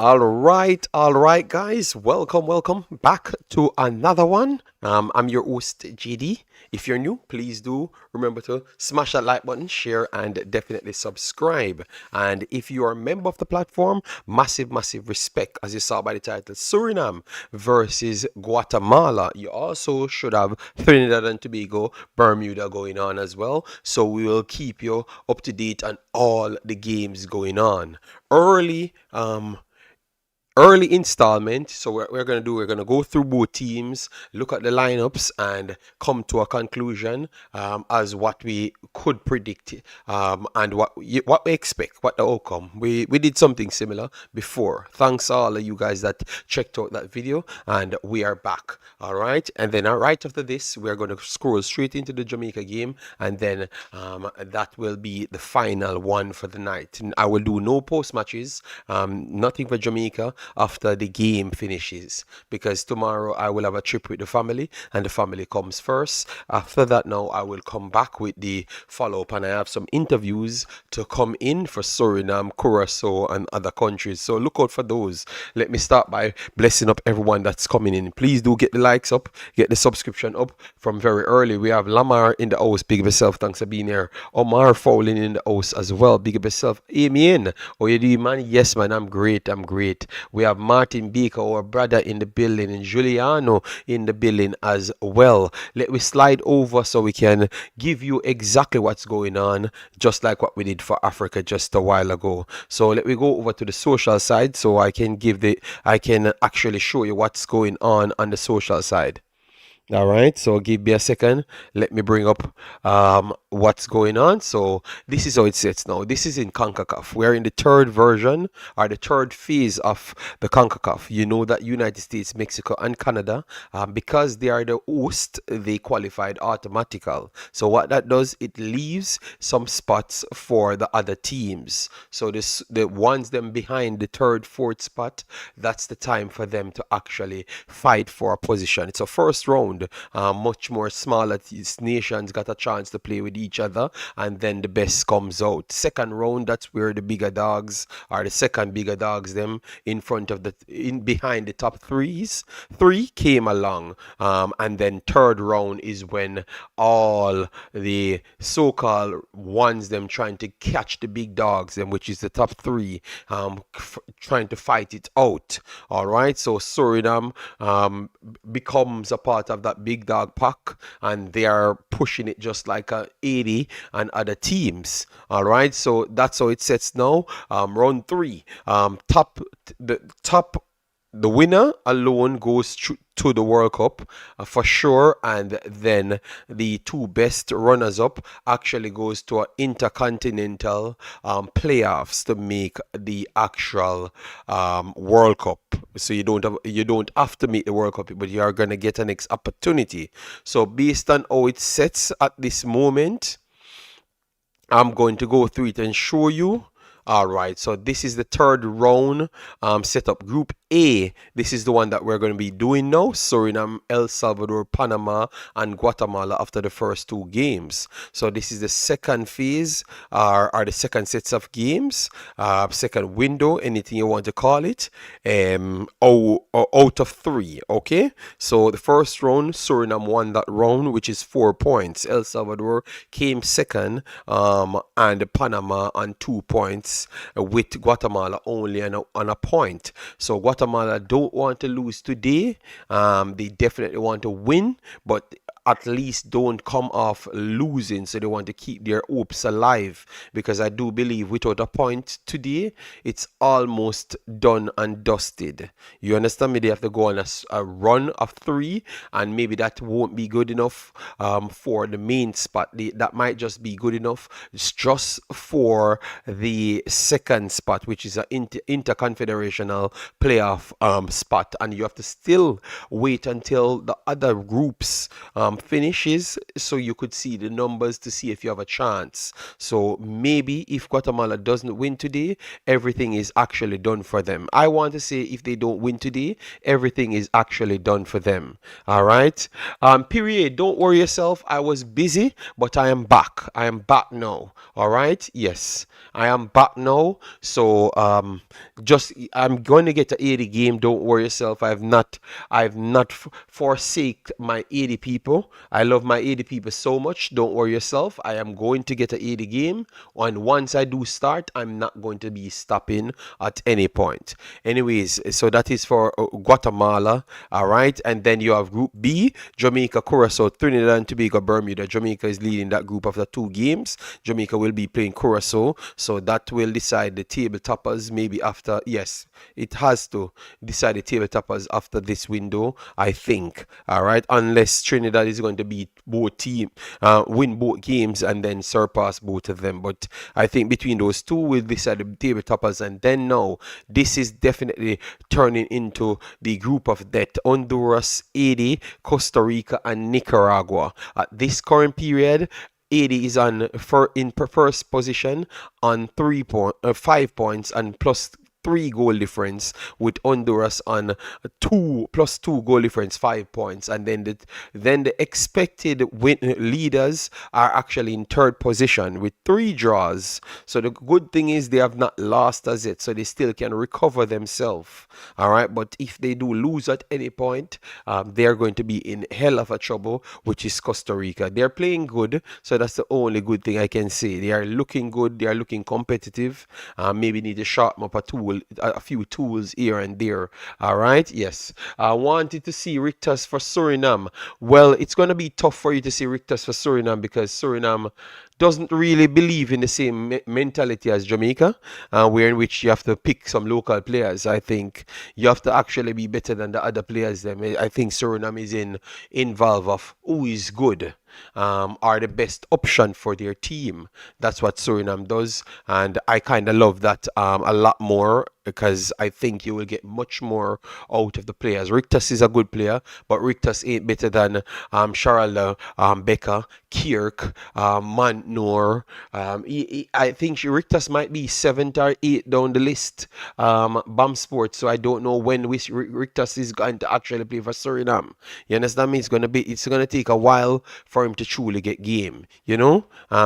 All right, guys. Welcome back to another one. I'm your host, JD. If you're new, please do remember to smash that like button, share, and definitely subscribe. And if you are a member of the platform, massive respect, as you saw by the title, Suriname versus Guatemala. You also should have Trinidad and Tobago, Bermuda going on as well. So we will keep you up to date on all the games going on. Early installment. So we're going to do, we're going to go through both teams, look at the lineups, and come to a conclusion as what we could predict, and what we expect, what the outcome. We did something similar before. Thanks all of you guys that checked out that video, and we are back. All right, and then right after this, we're going to scroll straight into the Jamaica game, and then that will be the final one for the night. And I will do no post matches, nothing for Jamaica after the game finishes, because tomorrow I will have a trip with the family and the family comes first. After that, now I will come back with the follow-up, and I have some interviews to come in for Suriname, Curacao, and other countries, so look out for those. Let me start by blessing up everyone that's coming in. Please do get the likes up, get the subscription up from very early. We have Lamar in the house, big up yourself, thanks for being here. Omar Fowling in the house as well, big up yourself. Amy in, oh you do, man? Yes man, I'm great. We have Martin Baker, our brother, in the building, and Giuliano in the building as well. Let me slide over so we can give you exactly what's going on, just like what we did for Africa just a while ago. So let me go over to the social side so I can actually show you what's going on the social side. All right, so give me a second. Let me bring up what's going on. So this is how it sits now. This is in Concacaf. We're in the third version, or the third phase of the Concacaf. You know that United States, Mexico, and Canada, because they are the host, they qualified automatical. So what that does, it leaves some spots for the other teams. So the ones them behind the third, fourth spot, that's the time for them to actually fight for a position. It's a first round. Much more smaller nations got a chance to play with each other, and then the best comes out. Second round, that's where the bigger dogs, or the second bigger dogs, them in front of behind the top three came along, and then third round is when all the so-called ones them trying to catch the big dogs, them which is the top three, trying to fight it out. All right, so Suriname becomes a part of that big dog pack, and they are pushing it just like a 80 and other teams. All right, so that's how it sets now. Round three, the winner alone goes to the World Cup for sure, and then the two best runners-up actually goes to an intercontinental playoffs to make the actual World Cup. So you don't have to make the World Cup, but you are gonna get a next opportunity. So based on how it sets at this moment, I'm going to go through it and show you. All right, so this is the third round setup. Group A, this is the one that we're going to be doing now. Suriname, El Salvador, Panama, and Guatemala after the first two games. So this is the second phase, or the second sets of games, second window, anything you want to call it, out of three, okay? So the first round, Suriname won that round, which is 4 points. El Salvador came second, and Panama on 2 points, with Guatemala only on a point. So Guatemala don't want to lose today. They definitely want to win, but at least don't come off losing, so they want to keep their hopes alive, because I do believe without a point today, it's almost done and dusted. You understand me? They have to go on a run of three, and maybe that won't be good enough for the main spot. That might just be good enough just for the second spot, which is an interconfederational playoff spot, and you have to still wait until the other groups finishes, so you could see the numbers to see if you have a chance. So maybe if Guatemala doesn't win today, everything is actually done for them. I want to say if they don't win today, everything is actually done for them. All right. Period. Don't worry yourself. I was busy, but I am back. I am back now. All right. Yes, I am back now. So just I'm going to get to 80 game. Don't worry yourself. I've not forsake my 80 people. I love my 80 people so much. Don't worry yourself. I am going to get to 80 game. And once I do start, I'm not going to be stopping at any point. Anyways, so that is for Guatemala. All right. And then you have Group B, Jamaica, Curacao, Trinidad and Tobago, Bermuda. Jamaica is leading that group after 2 games. Jamaica will be playing Curacao. So that will decide the table toppers maybe after. Yes, it has to decide the table toppers after this window, I think. All right. Unless Trinidad is going to beat both team, win both games and then surpass both of them. But I think between those two will decide the table toppers. And then now, this is definitely turning into the group of death. Honduras, Haiti, Costa Rica, and Nicaragua. At this current period, Haiti is in first position on 5 points and plus 3 goal difference, with Honduras on 2 goal difference, 5 points, and then the expected leaders are actually in third position with 3 draws. So the good thing is they have not lost as yet, so they still can recover themselves. All right, but if they do lose at any point, they are going to be in hell of a trouble, which is Costa Rica. They're playing good, so that's the only good thing I can say. They are looking good. They are looking competitive. Maybe need to sharpen up a few tools here and there. All right. Yes. I wanted to see Richter's for Suriname. Well, it's going to be tough for you to see Richter's for Suriname because Suriname doesn't really believe in the same mentality as Jamaica, where in which you have to pick some local players. I think you have to actually be better than the other players. I think Suriname is in valve of who is good, are the best option for their team. That's what Suriname does, and I kind of love that a lot more because I think you will get much more out of the players. Richtas is a good player, but Richtas ain't better than Charles Becker, Kirk, Mantnor. I think Richtas might be 7th or 8th down the list. BAM Sports, so I don't know when Richtas is going to actually play for Suriname. You understand me? It's gonna take a while for him to truly get game,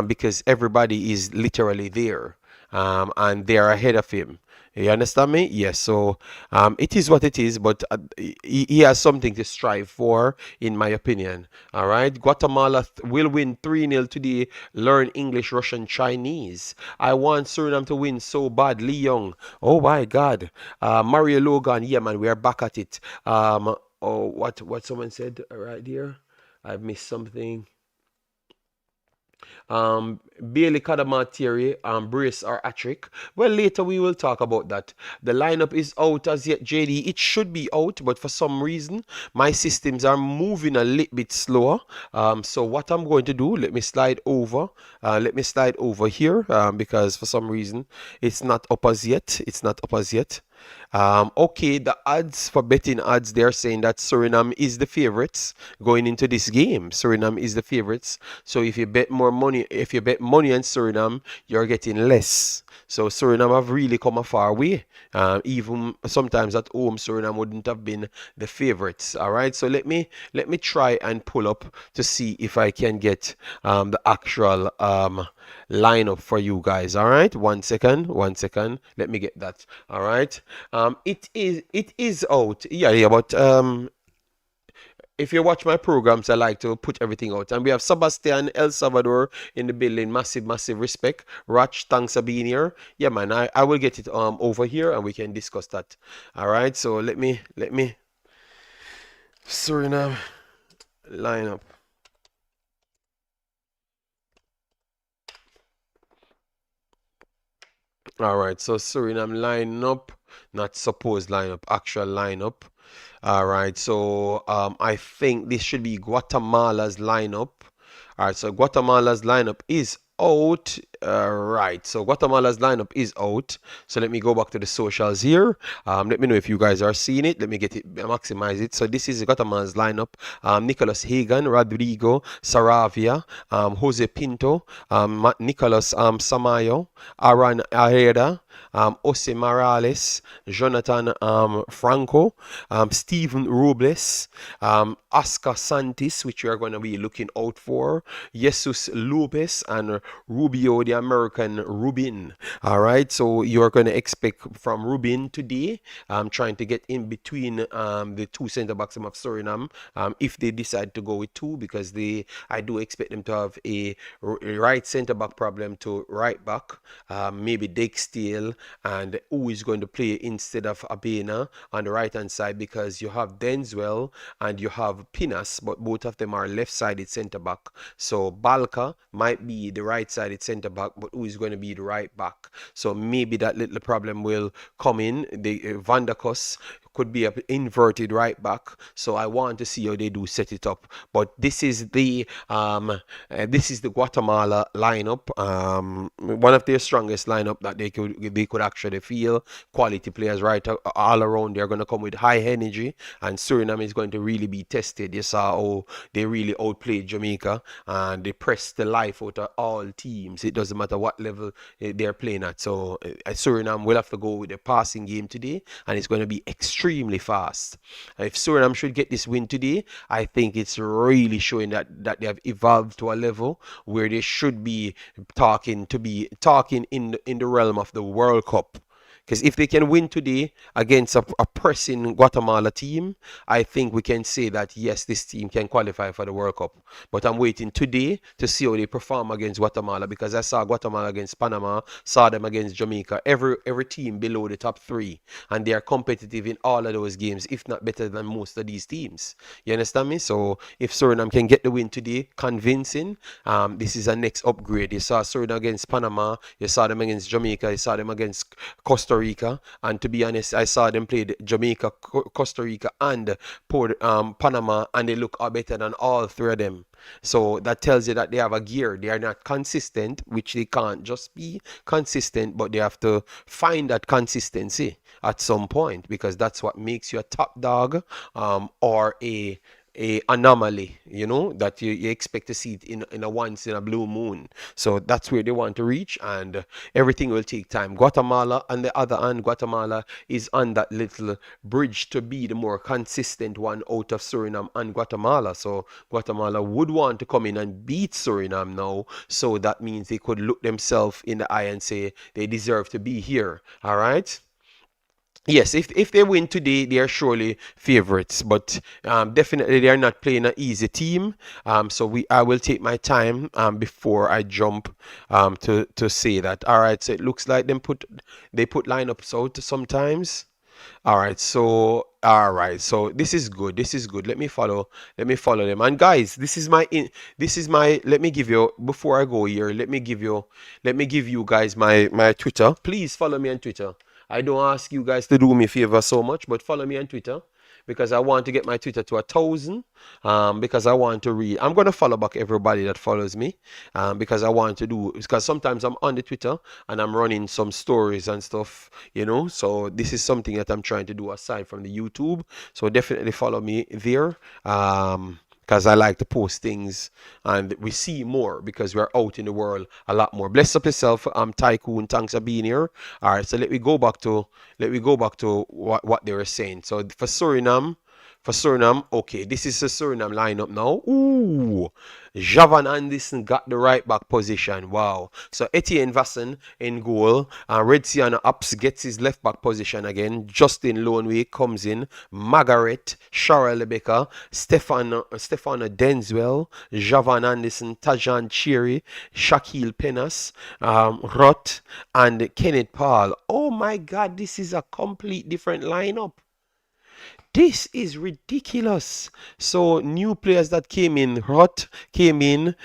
because everybody is literally there, and they are ahead of him. You understand me? Yes. So it is what it is, but he has something to strive for, in my opinion. All right. Guatemala will win 3-0 today. Learn English, Russian, Chinese. I want Suriname to win so bad. Lee Young. Oh my God. Mario Logan. Yeah, man. We are back at it. What someone said right here. I've missed something. Bailey Kadamatieri, brace or Atrick. Well, later we will talk about that. The lineup is out as yet, JD. It should be out, but for some reason, my systems are moving a little bit slower. So what I'm going to do, let me slide over. Let me slide over here because for some reason, it's not up as yet. It's not up as yet. Okay, the odds for betting odds, they're saying that Suriname is the favorites going into this game. Suriname is the favorites. So if you bet more money, if you bet money on Suriname, you're getting less. So Suriname have really come a far way. Even sometimes at home, Suriname wouldn't have been the favorites. All right. So let me try and pull up to see if I can get the actual lineup for you guys. All right. 1 second. 1 second. Let me get that. All right. It is out. Yeah. But if you watch my programs, I like to put everything out. And we have Sebastian El Salvador in the building. Massive respect. Rach, thanks for being here. Yeah, man, I will get it over here and we can discuss that. All right. So let me Suriname lineup. All right. So Suriname lineup, not supposed lineup, actual lineup. All right, so I think this should be Guatemala's lineup. All right, so Guatemala's lineup is out. Right, so Guatemala's lineup is out. So let me go back to the socials here. Let me know if you guys are seeing it. Let me get it, maximize it. So this is Guatemala's lineup. Nicholas Hagan, Rodrigo, Saravia, Jose Pinto, Nicholas Samayo, Aaron Areda, Jose Morales, Jonathan Franco, Steven Robles, Oscar Santis, which we are going to be looking out for, Jesus Lopez, and Rubio, the American Rubin. All right, so you're going to expect from Rubin today, trying to get in between the two center backs of Suriname, if they decide to go with two, because I do expect them to have a right center back problem to right back, maybe Dick Steele, and who is going to play instead of Abena on the right hand side, because you have Denzwell and you have Pinas, but both of them are left-sided center back. So Balka might be the right-sided center back, but who is going to be the right back? So maybe that little problem will come in. The Van der Kos could be an inverted right back. So I want to see how they do set it up. But this is the Guatemala lineup. One of their strongest lineup that they could actually feel. Quality players right all around. They're going to come with high energy, and Suriname is going to really be tested. You saw how they really outplayed Jamaica, and they pressed the life out of all teams. It doesn't matter what level they're playing at. So Suriname will have to go with a passing game today, and it's going to be extremely fast. If Suriname should get this win today, I think it's really showing that they have evolved to a level where they should be talking in the realm of the World Cup. Because if they can win today against a pressing Guatemala team, I think we can say that yes, this team can qualify for the World Cup. But I'm waiting today to see how they perform against Guatemala, because I saw Guatemala against Panama, saw them against Jamaica. Every team below the top three, and they are competitive in all of those games, if not better than most of these teams. You understand me? So if Suriname can get the win today, convincing, this is a next upgrade. You saw Suriname against Panama, you saw them against Jamaica, you saw them against Costa Rica, and to be honest, I saw them play Jamaica, Costa Rica, and Panama, and they look better than all three of them. So that tells you that they have a gear. They are not consistent, which they can't just be consistent, but they have to find that consistency at some point, because that's what makes you a top dog, or a anomaly, that you expect to see it in a once in a blue moon. So that's where they want to reach, and everything will take time. Guatemala, on the other hand, Guatemala is on that little bridge to be the more consistent one out of Suriname and Guatemala. So Guatemala would want to come in and beat Suriname now, so that means they could look themselves in the eye and say they deserve to be here. All right. Yes, if they win today, they are surely favorites, but definitely they are not playing an easy team. So I will take my time before I jump to say that. All right, so it looks like they put lineups out sometimes. All right, so this is good. This is good. Let me follow them. And guys, let me give you, before I go here, let me give you guys my Twitter. Please follow me on Twitter. I don't ask you guys to do me a favor so much, but follow me on Twitter, because I want to get my Twitter to 1,000. Because I want to read. I'm gonna follow back everybody that follows me. Because I want to do. Because sometimes I'm on the Twitter and I'm running some stories and stuff. So this is something that I'm trying to do aside from the YouTube. So definitely follow me there. Because I like to post things and we see more, because we're out in the world a lot more. Bless up yourself, Tycoon. Thanks for being here. All right, so let me go back to what they were saying. So for Suriname, okay, this is the Suriname lineup now. Ooh, Javan Anderson got the right back position. Wow. So Etienne Vassen in goal. Redsiana Ups gets his left back position again. Justin Loneway comes in. Margaret, Cheryl Lebecca, Stefano Denzwell, Javan Anderson, Tajan Cherry, Shaquille Penas, Rott, and Kenneth Paul. Oh my God, this is a complete different lineup. This is ridiculous. So new players that came in, Hot came in,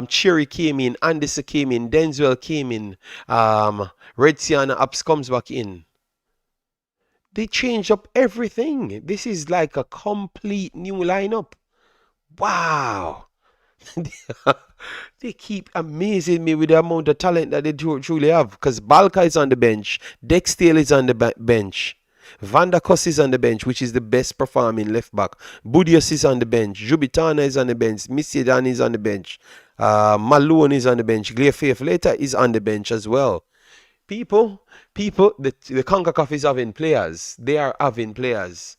Cherry came in, Anderson came in, Denzel came in, Red Sienna Ups comes back in. They changed up everything. This is like a complete new lineup. Wow. They keep amazing me with the amount of talent that they truly have. Because Balka is on the bench, Dextale is on the bench, Van der Kos is on the bench, which is the best performing left back. Budios is on the bench, Jubitana is on the bench, Misidan is on the bench, Malone is on the bench, Faith later is on the bench as well. People, the CONCACAF is having players. They are having players.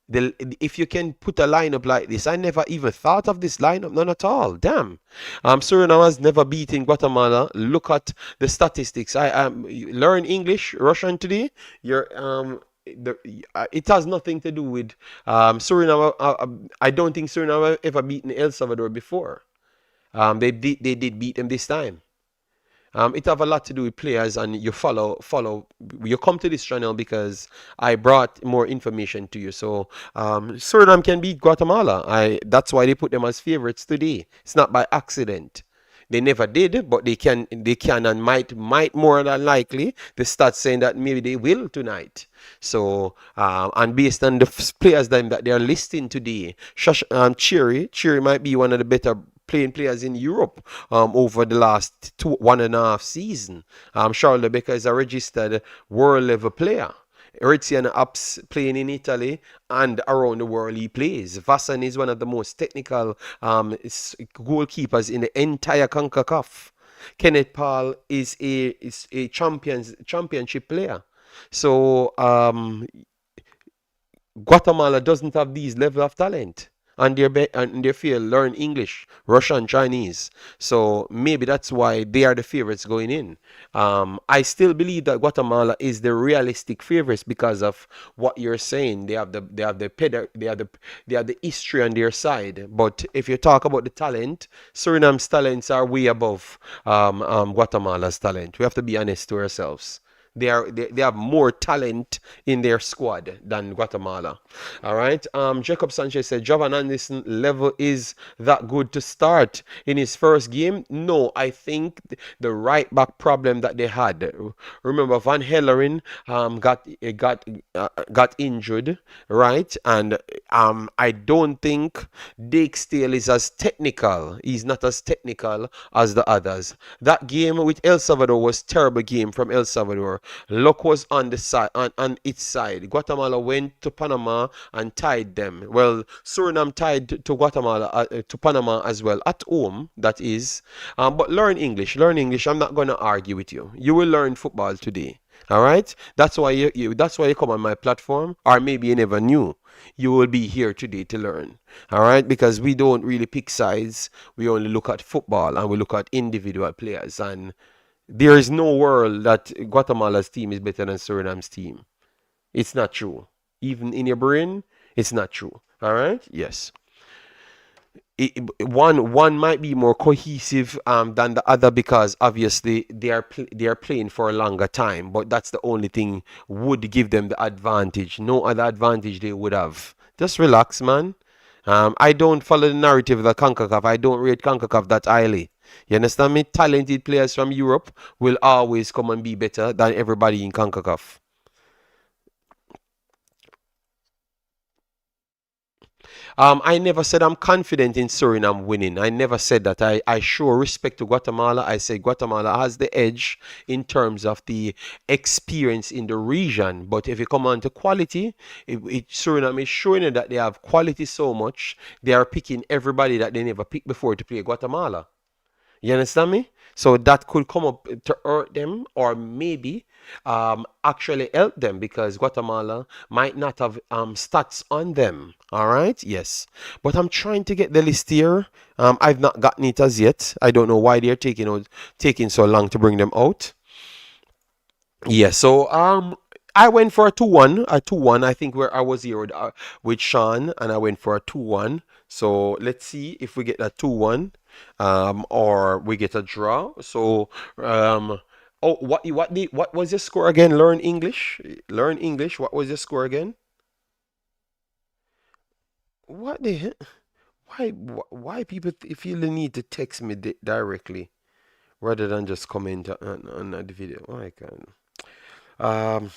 If you can put a lineup like this, I never even thought of this lineup, none at all. Damn. Suriname has never beaten Guatemala. Look at the statistics. I learn English, Russian today. You're the, it has nothing to do with Suriname. I don't think Suriname ever beaten El Salvador before. They did beat them this time. It have a lot to do with players, and you follow. You come to this channel because I brought more information to you. So Suriname can beat Guatemala. That's why they put them as favorites today. It's not by accident. They never did, but they can and might more than likely. The stats saying that maybe they will tonight. So and based on the players that they are listing today, Cherry might be one of the better playing players in Europe over the last 1.5 season. Charles Becker is a registered world level player. Eritrean Ups playing in Italy and around the world he plays. Vassan is one of the most technical goalkeepers in the entire CONCACAF. Kenneth Paul is a championship player. So Guatemala doesn't have these level of talent. And their field learn English, Russian, Chinese. So maybe that's why they are the favorites going in. I still believe that Guatemala is the realistic favorites because of what you're saying. They have the history on their side. But if you talk about the talent, Suriname's talents are way above Guatemala's talent. We have to be honest to ourselves. They have more talent in their squad than Guatemala. All right. Jacob Sanchez said Jovan Anderson level is that good to start in his first game. No, I think the right back problem that they had. Remember Van Helleren got injured, right? And I don't think Dake is as technical. He's not as technical as the others. That game with El Salvador was terrible game from El Salvador. Luck was on the side on its side. Guatemala went to Panama and tied them. Well, Suriname tied to Guatemala to Panama as well at home. That is, but learn English. Learn English. I'm not gonna argue with you. You will learn football today. All right. That's why that's why you come on my platform, or maybe you never knew. You will be here today to learn. All right, because we don't really pick sides. We only look at football and we look at individual players, and there is no world that Guatemala's team is better than Suriname's team. It's not true. Even in your brain, it's not true. All right? Yes. One might be more cohesive than the other because obviously they are playing for a longer time, but that's the only thing would give them the advantage. No other advantage they would have. Just relax, man. I don't follow the narrative of the CONCACAF. I don't rate CONCACAF that highly. You understand me? Talented players from Europe will always come and be better than everybody in CONCACAF. I never said I'm confident in Suriname winning. I never said that. I show respect to Guatemala. I say Guatemala has the edge in terms of the experience in the region. But if you come on to quality, Suriname is showing you that they have quality so much. They are picking everybody that they never picked before to play Guatemala. You understand me? So that could come up to hurt them or maybe actually help them because Guatemala might not have stats on them. All right? Yes. But I'm trying to get the list here. I've not gotten it as yet. I don't know why they're taking so long to bring them out. Yeah, so I went for a 2-1. I think where I was here with Sean and I went for a 2-1. So let's see if we get a 2-1 or we get a draw. So oh what was the score again? Learn English. Learn English. What was the score again? What the hell? Why people feel the need to text me directly rather than just comment on the video? Oh my God. Um,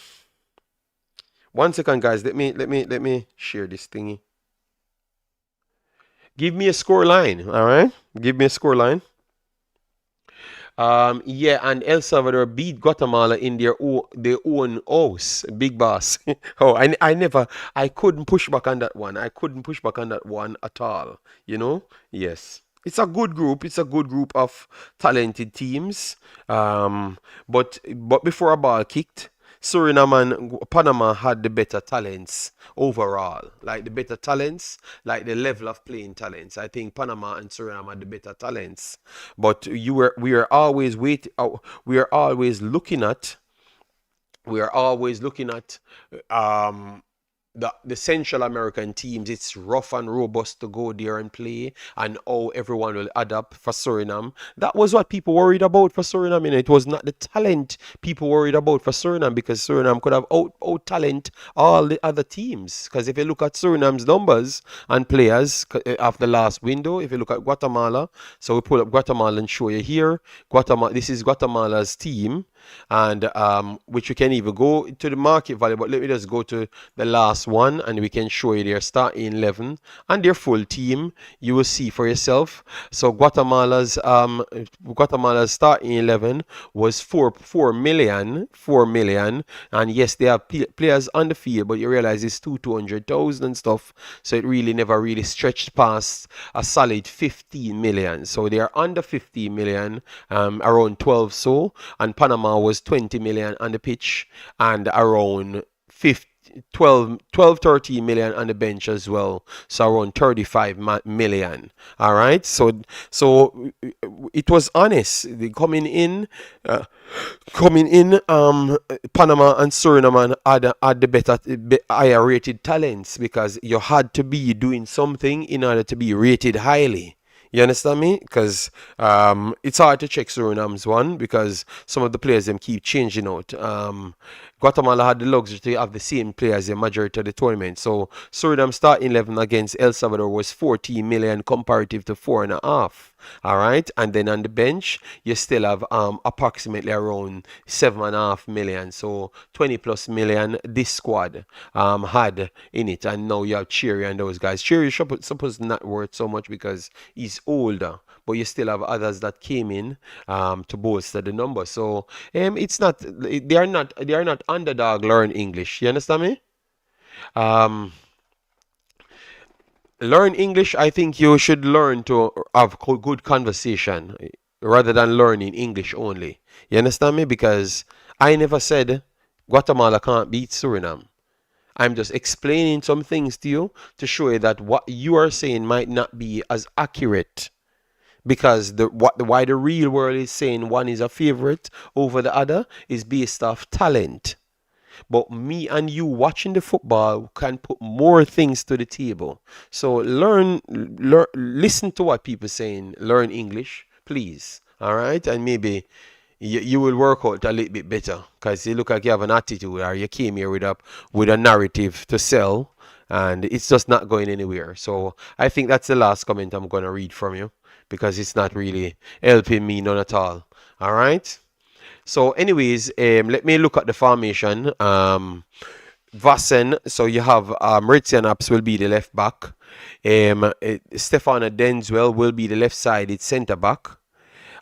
1 second, guys. Let me share this thingy. Give me a score line, all right? Give me a score line. Yeah, and El Salvador beat Guatemala in their own house, big boss. Oh, I never, I couldn't push back on that one. I couldn't push back on that one at all. You know? Yes. It's a good group. It's a good group of talented teams. Um, but before a ball kicked, Suriname and Panama had the better talents overall. Like the better talents, like the level of playing talents. I think Panama and Suriname had the better talents. But we are always we are always looking at we are always looking at um the Central American teams. It's rough and robust to go there and play, and how everyone will adapt for Suriname. That was what people worried about for Suriname. It was not the talent people worried about for Suriname, because Suriname could have out talent all the other teams. Because if you look at Suriname's numbers and players after the last window, if you look at Guatemala, so we pull up Guatemala and show you here. Guatemala. This is Guatemala's team, and which you can even go to the market value, but let me just go to the last one and we can show you their starting 11 and their full team. You will see for yourself. So Guatemala's starting 11 was 4 million, and yes, they have players on the field, but you realize it's 200,000 and stuff, so it really never really stretched past a solid 15 million. So they are under 15 million, around 12, so, and Panama was 20 million on the pitch and around 50, 13 million on the bench as well, so around 35 million. All right, so it was honest. Uh, coming in Panama and Suriname had the better higher rated talents, because you had to be doing something in order to be rated highly. You understand me? Because it's hard to check Suriname's one, because some of the players them keep changing out. Guatemala had the luxury to have the same players the majority of the tournament. So Suriname starting 11 against El Salvador was 14 million comparative to 4.5. All right, and then on the bench you still have approximately around 7.5 million. So 20 plus million this squad had in it, and now you have Cherry and those guys. Cherry is supposed not worth so much because he's older, but you still have others that came in to bolster the number. So it's not they are not underdog learn English. You understand me? Um, Learn English. I think you should learn to have good conversation rather than learning English only. You understand me? Because I never said Guatemala can't beat Suriname. I'm just explaining some things to you to show you that what you are saying might not be as accurate, because why the real world is saying one is a favorite over the other is based off talent. But me and you watching the football can put more things to the table. So listen to what people saying. Learn English, please. All right, and maybe you will work out a little bit better, because you look like you have an attitude, or you came here with a narrative to sell, and it's just not going anywhere. So I think that's the last comment I'm gonna read from you, because it's not really helping me none at all. All right. So, anyways, let me look at the formation. Vassen, so you have Maritzian Apps will be the left back. Stefano Denzwell will be the left sided centre back.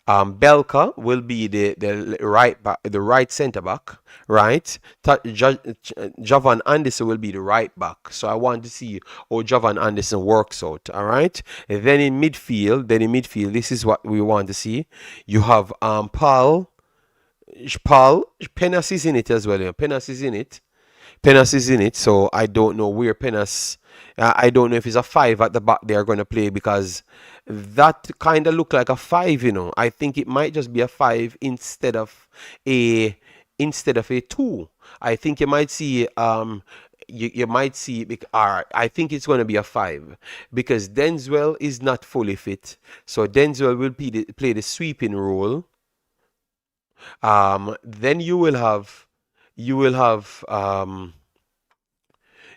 Belka will be the right back, the right centre back, right? Javan Anderson will be the right back. So I want to see how Javan Anderson works out. All right. And then in midfield, this is what we want to see. You have Paul, Penas is in it as well. Yeah. Penas is in it. Penas is in it. So I don't know where Penas. I don't know if it's a five at the back they are going to play, because that kind of look like a five. I think it might just be a five a instead of a two. I think you might see you might see all right, I think it's going to be a five, because Denzwell is not fully fit. So Denzwell will play the sweeping role. Then you will have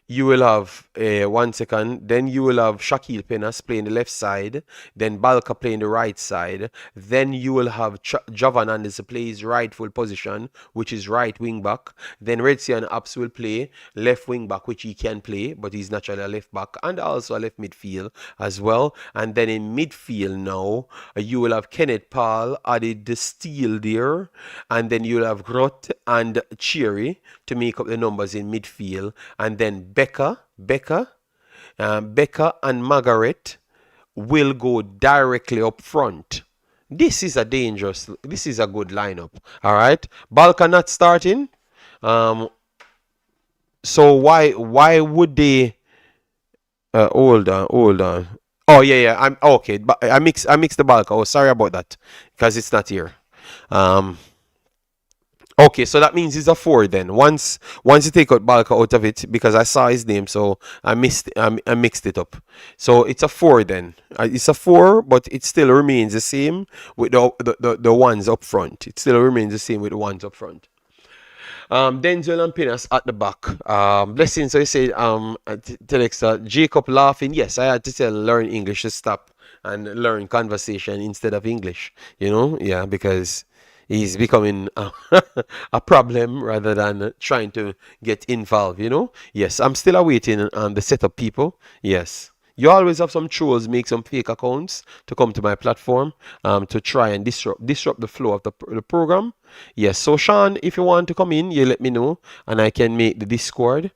You will have 1 second. Then you will have Shaquille Penas playing the left side. Then Balka playing the right side. Then you will have Javan Hernandez to play his rightful position, which is right wing back. Then Redsi and Apps will play left wing back, which he can play, but he's naturally a left back and also a left midfield as well. And then in midfield now, you will have Kenneth Paul added the steel there, and then you'll have Grot and Cherry to make up the numbers in midfield, and then Becca and Margaret will go directly up front. This is a good lineup. All right, Balka not starting. Um, so why would they? Hold on. Oh yeah. I'm okay. But I mixed the Balka. Oh, sorry about that, because it's not here. Um, Okay, so that means it's a four then. Once you take out Balka out of it, because I saw his name, so I mixed it up. So it's a four then. It's a four, but it still remains the same with the ones up front. It still remains the same with the ones up front. Denzel and Pinas at the back. Blessing, so you say, Telexa, Jacob laughing. Yes, I had to tell learn English to stop and learn conversation instead of English. Yeah, because he's becoming a problem rather than trying to get involved. Yes, I'm still awaiting the setup people. Yes. You always have some trolls make some fake accounts to come to my platform to try and disrupt the flow of the program. Yes, so Sean, if you want to come in, you let me know and I can make the Discord.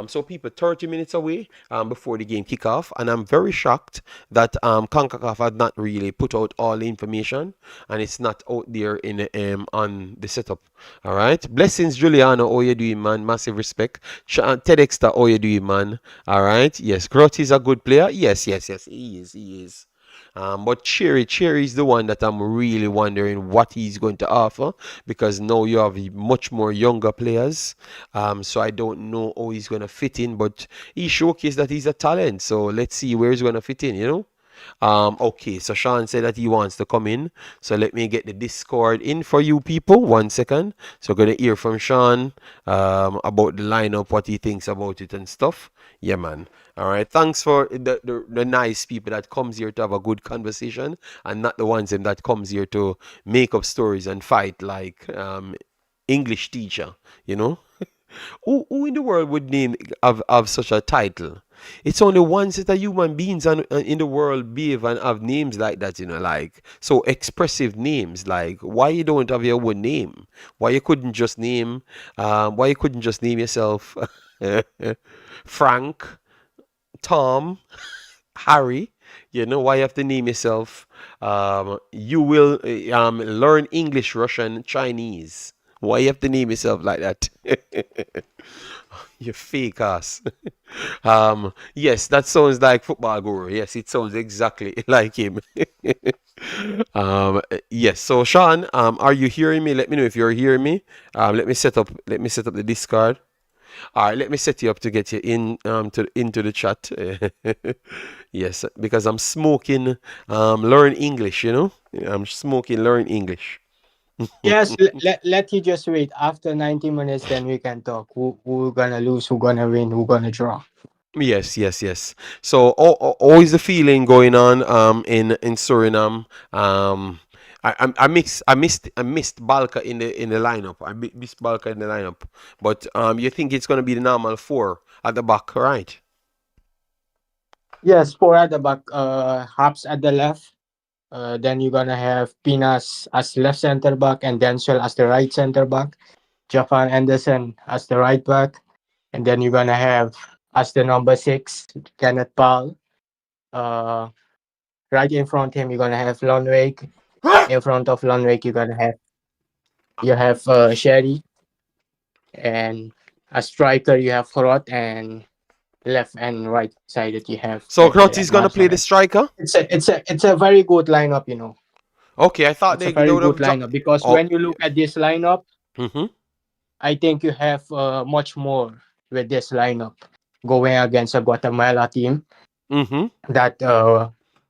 So people 30 minutes away before the game kick off, and I'm very shocked that Concacaf had not really put out all the information and it's not out there in on the setup. All right, blessings Juliano, how you doing, man? Massive respect. TEDxter, how you doing, man? All right, yes, Grot is a good player. Yes, he is. But Cherry is the one that I'm really wondering what he's going to offer, because now you have much more younger players. So I don't know how he's going to fit in, but he showcased that he's a talent. So let's see where he's going to fit in. Okay, so Sean said that he wants to come in. So let me get the Discord in for you people. 1 second. So we're gonna hear from Sean about the lineup, what he thinks about it and stuff. Yeah, man. All right. Thanks for the nice people that comes here to have a good conversation, and not the ones that comes here to make up stories and fight like English teacher. You know. Who in the world would name have such a title? It's only one set of human beings in the world behave and have names like that, like so expressive names. Like, why you don't have your own name? Why you couldn't just name yourself Frank, Tom, Harry? Why you have to name yourself you will learn English, Russian, Chinese. Why you have to name yourself like that? You fake ass. Yes, that sounds like football guru. Yes, it sounds exactly like him. Yes. So Sean, are you hearing me? Let me know if you're hearing me. Let me set up the Discord. All right, let me set you up to get you into the chat. Yes, because I'm smoking learn English. I'm smoking learn English. Yes, let you just wait. After 90 minutes, then we can talk. Who gonna lose? Who gonna win? Who gonna draw? Yes. So always the feeling going on in Suriname. I missed Balka in the lineup. Missed Balka in the lineup. But you think it's gonna be the normal four at the back, right? Yes, four at the back. Hops at the left. Then you're gonna have Pinas as left center back and Denzel as the right center back. Jafan Anderson as the right back, and then you're gonna have as the number six Kenneth Paul. Uh, right in front of him you're gonna have Lonwake. In front of Lonwake you have Sherry, and a striker you have Horot, and left and right sided you have So Pete Crotty's and gonna play the Marsaret. striker. It's a very good lineup. Okay, I thought It's a they very would good have dropped. lineup because Oh, when you look at this lineup, mm-hmm, I think you have much more with this lineup going against a Guatemala team mm-hmm. that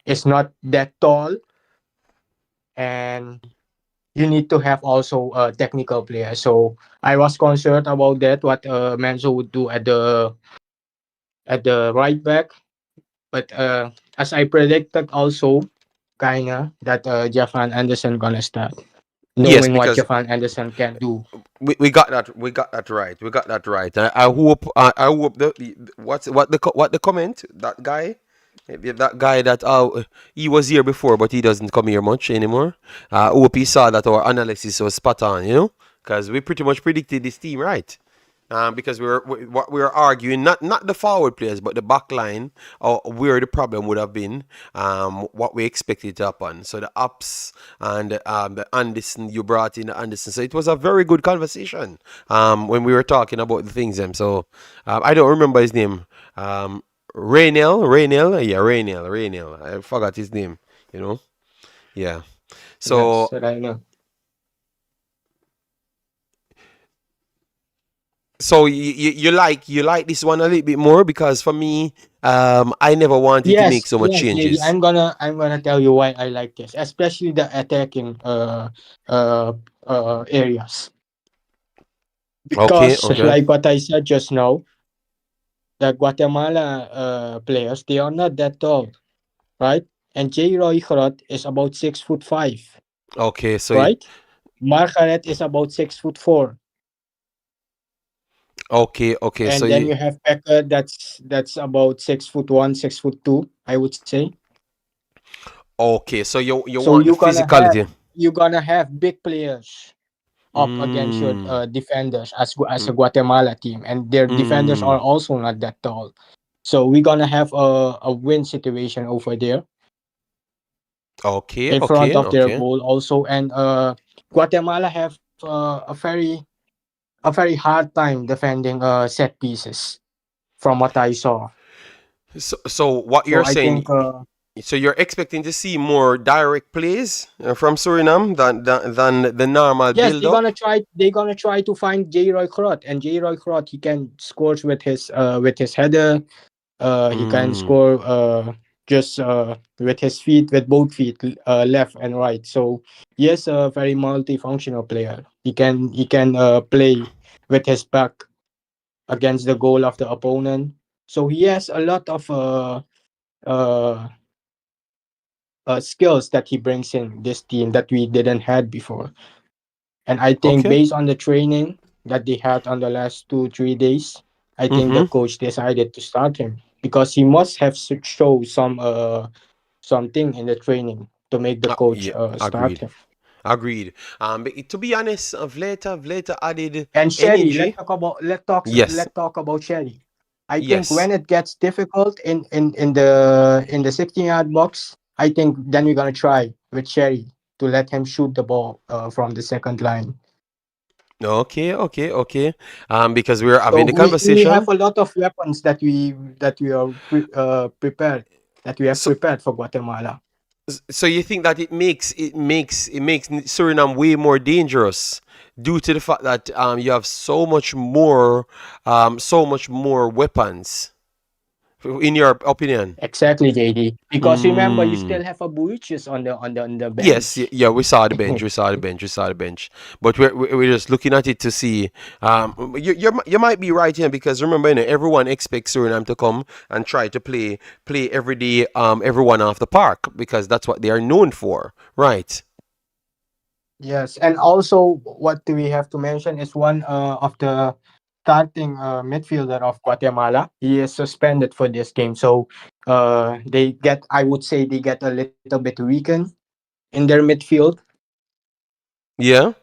is not that tall, and you need to have also a technical player. So I was concerned about that, what Menzo would do at the right back. But as I predicted also, kinda that Jafan Anderson gonna start, Yes, knowing what because Jafan Anderson can do. we got that right. We got that right. I hope what the comment that guy. That guy that he was here before, but he doesn't come here much anymore. I hope he saw that our analysis was spot on, because we pretty much predicted this team right. Because what we were arguing, not the forward players, but the back line, or where the problem would have been, what we expected to happen. So the ups and the Anderson, you brought in the Anderson. So it was a very good conversation when we were talking about the things. So I don't remember his name. Raynell. I forgot his name, you know. Yeah. Yes, So I know. you like this one a little bit more because for me, I never wanted to make Yes, so much yes, JD. changes. I'm gonna tell you why I like this, especially the attacking uh areas. Okay, Because okay, like what I said just now, the Guatemala players, they are not that tall, right? And J. Roy Grot is about 6'5", okay. right? Margaret is about 6'4", Okay. So and then you you have Becker that's about 6'1", 6'2", I would say. okay. So you So want the physicality. you're gonna have big players up against your Mm, defenders as mm, a Guatemala team, and their defenders mm. are also not that tall. So we're gonna have a win situation over there Okay, in front okay, of their okay. goal also, and Guatemala have a very hard time defending set pieces from what I saw. So what So you're I saying, think so you're expecting to see more direct plays from Suriname than the normal yes, build up. they're gonna try to find J. Roy Krot, and J. Roy Krot, he can score with his header. He can Mm, score just with his feet, with both feet, left and right. So yes, a very multifunctional player. He can play with his back against the goal of the opponent. So he has a lot of uh, skills that he brings in this team that we didn't had before. And I think okay. based on the training that they had on the last 2 3 days, I think the Mm-hmm. coach decided to start him because he must have show something in the training to make the coach Yeah, start agreed. him. Agreed. But to be honest, I've later added And Sherry, energy. Yes, let's talk about Sherry. I think yes. when it gets difficult in the 16-yard box, I think then we're gonna try with Sherry to let him shoot the ball from the second line. Okay. Because we're So having the we have conversation. a lot of weapons that we are prepared that we have So, prepared for Guatemala. so you think that it makes Suriname way more dangerous due to the fact that you have so much more weapons, in your opinion? Exactly, JD. Because remember, you Mm. still have a Buiches on the Yes, bench. yeah, we saw the bench, we saw the bench. But we're just looking at it to see. You might be right here because remember, everyone expects Suriname to come and try to play every day, everyone off the park because that's what they are known for, right? Yes, and also what do we have to mention is one of the starting midfielder of Guatemala. He is suspended for this game, so I would say they get a little bit weakened in their midfield. Yeah,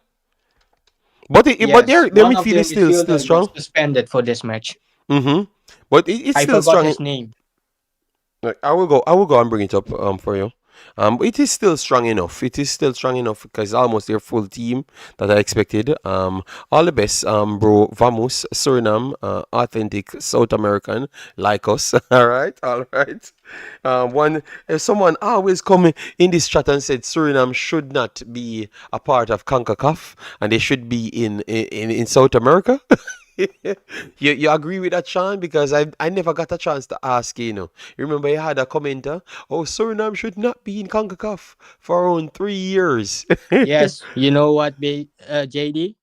but Yes, their one of midfield their is still midfielder got strong. suspended for this match. Mm-hmm. But it's I still forgot strong. his name. Like, I will go and bring it up for you. It is still strong enough. It is still strong enough because almost their full team that I expected. All the best, bro. Vamos, Suriname, authentic South American like us. all right. One, if someone always come in this chat and said Suriname should not be a part of Concacaf and they should be in South America. You agree with that, Sean? Because I never got a chance to ask you. You remember you had a commenter, oh, Suriname should not be in CONCACAF for around 3 years. Yes, you know what, JD?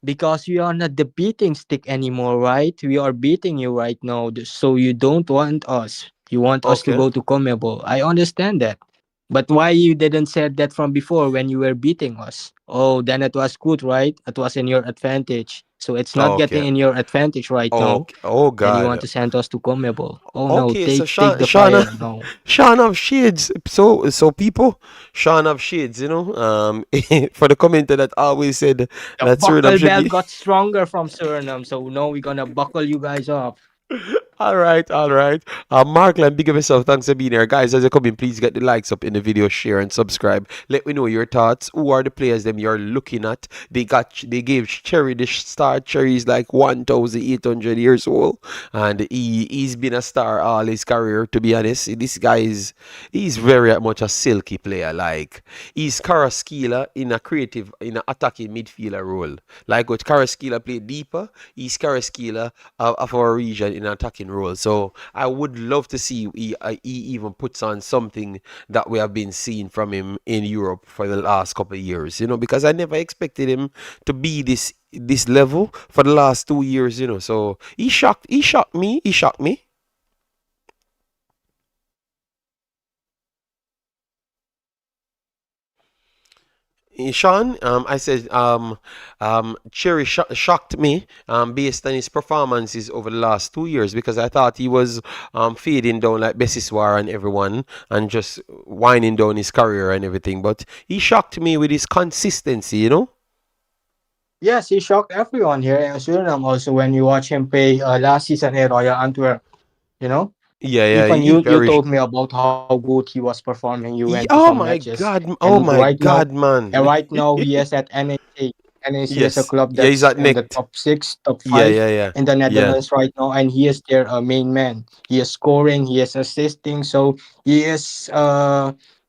Because we are not the beating stick anymore, right? We are beating you right now, so you don't want us. You want us to Okay. go to Comebol. I understand that. But why you didn't said that from before when you were beating us? Oh, then it was good, right? It was in your advantage. So it's not Okay. getting in your advantage right now. Okay. Oh Then you want God. to send us to Comebol. Oh no, Okay, so take the Shauna, fire. No. Sean of Shades. So people, Sean of Shades, for the commenter that always said The that Suriname buckle should belt be. got stronger from Suriname, so no, we're gonna buckle you guys up. All right, all right. Markland, big of yourself. Thanks for being here. Guys, as you come in, please get the likes up in the video, share and subscribe. Let me know your thoughts. Who are the players them you're looking at? They gave Cherry the star. Cherry is like 1,800 years old. And he's been a star all his career, to be honest. This guy he's very much a silky player. Like he's Karaskila in a attacking midfielder role. Like what Karaskila played deeper, he's Karaskila of our region in an attacking role. So I would love to see he even puts on something that we have been seeing from him in Europe for the last couple of years. Because I never expected him to be this level for the last 2 years. So he shocked me. He shocked me. Sean, I said, Cherry shocked me based on his performances over the last 2 years because I thought he was fading down like Bessiswar and everyone and just winding down his career and everything. But he shocked me with his consistency. Yes, he shocked everyone here in Suriname also when you watch him play last season at Royal Antwerp. You know, Yeah, yeah, even he you very. told me about how good he was performing. You went to some Oh my matches, God! and Oh my right now, God, man! he is at NAC. NAC is a Yes, club yeah, he's that's at in the next. top six, top Yeah, five yeah, yeah, in the yeah. Netherlands right now, and he is their main man. He is scoring, he is assisting, so he is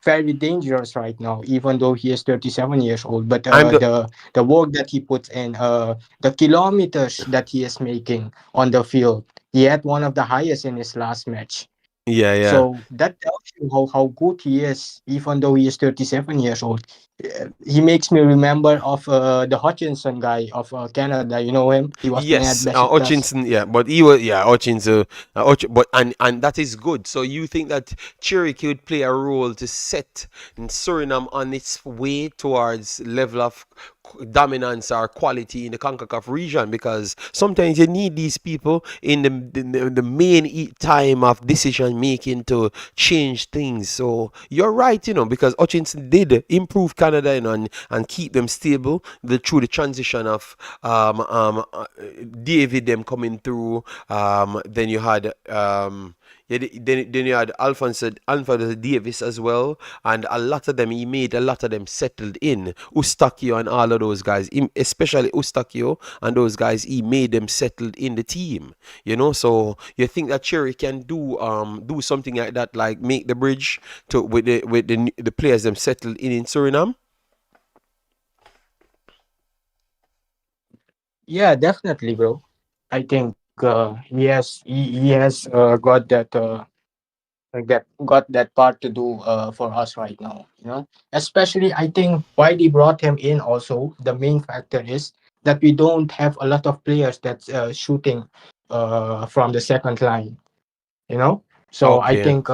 very dangerous right now. Even though he is 37 years old, but I'm the. the work that he puts in, the kilometers that he is making on the field, he had one of the highest in his last match. Yeah, yeah. So that tells you how good he is, even though he is 37 years old. He makes me remember of the Hutchinson guy of Canada. You know him? He was playing at Yes, Besiktas. Hutchinson. Yeah, but he was. Yeah, Hutchinson. But and that is good. So you think that Cherokee would play a role to set Suriname on its way towards level of dominance or quality in the Concacaf region? Because sometimes you need these people in the main time of decision making to change things. So you're right, because Hutchinson did improve Canada, and keep them stable through the transition of David them coming through. Then you had yeah, then you had Alphonso Davis as well, and a lot of them he made a lot of them settled in. Ustakio and all of those guys, especially Ustakio and those guys, he made them settled in the team. So you think that Cherry can do something like that, like make the bridge to with the players them settled in Suriname? Yeah, definitely, bro. I think he has got that part to do for us right now. Especially I think why they brought him in. Also, the main factor is that we don't have a lot of players that's shooting from the second line. you know so I Okay. think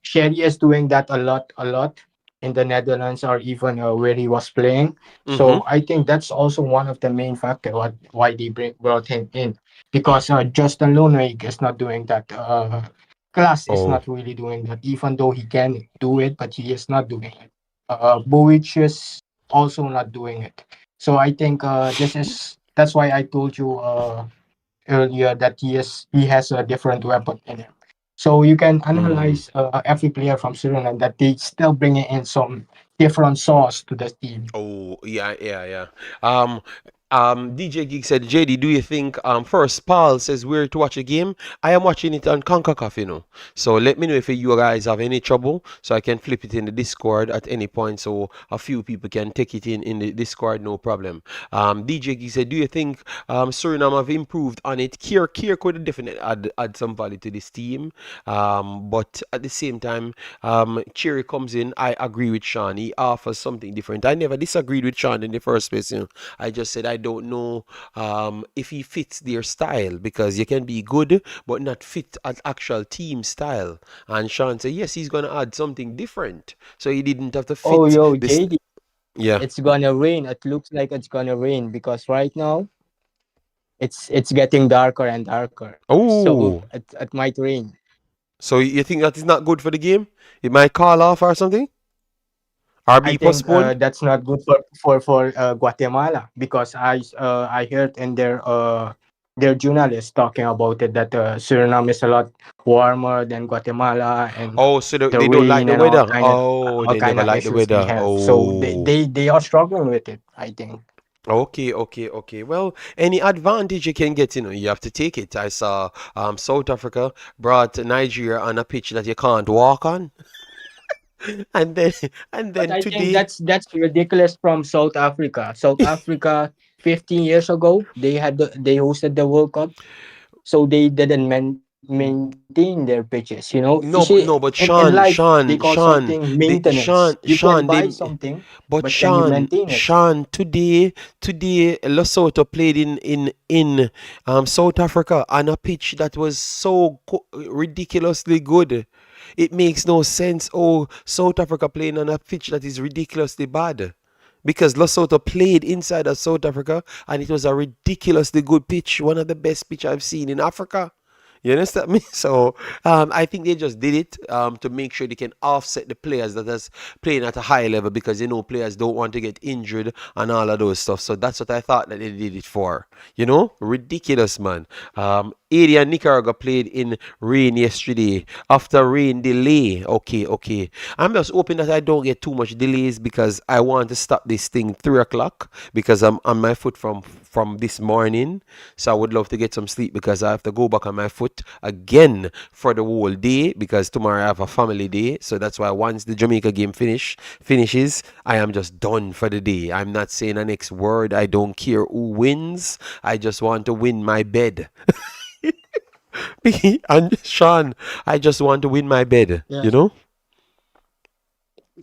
Sherry is doing that a lot in the Netherlands, or even where he was playing. Mm-hmm. So I think that's also one of the main factor why they brought him in, because Justin Lundvik is not doing that. Class is Oh. not really doing that, even though he can do it, but he is not doing it. Bowic is also not doing it. So I think that's why I told you earlier that he has a different weapon in him. So you can Mm. analyze every player from Suriname that they still bringing in some different sauce to the team. Oh, yeah, yeah, yeah. Um, DJ Geek said, JD, do you think, first, Paul says we're to watch a game? I am watching it on Concacaf. So let me know if you guys have any trouble so I can flip it in the Discord at any point so a few people can take it in the Discord, no problem. DJ Geek said, do you think Suriname have improved on it? Kier could definitely add some value to this team. But at the same time, Cherry comes in. I agree with Sean. He offers something different. I never disagreed with Sean in the first place. I just said I don't know if he fits their style because you can be good but not fit an actual team style. And Sean said, yes, he's gonna add something different. So he didn't have to Oh, fit yo, this. JD, Yeah. it's gonna rain. It looks like it's gonna rain because right now it's getting darker and darker. So Oh, it might rain. so you think that is not good for the game? It might call off or something, or I be think postponed. that's not good for Guatemala because I heard in their journalists talking about it that Suriname is a lot warmer than Guatemala and Oh, so the they don't like rain the and weather. Oh, all they kind never of like the issues they weather. have. So Oh. they are struggling with it. I think. Okay, okay, okay. Well, any advantage you can get, you have to take it. I saw South Africa brought Nigeria on a pitch that you can't walk on, and then and But then I think today, that's ridiculous from South Africa. South Africa, 15 years ago, they hosted the World Cup, so they didn't maintain their pitches. You know, you see, no, no, but in life Sean, they call Sean, something Sean, maintenance. You can buy They, something, but but can you maintain it? Sean, today, Lesotho played in South Africa on a pitch that was so ridiculously good. It makes no sense. Oh, South Africa playing on a pitch that is ridiculously bad. Because Lesotho played inside of South Africa and it was a ridiculously good pitch, one of the best pitch I've seen in Africa. You understand me? So I think they just did it to make sure they can offset the players that is playing at a high level because players don't want to get injured and all of those stuff. So that's what I thought that they did it for. Ridiculous, man. 80 and Nicaragua played in rain yesterday. After rain delay. Okay, okay. I'm just hoping that I don't get too much delays because I want to stop this thing 3 o'clock because I'm on my foot from this morning. So I would love to get some sleep because I have to go back on my foot again for the whole day because tomorrow I have a family day. So that's why once the Jamaica game finishes, I am just done for the day. I'm not saying the next word. I don't care who wins. I just want to win my bed. And Sean, I just want to win my bed, Yes, you know?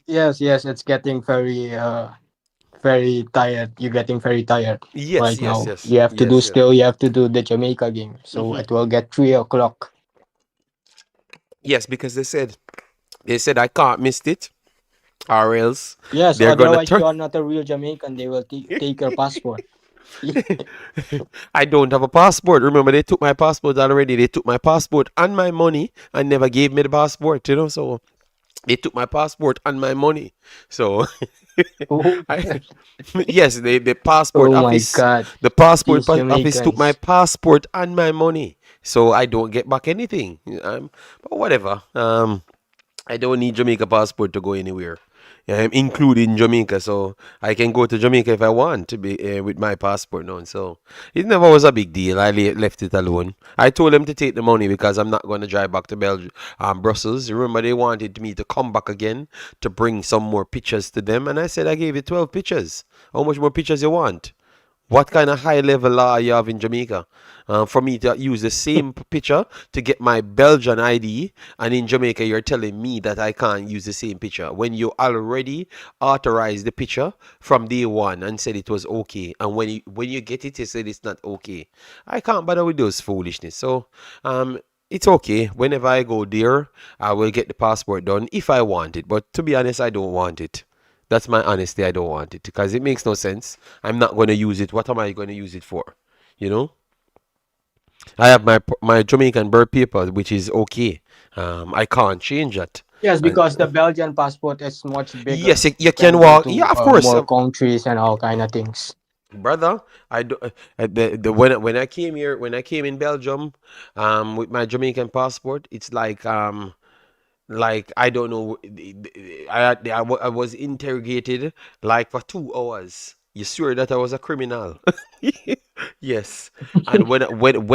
yes. It's getting very tired. You're getting very tired Yes, right yes, now. yes, yes, yes. You have to do the Jamaica game, so Hmm. it will get 3 o'clock. Yes, because they said I can't miss it or else Yes, they're gonna otherwise turn. you are not a real Jamaican. They will take your passport. I don't have a passport. Remember, they took my passport already. They took my passport and my money and never gave me the passport. So they took my passport and my money. So Oh, I, yes, the passport oh my office, God, the passport these office took my Jamaicans. passport and my money. So I don't get back anything. But whatever. I don't need Jamaica passport to go anywhere, including Jamaica. So I can go to Jamaica if I want to be with my passport now. So it never was a big deal. I left it alone. I told them to take the money because I'm not going to drive back to Belgium, Brussels. Remember, they wanted me to come back again to bring some more pictures to them, and I said I gave you 12 pictures. How much more pictures you want? What kind of high level law you have in Jamaica? For me to use the same picture to get my Belgian ID, and in Jamaica you're telling me that I can't use the same picture when you already authorized the picture from day one and said it was okay, and when you get it, you said it's not okay. I can't bother with those foolishness. So it's okay. Whenever I go there, I will get the passport done if I want it. But to be honest, I don't want it. That's my honesty. I don't want it because it makes no sense. I'm not going to use it. What am I going to use it for? You know, I have my Jamaican birth paper, which is okay. I can't change that. Yes, And because the Belgian passport is much bigger. yes, you You can can go walk. Yeah, to of course. more countries and all kind of things. Brother, I do, when I came here, when I came in Belgium, with my Jamaican passport, it's like I don't know. I was interrogated like for 2 hours. You swear that I was a criminal? Yes. And when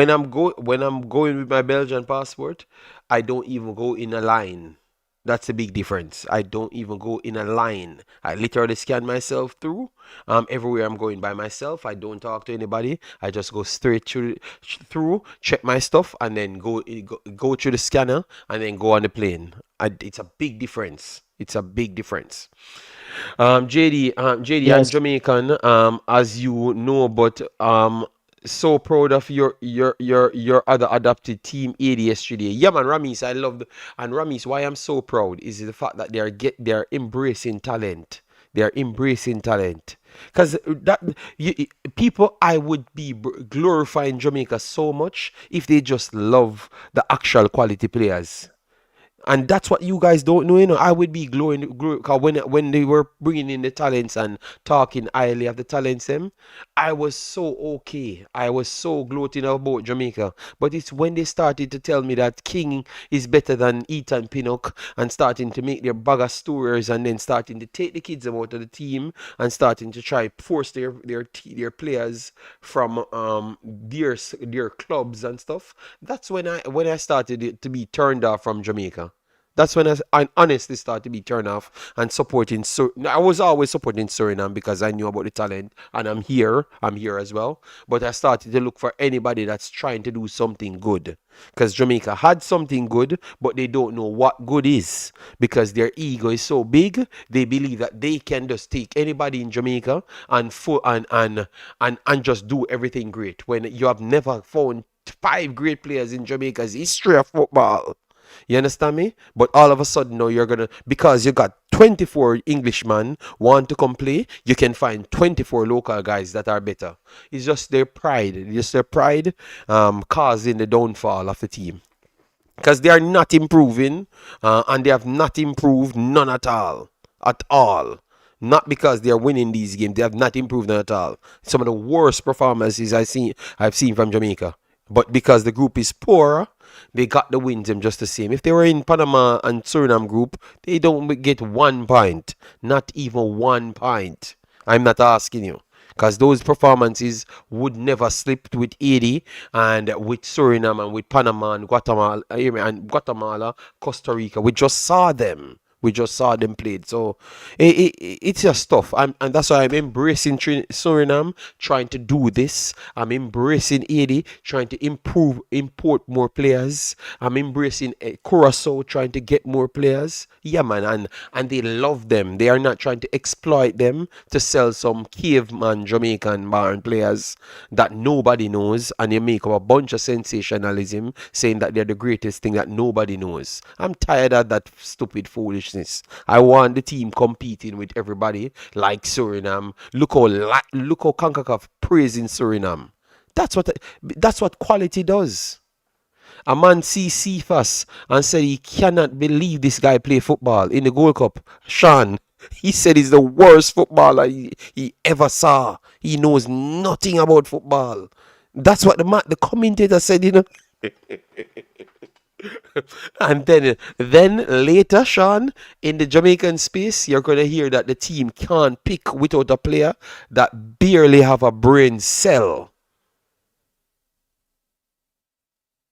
I'm going with my Belgian passport, I don't even go in a line. That's a big difference. I don't even go in a line. I literally scan myself through. Everywhere I'm going by myself. I don't talk to anybody. I just go straight through, check my stuff, and then go through the scanner, and then go on the plane. It's a big difference. It's a big difference. JD, I'm Yes. Jamaican, as you know, but so proud of your other adopted team, AD yesterday. Yeah, man, Ramis, I love and Ramis. Why I'm so proud is the fact that they're embracing talent. They're embracing talent. Because people, I would be glorifying Jamaica so much if they just love the actual quality players. And that's what you guys don't know, you know. I would be cause when they were bringing in the talents and talking highly of the talents, them, I was so okay. I was so gloating about Jamaica. But it's when they started to tell me that King is better than Ethan Pinnock and starting to make their bag of stories and then starting to take the kids out of the team and starting to try force their players from their clubs and stuff. That's when I started to be turned off from Jamaica. That's when I honestly started to be turned off and supporting. I was always supporting Suriname because I knew about the talent, and I'm here. I'm here as well. But I started to look for anybody that's trying to do something good, because Jamaica had something good, but they don't know what good is because their ego is so big. They believe that they can just take anybody in Jamaica and and just do everything great. When you have never found five great players in Jamaica's history of football. You understand me? But all of a sudden now you're gonna, because you got 24 Englishmen want to come play, you can find 24 local guys that are better. It's just their pride. It's just their pride causing the downfall of the team. Because they are not improving, and they have not improved none at all. At all. Not because they are winning these games. They have not improved none at all. Some of the worst performances I've seen from Jamaica. But because the group is poor, they got the wins them just the same. If they were in Panama and Suriname group, they don't get 1 point. Not even 1 point. I'm not asking you. Because those performances would never slip with 80 and with Suriname and with Panama and Guatemala, Costa Rica. We just saw them. We just saw them played. So it's just tough. And that's why I'm embracing Suriname, trying to do this. I'm embracing 80, trying to import more players. I'm embracing Curacao, trying to get more players. Yeah, man. And they love them. They are not trying to exploit them to sell some caveman Jamaican born players that nobody knows, and you make up a bunch of sensationalism saying that they're the greatest thing that nobody knows. I'm tired of that stupid foolishness. I want the team competing with everybody like Suriname. Look how Concacaf praising Suriname. That's what quality does. A man see Cephas and said he cannot believe this guy play football in the Gold Cup. Sean, he said he's the worst footballer he ever saw. He knows nothing about football. That's what the commentator said, you know. And then later, Sean, in the Jamaican space, you're gonna hear that the team can't pick without a player that barely have a brain cell.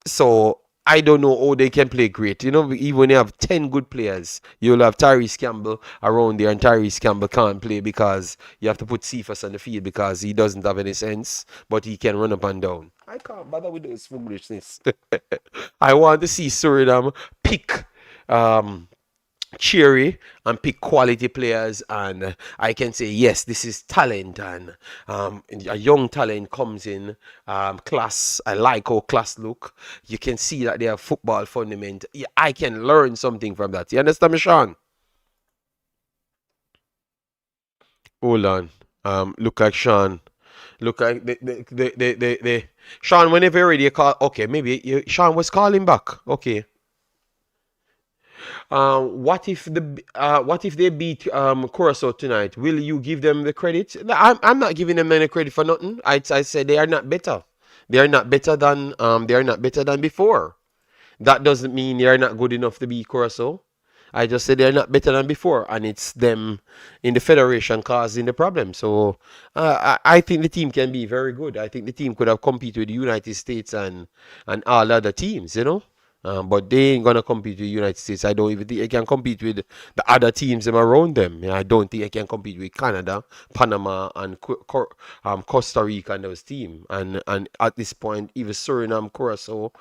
So I don't know how they can play great. You know, even when you have 10 good players, you'll have Tyrese Campbell around there, and Tyrese Campbell can't play because you have to put Cephas on the field because he doesn't have any sense, but he can run up and down. I can't bother with this foolishness. I want to see Suriname pick um, Cherry and pick quality players, and I can say yes, this is talent, and a young talent comes in, class. I like how class look. You can see that they have football fundament. Yeah, I can learn something from that. You understand me, Sean? Hold on. Look like Sean. Look like Sean. Whenever you're ready, you call. Okay, maybe Sean was calling back. Okay. What if they beat Curacao tonight? Will you give them the credit? No, I'm not giving them any credit for nothing. I said they are not better. They are not better than before. That doesn't mean they are not good enough to beat Curacao. I just said they're not better than before, and it's them in the federation causing the problem. So I think the team can be very good. I think the team could have competed with the United States and all other teams, you know. But they ain't gonna compete with the United States. I don't even think they can compete with the other teams them around them. I don't think they can compete with Canada, Panama, and Costa Rica and those teams. And at this point, even Suriname, Curacao,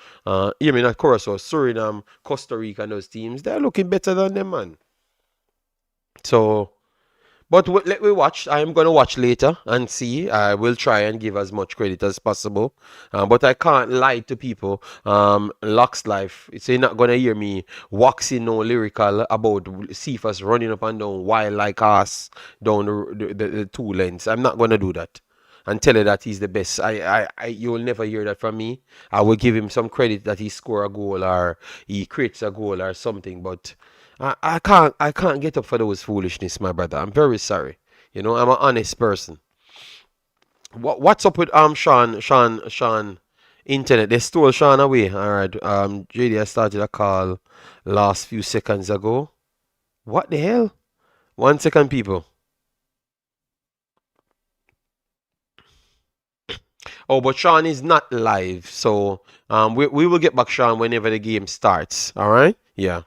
you mean not Curacao, Suriname, Costa Rica, and those teams, they're looking better than them, man. So But let me watch. I am gonna watch later and see. I will try and give as much credit as possible. But I can't lie to people. Lux Life. It's you're not gonna hear me waxing no lyrical about Cephas running up and down wild like ass down the two lanes. I'm not gonna do that and tell her that he's the best. You will never hear that from me. I will give him some credit that he score a goal or he creates a goal or something, but I can't get up for those foolishness, my brother. I'm very sorry. I'm an honest person. What's up with Sean internet? They stole Sean away. All right. JD, I started a call last few seconds ago. What the hell? 1 second, people. Oh, but Sean is not live, so we will get back Sean whenever the game starts. All right? Yeah.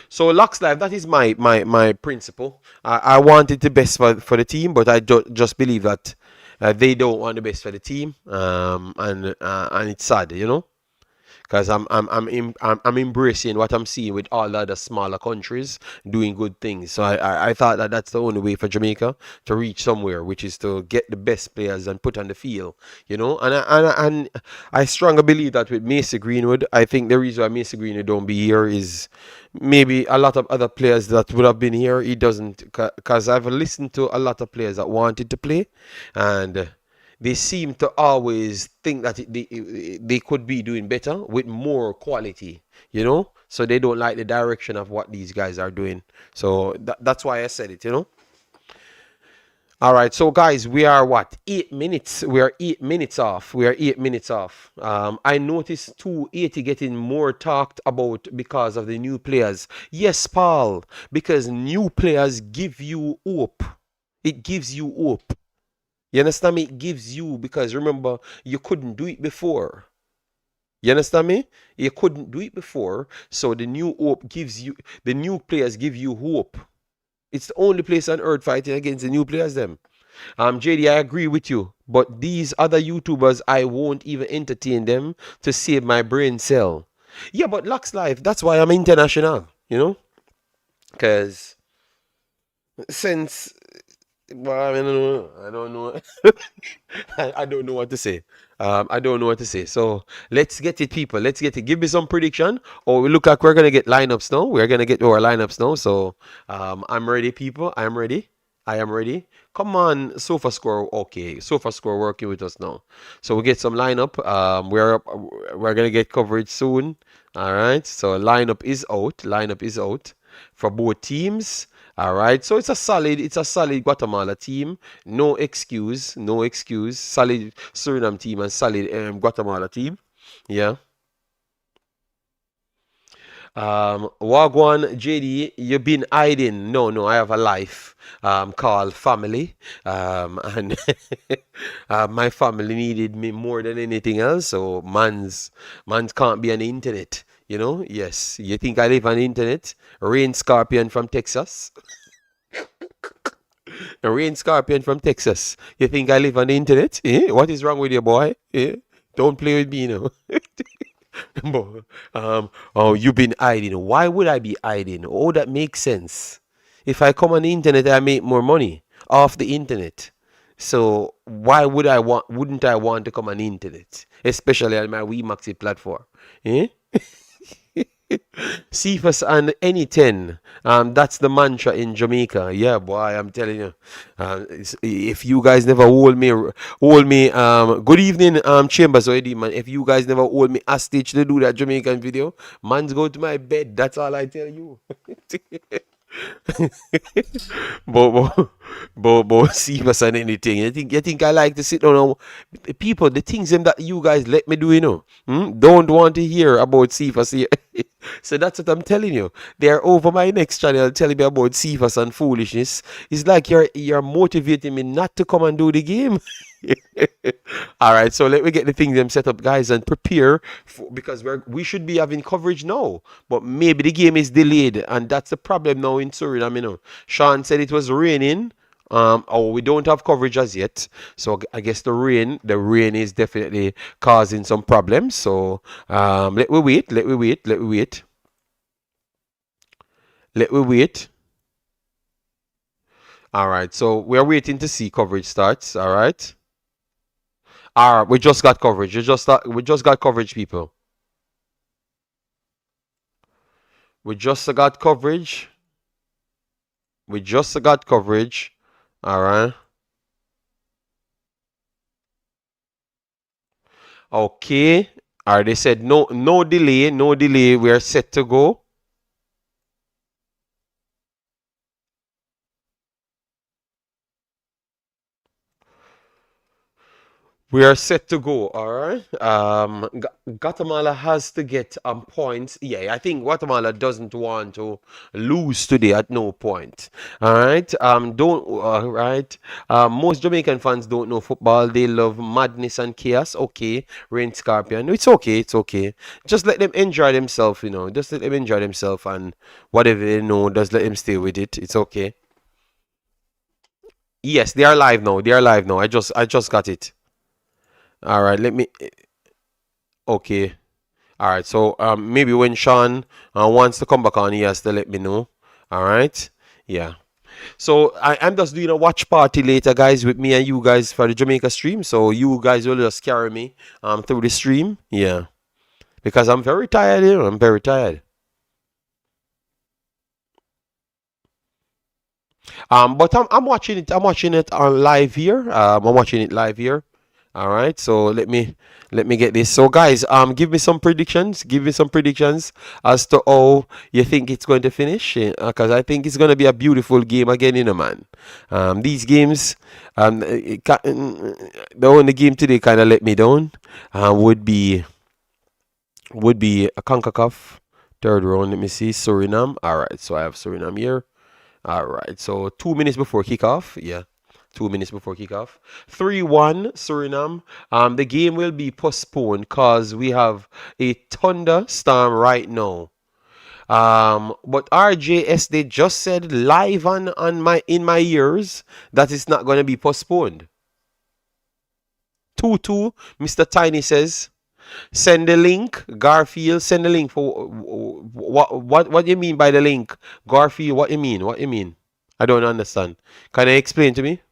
So Lux Live, that is my principle. I wanted the best for the team, but I just believe that they don't want the best for the team, and it's sad. Because I'm embracing what I'm seeing with all the other smaller countries doing good things. So I thought that that's the only way for Jamaica to reach somewhere, which is to get the best players and put on the field. And I strongly believe that with Macy Greenwood. I think the reason why Macy Greenwood don't be here is maybe a lot of other players that would have been here. He doesn't, because I've listened to a lot of players that wanted to play, and they seem to always think that they could be doing better with more quality. So they don't like the direction of what these guys are doing. So that's why I said it. All right, so guys, we are what? 8 minutes. We are 8 minutes off. We are 8 minutes off. I noticed 280 getting more talked about because of the new players. Yes, Paul, because new players give you hope. It gives you hope. You understand me? It gives you, because remember, you couldn't do it before. You understand me? You couldn't do it before. So the new players give you hope. It's the only place on earth fighting against the new players, them. JD, I agree with you. But these other YouTubers, I won't even entertain them to save my brain cell. Yeah, but Lux Life, that's why I'm international. Because since, well, I don't know. I don't know. I don't know what to say. I don't know what to say. So let's get it, people. Let's get it. Give me some prediction. Or we look like we're gonna get lineups now. We're gonna get our lineups now. So I'm ready, people. I'm ready. I am ready. Come on, Sofa Score. Okay, Sofa Score working with us now. So we get some lineup. We're gonna get coverage soon. All right. So lineup is out. Lineup is out for both teams. All right, so it's a solid Guatemala team. No excuse, no excuse. Solid Suriname team and solid Guatemala team. Yeah. Wagwan JD, you've been hiding. No, no, I have a life called family. And my family needed me more than anything else. So man's can't be on the internet. Yes. You think I live on the internet? Rain Scorpion from Texas. A Rain Scorpion from Texas. You think I live on the internet? What is wrong with you, boy? Don't play with me, But, oh, you've been hiding. Why would I be hiding? Oh, that makes sense. If I come on the internet, I make more money off the internet. So why wouldn't I want to come on the internet? Especially on my Wemaxit platform. Eh? Cephas and any 10. That's the mantra in Jamaica. Yeah, boy, I'm telling you. If you guys never hold me, good evening, Chambers already, man. If you guys never hold me hostage to do that Jamaican video, man's go to my bed. That's all I tell you. but see us on anything. You think I like to sit down and people, the things them that you guys let me do, don't want to hear about Cephas here. So that's what I'm telling you. They're over my next channel telling me about Cephas and foolishness. It's like you're motivating me not to come and do the game. All right, so let me get the things them set up, guys, and prepare because we should be having coverage now, but maybe the game is delayed, and that's the problem now in Suriname. Sean said it was raining. Oh, we don't have coverage as yet, so I guess the rain is definitely causing some problems. So let we wait, let we wait, let we wait, let we wait. All right. So we're waiting to see coverage starts. All right. All right. We just got coverage. We just got coverage, people. We just got coverage. We just got coverage. All right. Okay. All right. They said no delay, no delay. We are set to go. We are set to go, all right. Guatemala has to get points. Yeah, I think Guatemala doesn't want to lose today at no point. All right. Don't all right. Most Jamaican fans don't know football. They love madness and chaos. Okay, Rain Scorpion. It's okay. It's okay. Just let them enjoy themselves. Just let them enjoy themselves and whatever they know. Just let them stay with it. It's okay. Yes, they are live now. They are live now. I just got it. All right. Let me. Okay. All right. So maybe when Sean wants to come back on, he has to let me know. All right. Yeah. So I'm just doing a watch party later, guys, with me and you guys for the Jamaica stream. So you guys will just carry me through the stream. Yeah. Because I'm very tired. I'm very tired. But I'm watching it. I'm watching it on live here. I'm watching it live here. All right. So let me get this. So guys, give me some predictions. Give me some predictions as to how you think it's going to finish. Because I think it's going to be a beautiful game again, man. These games, the only game today kind of let me down. Would be a Concacaf third round. Let me see Suriname. All right. So I have Suriname here. All right. So 2 minutes before kickoff. Yeah. 2 minutes before kickoff. 3-1 Suriname. The game will be postponed because we have a thunderstorm right now. But RJS they just said live on my in my ears that it's not gonna be postponed. 2-2. Mr. Tiny says. Send the link, Garfield. Send the link for what do you mean by the link, Garfield? What you mean? What you mean? I don't understand. Can you explain to me?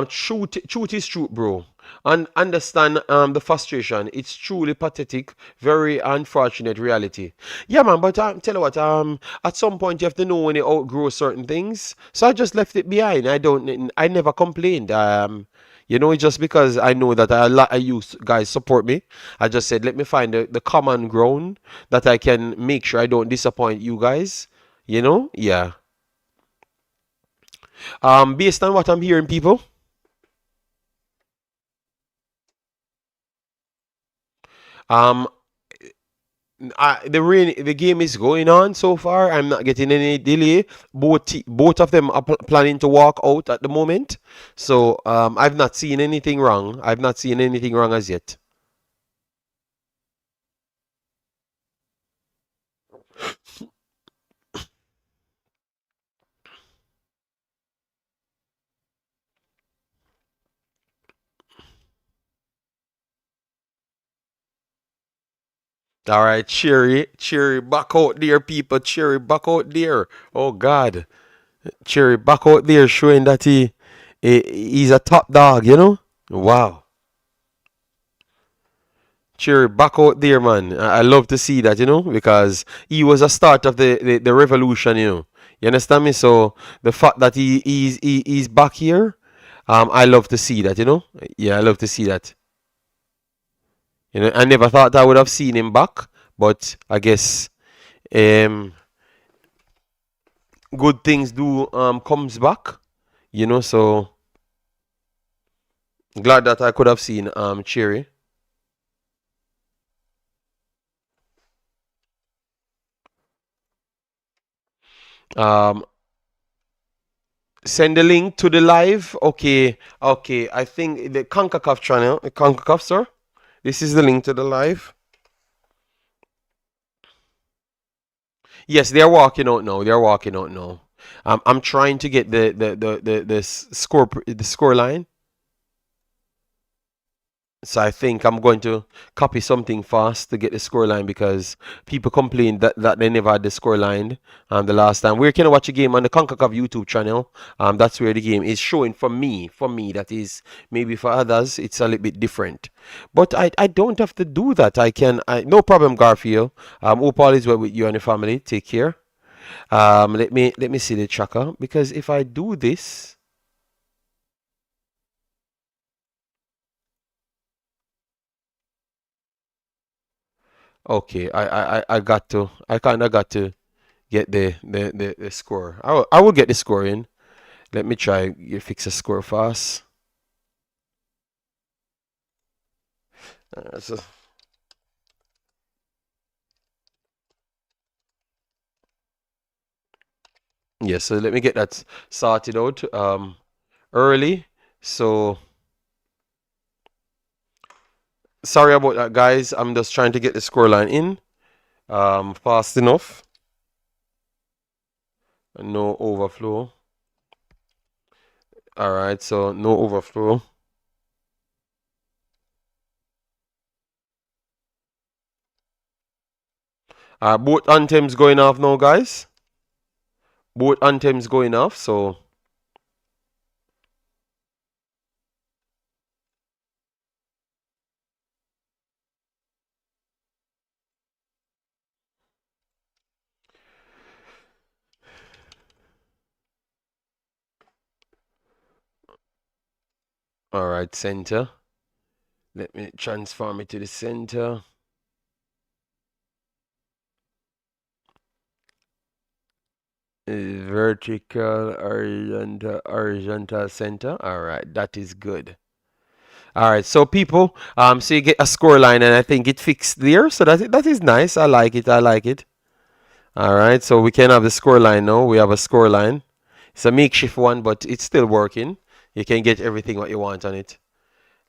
Truth is truth, bro. And understand the frustration. It's truly pathetic, very unfortunate reality. Yeah, man. But tell you what, at some point you have to know when you outgrow certain things. So I just left it behind. I never complained. It's just because I know that you guys support me. I just said let me find the common ground that I can make sure I don't disappoint you guys. Yeah. Based on what I'm hearing, people. Um, the game is going on so far. I'm not getting any delay. Both of them are planning to walk out at the moment. So I've not seen anything wrong. I've not seen anything wrong as yet. All right, Cherry, back out there, people. Cherry, back out there. Oh God, Cherry, back out there, showing that he's a top dog. Wow. Cherry, back out there, man. I love to see that, because he was a start of the revolution. You understand me? So the fact that he's back here, I love to see that. Yeah, I love to see that. I never thought I would have seen him back, but I guess um, good things do comes back. So glad that I could have seen Cherry. Um, Send the link to the live. Okay, okay. I think the Concacaf channel, Concacaf, sir. This is the link to the live. Yes, they're walking out now. They're walking out now. I'm trying to get the score line. So I think I'm going to copy something fast to get the scoreline because people complained that they never had the scoreline the last time. Where can I watch a game on the Concacaf YouTube channel? That's where the game is showing for me. For me, that is maybe for others it's a little bit different. But I don't have to do that. No problem, Garfield. Hope all is well with you and your family. Take care. Let me see the tracker because if I do this. Okay, I got to I kind of got to get the score. I will get the score in. Let me try fix the score fast. So yeah, so let me get that sorted out early. So sorry about that, guys. I'm just trying to get the score line in fast enough. No overflow. All right, so no overflow. Both anthems going off now, guys. Both anthems going off. So all right, center. Let me transform it to the center. Vertical horizontal center. All right, that is good. All right, so people, so you get a score line, and I think it fixed there. So that is nice. I like it. I like it. All right, so we can have the score line now. We have a score line. It's a makeshift one, but it's still working. You can get everything what you want on it.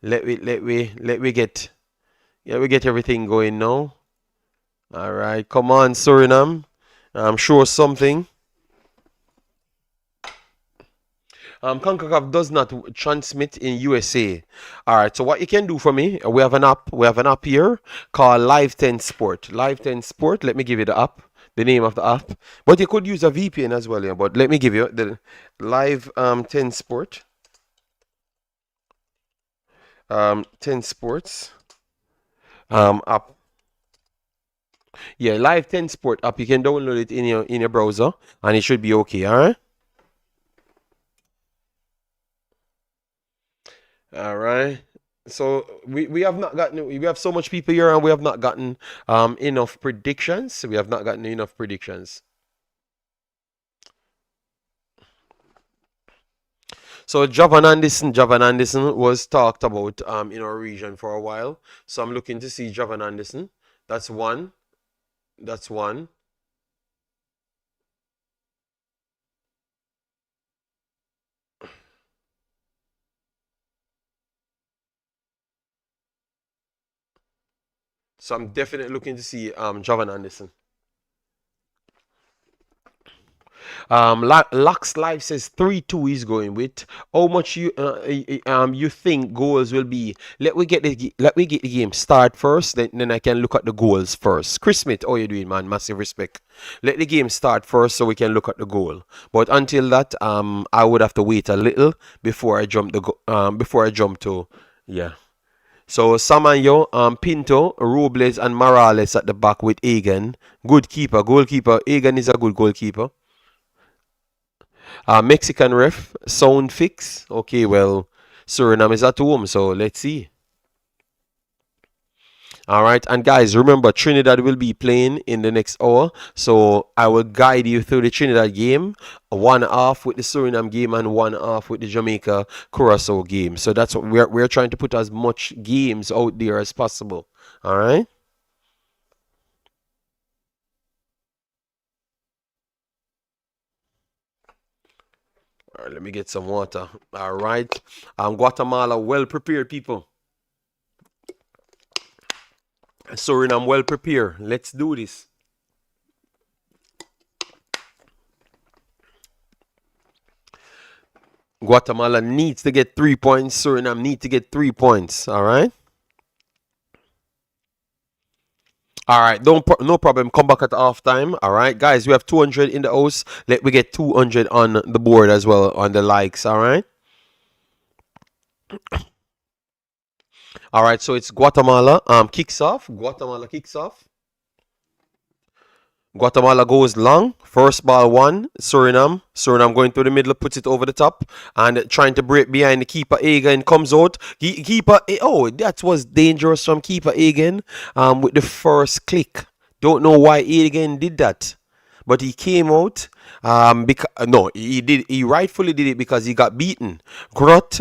Let we get everything going now. All right, come on, Suriname. I'm sure something. Concacaf does not transmit in USA. All right, so what you can do for me, we have an app. We have an app here called Live 10 Sport. Live 10 Sport. Let me give you the app, the name of the app. But you could use a VPN as well, yeah. But let me give you the Live 10 Sport. 10 Sports app. Yeah, Live 10 Sport app. You can download it in your browser, and it should be okay. All right. All right. So we have not gotten we have so much people here and we have not gotten enough predictions. We have not gotten enough predictions. So Javan Anderson was talked about in our region for a while. So I'm looking to see Javan Anderson. That's one. That's one. So I'm definitely looking to see Javan Anderson. Lux Live says 3-2 is going with. How much you think goals will be? Let me get the game start first, then I can look at the goals first. Chris Smith, how you doing, man? Massive respect. Let the game start first so we can look at the goal. But until that, I would have to wait a little before I jump to yeah. So Samayo, Pinto, Robles, and Morales at the back with Egan. Good keeper, goalkeeper. Egan is a good goalkeeper. Mexican ref, sound fix. Okay, well, Suriname is at home, so let's see. All right, and guys, remember Trinidad will be playing in the next hour, so I will guide you through the Trinidad game, one half with the Suriname game and one half with the Jamaica Curacao game. So that's what we're trying to put as much games out there as possible. All right. All right, let me get some water. All right. Guatemala, well prepared people. Suriname, well prepared. Let's do this. Guatemala needs to get 3 points. Suriname need to get 3 points. All right. All right, no problem. Come back at halftime. All right, guys, we have 200 in the house. Let we get 200 on the board as well on the likes. All right. All right, so it's Guatemala kicks off. Guatemala kicks off. Guatemala goes long. First ball one. Suriname. Suriname going through the middle, puts it over the top and trying to break behind the keeper Egan comes out. Keeper, oh, that was dangerous from keeper Egan with the first click. Don't know why Egan did that, but he came out. Because no, he did. He rightfully did it because he got beaten. Grot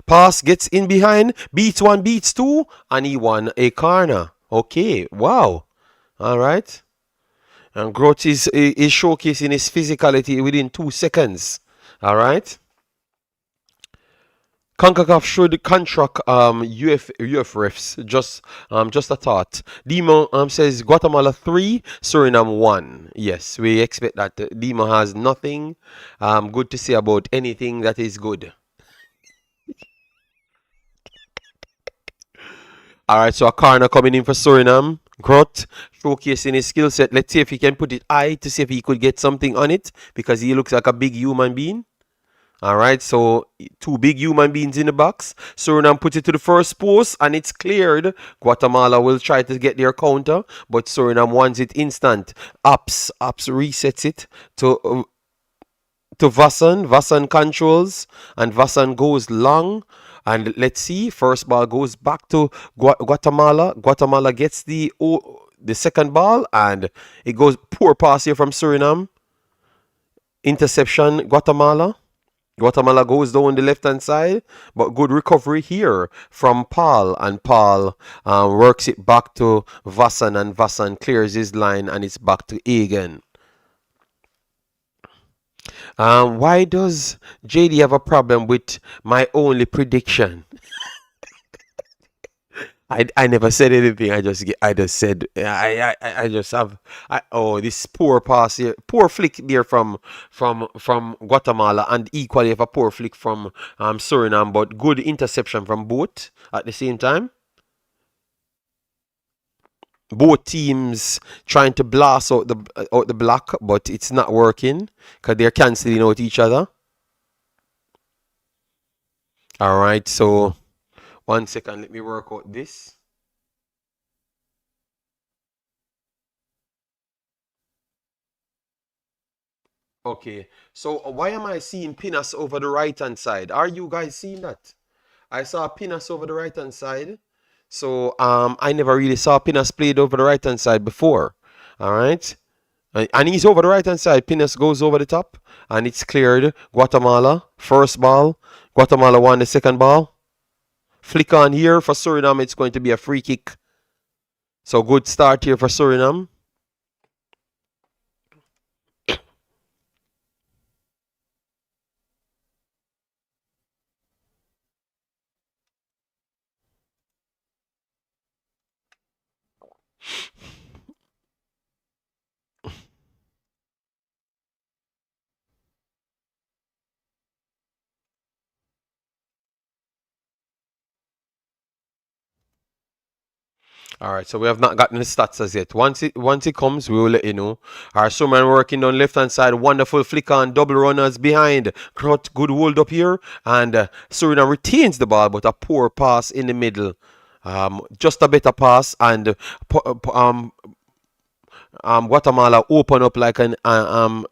pass gets in behind, beats one, beats two, and he won a corner. Okay, wow. All right. And Growth is showcasing his physicality within 2 seconds. All right. Concacaf should contract UF refs. Just a thought. Demo says Guatemala 3, Suriname 1. Yes, we expect that. Demo has nothing good to say about anything that is good. All right, so a corner coming in for Suriname. Grot showcasing his skill set. Let's see if he can put it high to see if he could get something on it because he looks like a big human being. All right, so two big human beings in the box. Suriname puts it to the first post and it's cleared. Guatemala will try to get their counter, but Suriname wants it instant. Ups resets it to Vassan. Vassan controls and Vassan goes long. And let's see, first ball goes back to Guatemala. Guatemala gets the second ball and it goes poor pass here from Suriname. Interception, Guatemala. Guatemala goes down the left hand side, but good recovery here from Paul, and Paul works it back to Vassan, and Vassan clears his line, and it's back to Egan. Why does JD have a problem with my only prediction? I never said anything. I just said I just have oh, this poor pass here, poor flick there from Guatemala, and equally have a poor flick from Suriname, but good interception from both at the same time. Both teams trying to blast out the block, but it's not working because they're canceling out each other. All right, so 1 second, let me work out this. Okay, so why am I seeing Pinas over the right hand side? Are you guys seeing that? I saw Pinas over the right hand side. So I never really saw Pinas played over the right hand side before. All right. And he's over the right hand side. Pinas goes over the top and it's cleared. Guatemala, first ball. Guatemala won the second ball. Flick on here for Suriname. It's going to be a free kick. So good start here for Suriname. All right, so we have not gotten the stats as yet. Once it comes, we will let you know. Our Suman working on left hand side, wonderful flick on double runners behind. Krot, good hold up here, and Suriname retains the ball, but a poor pass in the middle. Just a better pass, and Guatemala opened up like an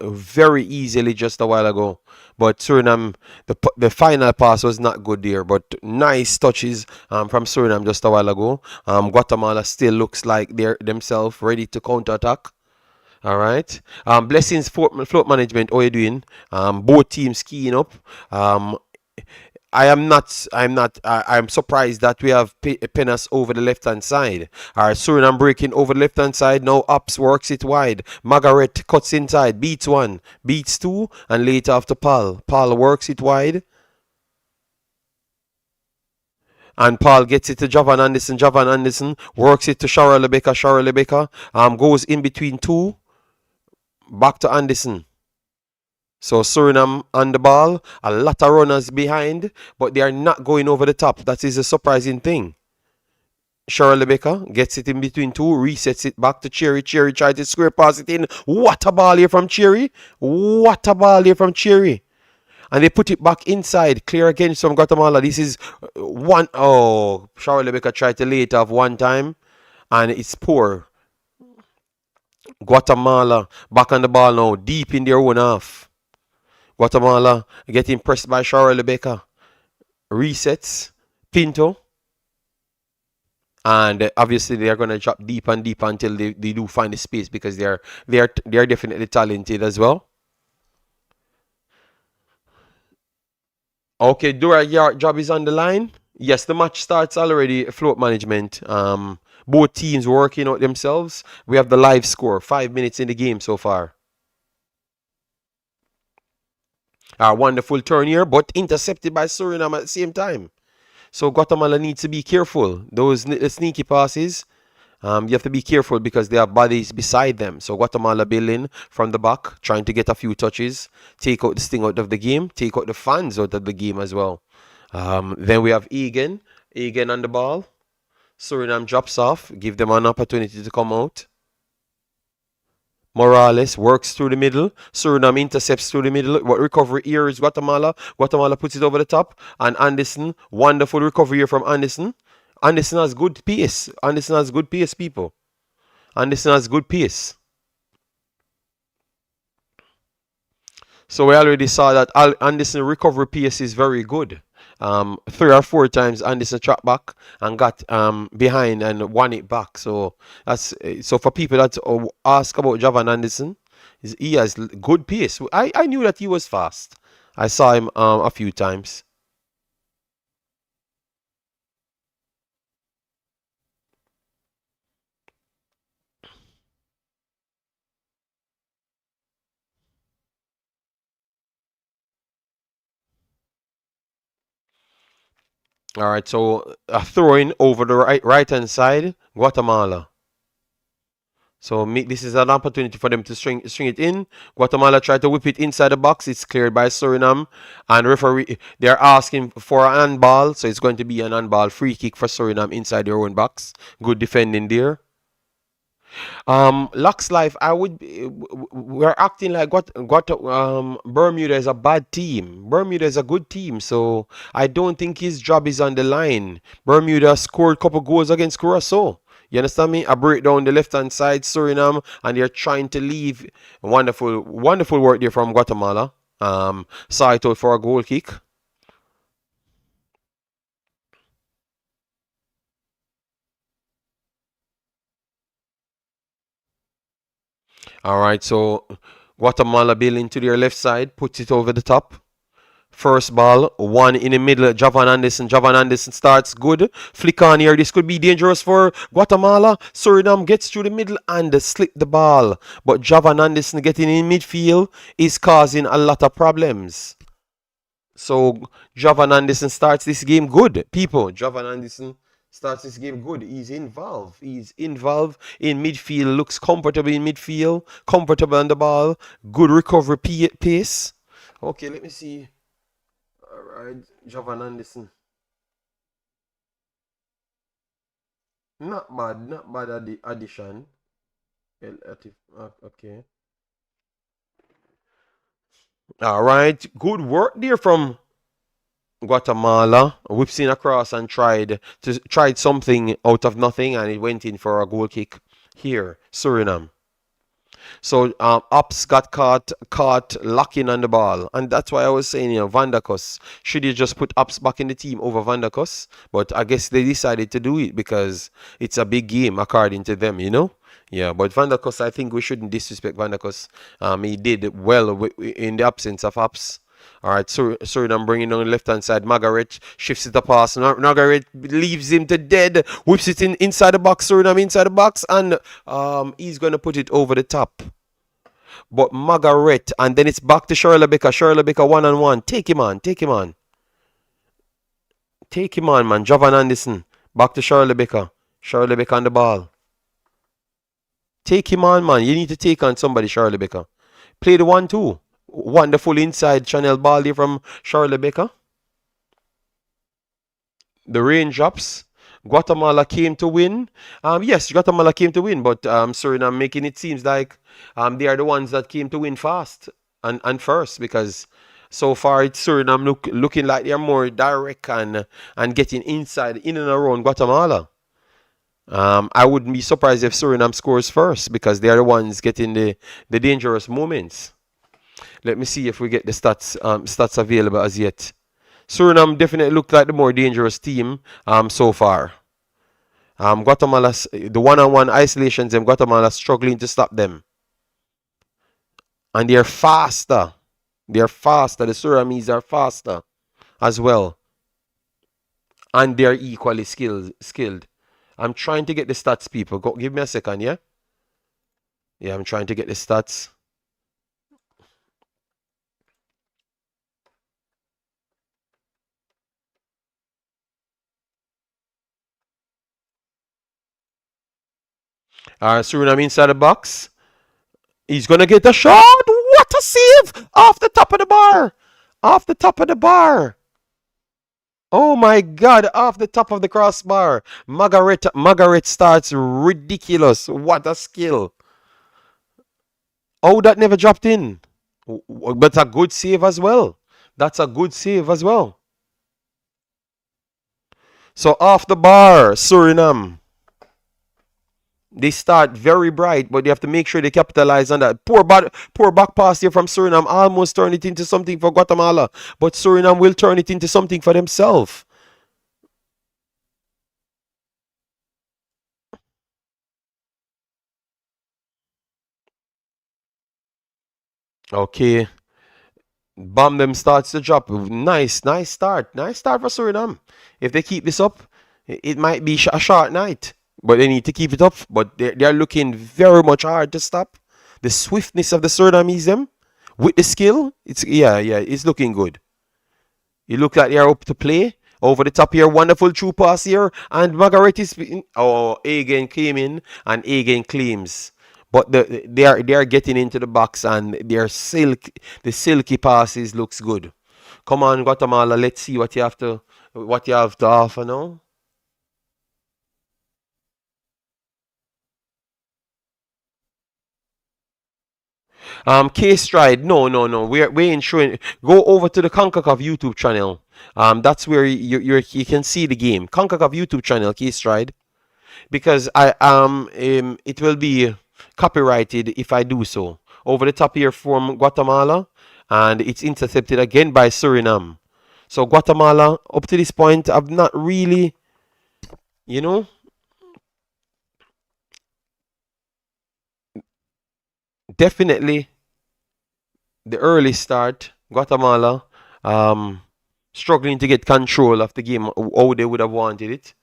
very easily just a while ago. But Suriname, the final pass was not good there. But nice touches from Suriname just a while ago. Guatemala still looks like they're themselves ready to counter attack. All right. Blessings float management. How you doing? Both teams keying up. I'm surprised that we have Penas over the left hand side. Alright, Suriname breaking over the left hand side. Now Ups works it wide. Margaret cuts inside, beats one, beats two, and later after Paul. Paul works it wide. And Paul gets it to Javan Anderson. Javan Anderson works it to Shara Lebeka. Shara Lebeka goes in between two. Back to Anderson. So Suriname on the ball, a lot of runners behind, but they are not going over the top. That is a surprising thing. Shirley Baker gets it in between two, resets it back to Cherry. Cherry tries to square pass it in. What a ball here from Cherry. What a ball here from Cherry. And they put it back inside. Clear against from Guatemala. This is one. Oh, Shirley Baker tried to lay it off one time. And it's poor. Guatemala back on the ball now. Deep in their own half. Guatemala getting pressed by Shirley Baker. Resets. Pinto. And obviously they are going to drop deep and deep until they do find the space, because they are definitely talented as well. Okay, Dora, your job is on the line. Yes, the match starts already. Float management. Both teams working out themselves. We have the live score. 5 minutes in the game so far. A wonderful turn here, but intercepted by Suriname at the same time. So Guatemala needs to be careful. Those sneaky passes. You have to be careful because there are bodies beside them. So Guatemala building from the back, trying to get a few touches, take out the sting out of the game, take out the fans out of the game as well. Then we have Egan. Egan on the ball. Suriname drops off, give them an opportunity to come out. Morales works through the middle. Suriname intercepts through the middle. What recovery here is Guatemala. Guatemala puts it over the top. And Anderson, wonderful recovery here from Anderson. Anderson has good pace. Anderson has good pace, people. Anderson has good pace. So we already saw that Anderson recovery pace is very good. 3 or 4 times Anderson tracked back and got behind and won it back. So that's so for people that ask about Javan Anderson, he has good pace. I knew that he was fast. I saw him a few times. All right, so a throwing over the right hand side, Guatemala. So this is an opportunity for them to string it in. Guatemala tried to whip it inside the box. It's cleared by Suriname. And referee, they're asking for an handball. So it's going to be an handball free kick for Suriname inside their own box. Good defending there. Lux Life, we're acting like Bermuda is a bad team. Bermuda is a good team, so I don't think his job is on the line. Bermuda scored a couple goals against Curacao. You understand me? I break down the left hand side, Suriname, and they're trying to leave. Wonderful, wonderful work there from Guatemala. Saw it out for a goal kick. All right, so Guatemala building to their left side, puts it over the top. First ball, one in the middle. Javan Anderson. Javan Anderson starts good. Flick on here. This could be dangerous for Guatemala. Suriname gets through the middle and slip the ball. But Javan Anderson getting in midfield is causing a lot of problems. So Javan Anderson starts this game good. People, Javan Anderson starts this game good. He's involved. He's involved in midfield. Looks comfortable in midfield. Comfortable on the ball. Good recovery pace. Okay, let me see. Alright, Javan Anderson. Not bad addition. Okay. Alright, good work there from Guatemala. Whips in across and tried something out of nothing, and it went in for a goal kick here. Suriname. So Ops got caught locking on the ball, and that's why I was saying, Vandakos, should you just put Ops back in the team over Vandakos? But I guess they decided to do it because it's a big game according to them. Yeah, but Vandakos, I think we shouldn't disrespect Vandakos. He did well in the absence of Ops. All right, Suriname bringing on the left-hand side. Margaret shifts it the pass. Margaret leaves him to dead. Whips it inside the box. Suriname inside the box. And he's going to put it over the top. But Margaret. And then it's back to Shirley Baker. Shirley Baker one-on-one. Take him on. Take him on. Take him on, man. Javan Anderson. Back to Shirley Baker. Shirley Baker on the ball. Take him on, man. You need to take on somebody, Shirley Baker. Play the 1-2. Wonderful inside channel ball there from Shirley Baker. The raindrops. Guatemala came to win. Yes, Guatemala came to win, but Suriname making it seems like they are the ones that came to win fast and first, because so far it's Suriname looking like they're more direct and getting inside in and around Guatemala. I wouldn't be surprised if Suriname scores first, because they are the ones getting the dangerous moments. Let me see if we get the stats available as yet. Suriname definitely looked like the more dangerous team so far. Guatemala, the one-on-one isolations, and Guatemala struggling to stop them. And they're faster. They're faster. The Surinamese are faster as well. And they're equally skilled. I'm trying to get the stats, people. Give me a second, yeah? Yeah, I'm trying to get the stats. Suriname inside the box. He's going to get the shot. What a save! Off the top of the bar. Off the top of the bar. Oh my God, off the top of the crossbar. Margaret starts ridiculous. What a skill. Oh, that never dropped in. But a good save as well. That's a good save as well. So off the bar, Suriname. They start very bright, but they have to make sure they capitalize on that. Poor back pass here from Suriname almost turned it into something for Guatemala, but Suriname will turn it into something for themselves. Okay. Bomb them starts to drop. Nice start. Nice start for Suriname. If they keep this up, it might be a short night. But they need to keep it up. But they're looking very much hard to stop. The swiftness of the Surinamese them with the skill, it's looking good. You look like they're up to play. Over the top here, wonderful true pass here, and Margaret is again came in and again claims. But they are getting into the box, and the silky passes looks good. Come on, Guatemala, let's see what you have to offer now. K Stride, no. We're ensuring. Go over to the Concacaf YouTube channel. That's where you can see the game. Concacaf YouTube channel, K Stride, because it will be copyrighted if I do so. Over the top here from Guatemala, and it's intercepted again by Suriname. So Guatemala, up to this point, have not really, you know, definitely the early start. Guatemala, struggling to get control of the game how they would have wanted it,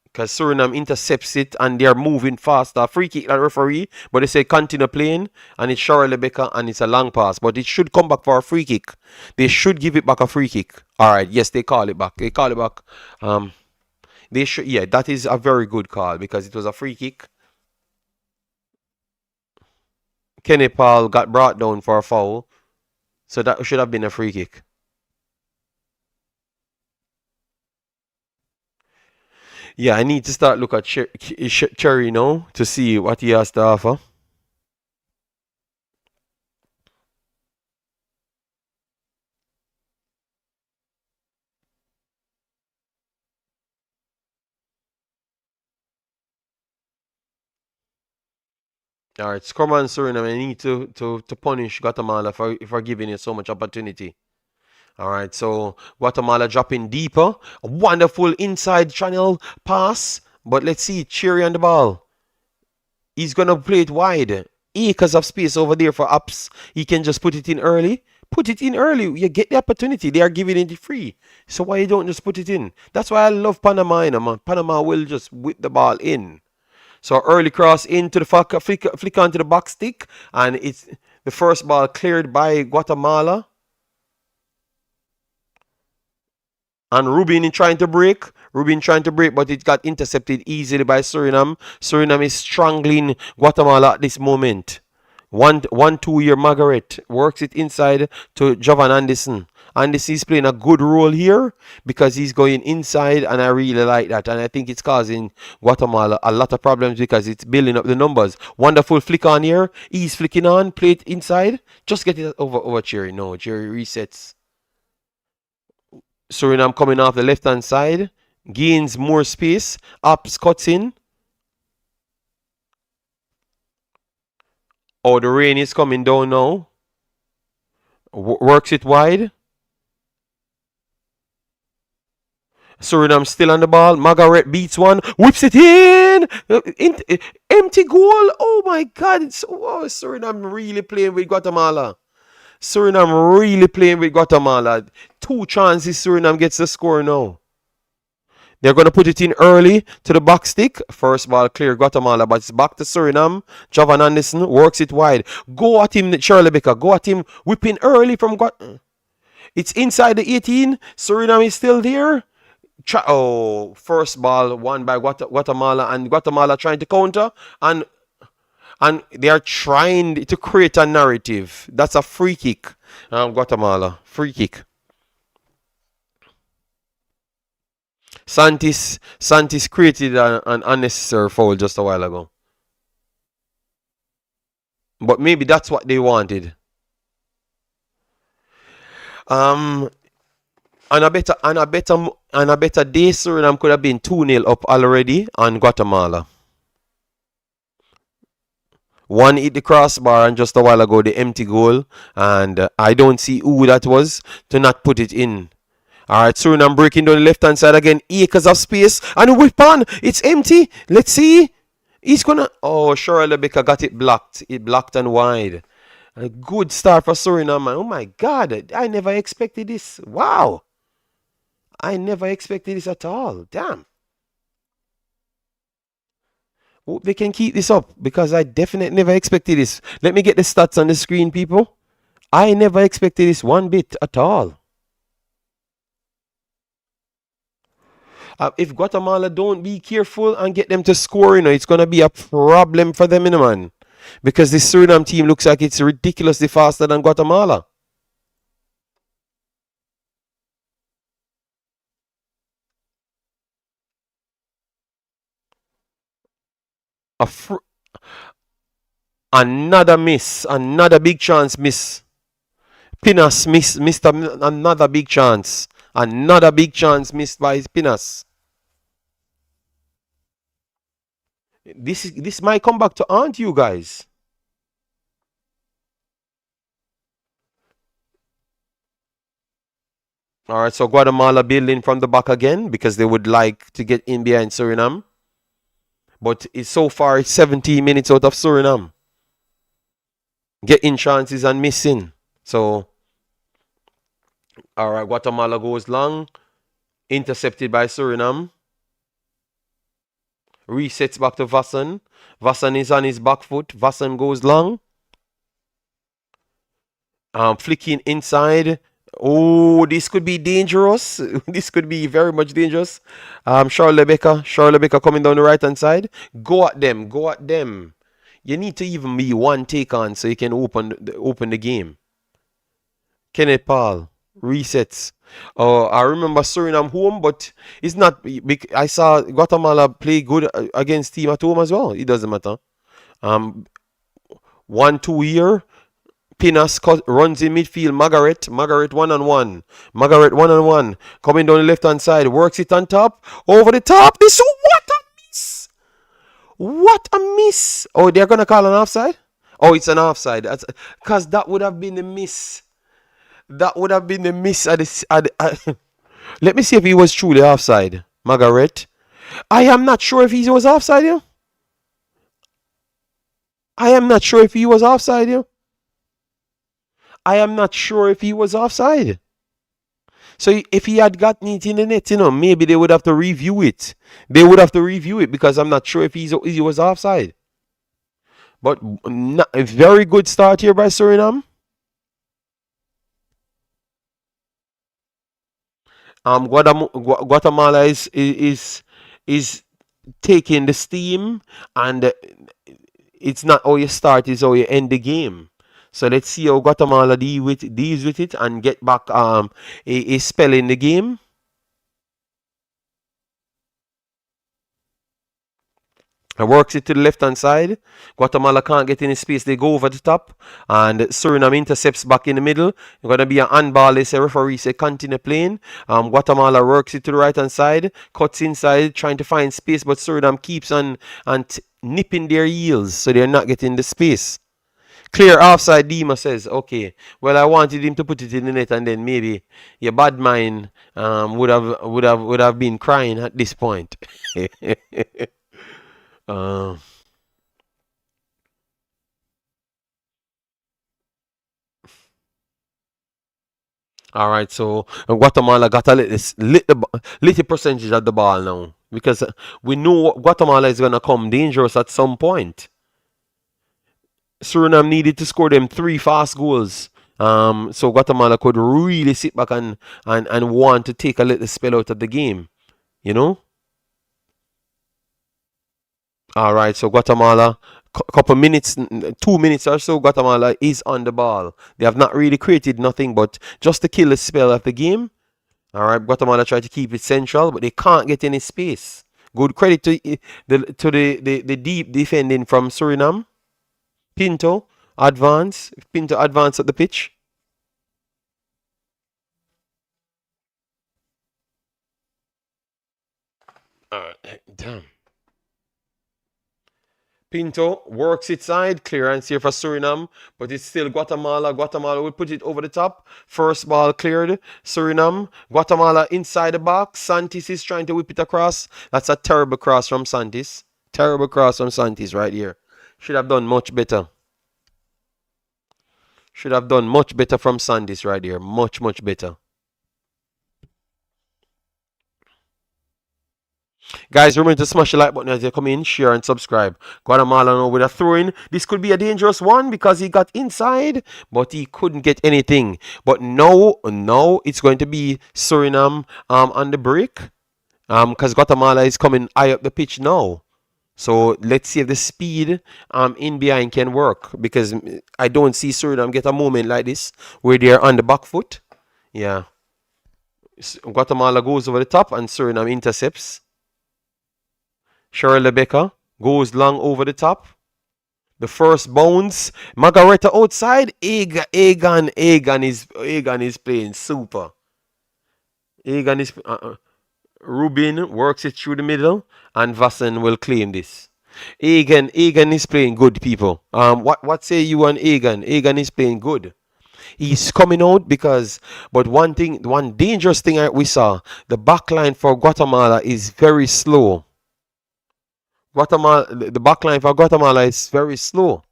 because Suriname intercepts it and they're moving faster. Free kick that referee, but they say continue playing, and it's Shara Lebeka and it's a long pass, but it should come back for a free kick. They should give it back a free kick. All right, yes, they call it back. They call it back. They should, yeah, that is a very good call because it was a free kick. Kenny Paul got brought down for a foul, so that should have been a free kick. Yeah, I need to start look at Cherry now to see what he has to offer. All right, scrum on Suriname. I need to punish Guatemala for giving you so much opportunity. All right, so Guatemala dropping deeper. A wonderful inside channel pass, but let's see Cherry on the ball. He's gonna play it wide. Acres of space over there for ups. He can just put it in early. Put it in early. You get the opportunity. They are giving it free. So why you don't just put it in? That's why I love Panama, man. Panama will just whip the ball in. So early cross into the flick onto the box stick, and it's the first ball cleared by Guatemala. And Rubin trying to break. But it got intercepted easily by Suriname. Suriname is strangling Guatemala at this moment. One 2 year Margaret works it inside to Jovan Anderson. Anderson is playing a good role here because he's going inside, and I really like that. And I think it's causing Guatemala a lot of problems because it's building up the numbers. Wonderful flick on here. He's flicking on, play it inside. Just get it over Jerry. No, Jerry resets. Suriname coming off the left hand side. Gains more space. Ups cuts in. Oh, the rain is coming down now. Works it wide. Suriname still on the ball. Margaret beats one. Whips it in. Empty goal. Oh my God. Suriname really playing with Guatemala. Suriname really playing with Guatemala. 2 chances Suriname gets the score now. They're going to put it in early to the back stick. First ball clear Guatemala, but it's back to Suriname. Jovan Anderson works it wide. Go at him, Shirley Baker. Go at him. Whipping early from Guatemala. It's inside the 18. Suriname is still there. First ball won by Guatemala, and Guatemala trying to counter, and they are trying to create a narrative. That's a free kick. Guatemala free kick. Santis created an unnecessary foul just a while ago, but maybe that's what they wanted. On a better day, Suriname could have been 2-0 up already on Guatemala. One hit the crossbar, and just a while ago the empty goal, and I don't see who that was to not put it in. Alright, Suriname breaking down the left hand side again. Acres of space, and a whip on. It's empty. Let's see. He's gonna. Oh, Shirley Baker got it blocked. It blocked and wide. A good start for Suriname, man. Oh my God, I never expected this. Wow. I never expected this at all. Damn. Hope they can keep this up because I definitely never expected this. Let me get the stats on the screen, people. I never expected this one bit at all. If Guatemala don't be careful and get them to score, it's going to be a problem for them, man. Because this Suriname team looks like it's ridiculously faster than Guatemala. Another miss. Another big chance miss. Pinas missed another big chance. Another big chance missed by Pinas. This might come back to haunt you guys. Alright, so Guatemala building from the back again because they would like to get in behind Suriname. But so far it's 17 minutes out of Suriname. Getting chances and missing. So, alright, Guatemala goes long. Intercepted by Suriname. Resets back to Vassan. Vassan is on his back foot. Vassan goes long. Flicking inside. Oh, this could be dangerous. This could be very much dangerous. Charles Lebeca coming down the right hand side. Go at them. Go at them. You need to even be one take on so you can open the game. Kenneth Paul resets. I remember Suriname home, but it's not. I saw Guatemala play good against team at home as well. It doesn't matter. 1-2 here. Pinas runs in midfield. Margaret 1-on-1. Margaret 1-on-1. Coming down the left hand side. Works it on top. Over the top. This what a miss. What a miss. Oh, they're gonna call an offside? Oh, it's an offside. Because that would have been the miss. That would have been the miss at the. Let me see if he was truly offside. Margaret. I am not sure if he was offside here. I am not sure if he was offside here. I am not sure if he was offside. So if he had gotten it in the net, maybe they would have to review it. They would have to review it because I'm not sure if he was offside. But a very good start here by Suriname. Guatemala is taking the steam, and It's not how you start, it's how you end the game. So let's see how Guatemala deals with it and get back a spell in the game. And works it to the left hand side. Guatemala can't get any space. They go over the top. And Suriname intercepts back in the middle. It's going to be an handball. They say referee say continue playing. Guatemala works it to the right hand side. Cuts inside trying to find space. But Suriname keeps on and nipping their heels. So they're not getting the space. Clear offside, Dima says, okay, well, I wanted him to put it in the net, and then maybe your bad mind would have been crying at this point. uh, all right, so Guatemala got a little percentage of the ball now because we know Guatemala is gonna come dangerous at some point. Suriname needed to score them 3 fast goals. So Guatemala could really sit back and want to take a little spell out of the game, you know? All right, so Guatemala, couple minutes, 2 minutes or so, Guatemala is on the ball. They have not really created nothing but just to kill the spell of the game. All right, Guatemala try to keep it central, but they can't get any space. Good credit to the deep defending from Suriname. Pinto advance at the pitch. Damn. Pinto works its side, clearance here for Suriname, but it's still Guatemala. Guatemala will put it over the top. First ball cleared. Suriname. Guatemala inside the box. Santis is trying to whip it across. That's a terrible cross from Santis. Terrible cross from Santis right here. Should have done much better. Should have done much better from Santis right here. Much, much better. Guys, remember to smash the like button as you come in, share and subscribe. Guatemala now with a throw in. This could be a dangerous one because he got inside, but he couldn't get anything. But now it's going to be Suriname on the break. Because Guatemala is coming high up the pitch now. So let's see if the speed in behind can work because I don't see Suriname get a moment like this where they're on the back foot. Yeah. Guatemala goes over the top and Suriname intercepts. Cheryl Rebecca goes long over the top. The first bounce. Margareta outside. Egan is playing super. Egan is Rubin works it through the middle, and Vassen will claim this. Egan is playing good, people. What say you on Egan? Egan is playing good. He's coming out because, but one dangerous thing we saw, the back line for Guatemala is very slow. The back line for Guatemala is very slow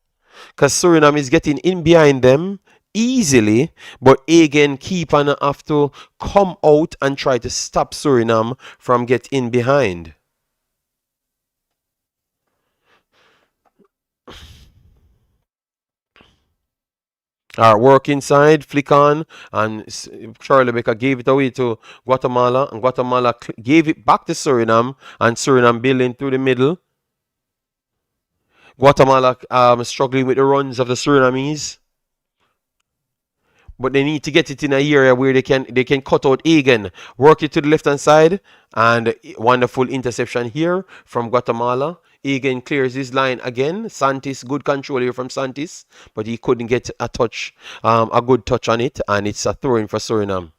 because Suriname is getting in behind them easily, but again keep on have to come out and try to stop Suriname from get in behind. Work inside, flick on, and Charlie Baker gave it away to Guatemala, and Guatemala gave it back to Suriname, and Suriname building through the middle. Guatemala struggling with the runs of the Surinamese, but they need to get it in an area where they can cut out Egan, work it to the left hand side, and wonderful interception here from Guatemala. Egan clears his line again. Santis, good control here from Santis, but he couldn't get a good touch on it, and it's a throw in for Suriname.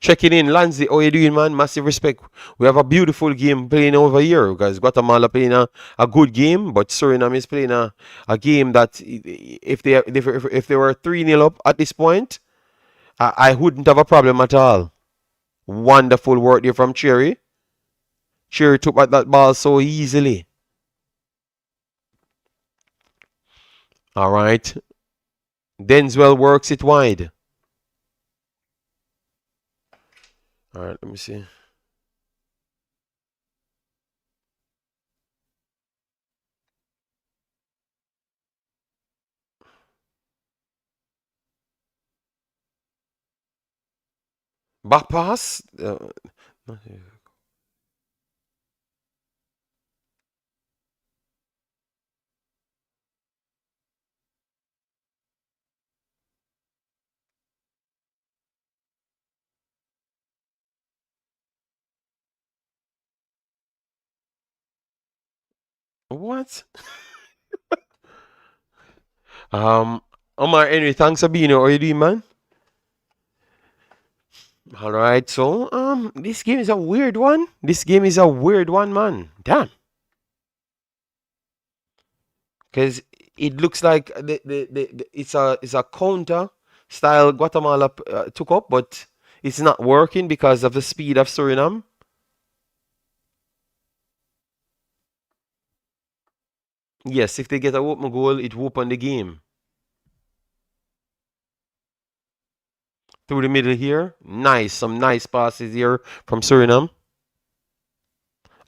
Checking in, Lanzi, how you doing, man? Massive respect. We have a beautiful game playing over here, guys. Guatemala playing a good game, but Suriname is playing a game that if they were 3-0 up at this point, I wouldn't have a problem at all. Wonderful work there from Cherry. Cherry took at that ball so easily. All right. Denzwell works it wide. All right, let me see. Back pass. What? Um, Omar Henry, thanks for being here. How you doing, man? All right, so this game is a weird one. This game is a weird one, man. Damn, because it looks like it's a counter style Guatemala took up, but it's not working because of the speed of Suriname. Yes, if they get a open goal, it will open the game. Through the middle here, nice, some nice passes here from Suriname.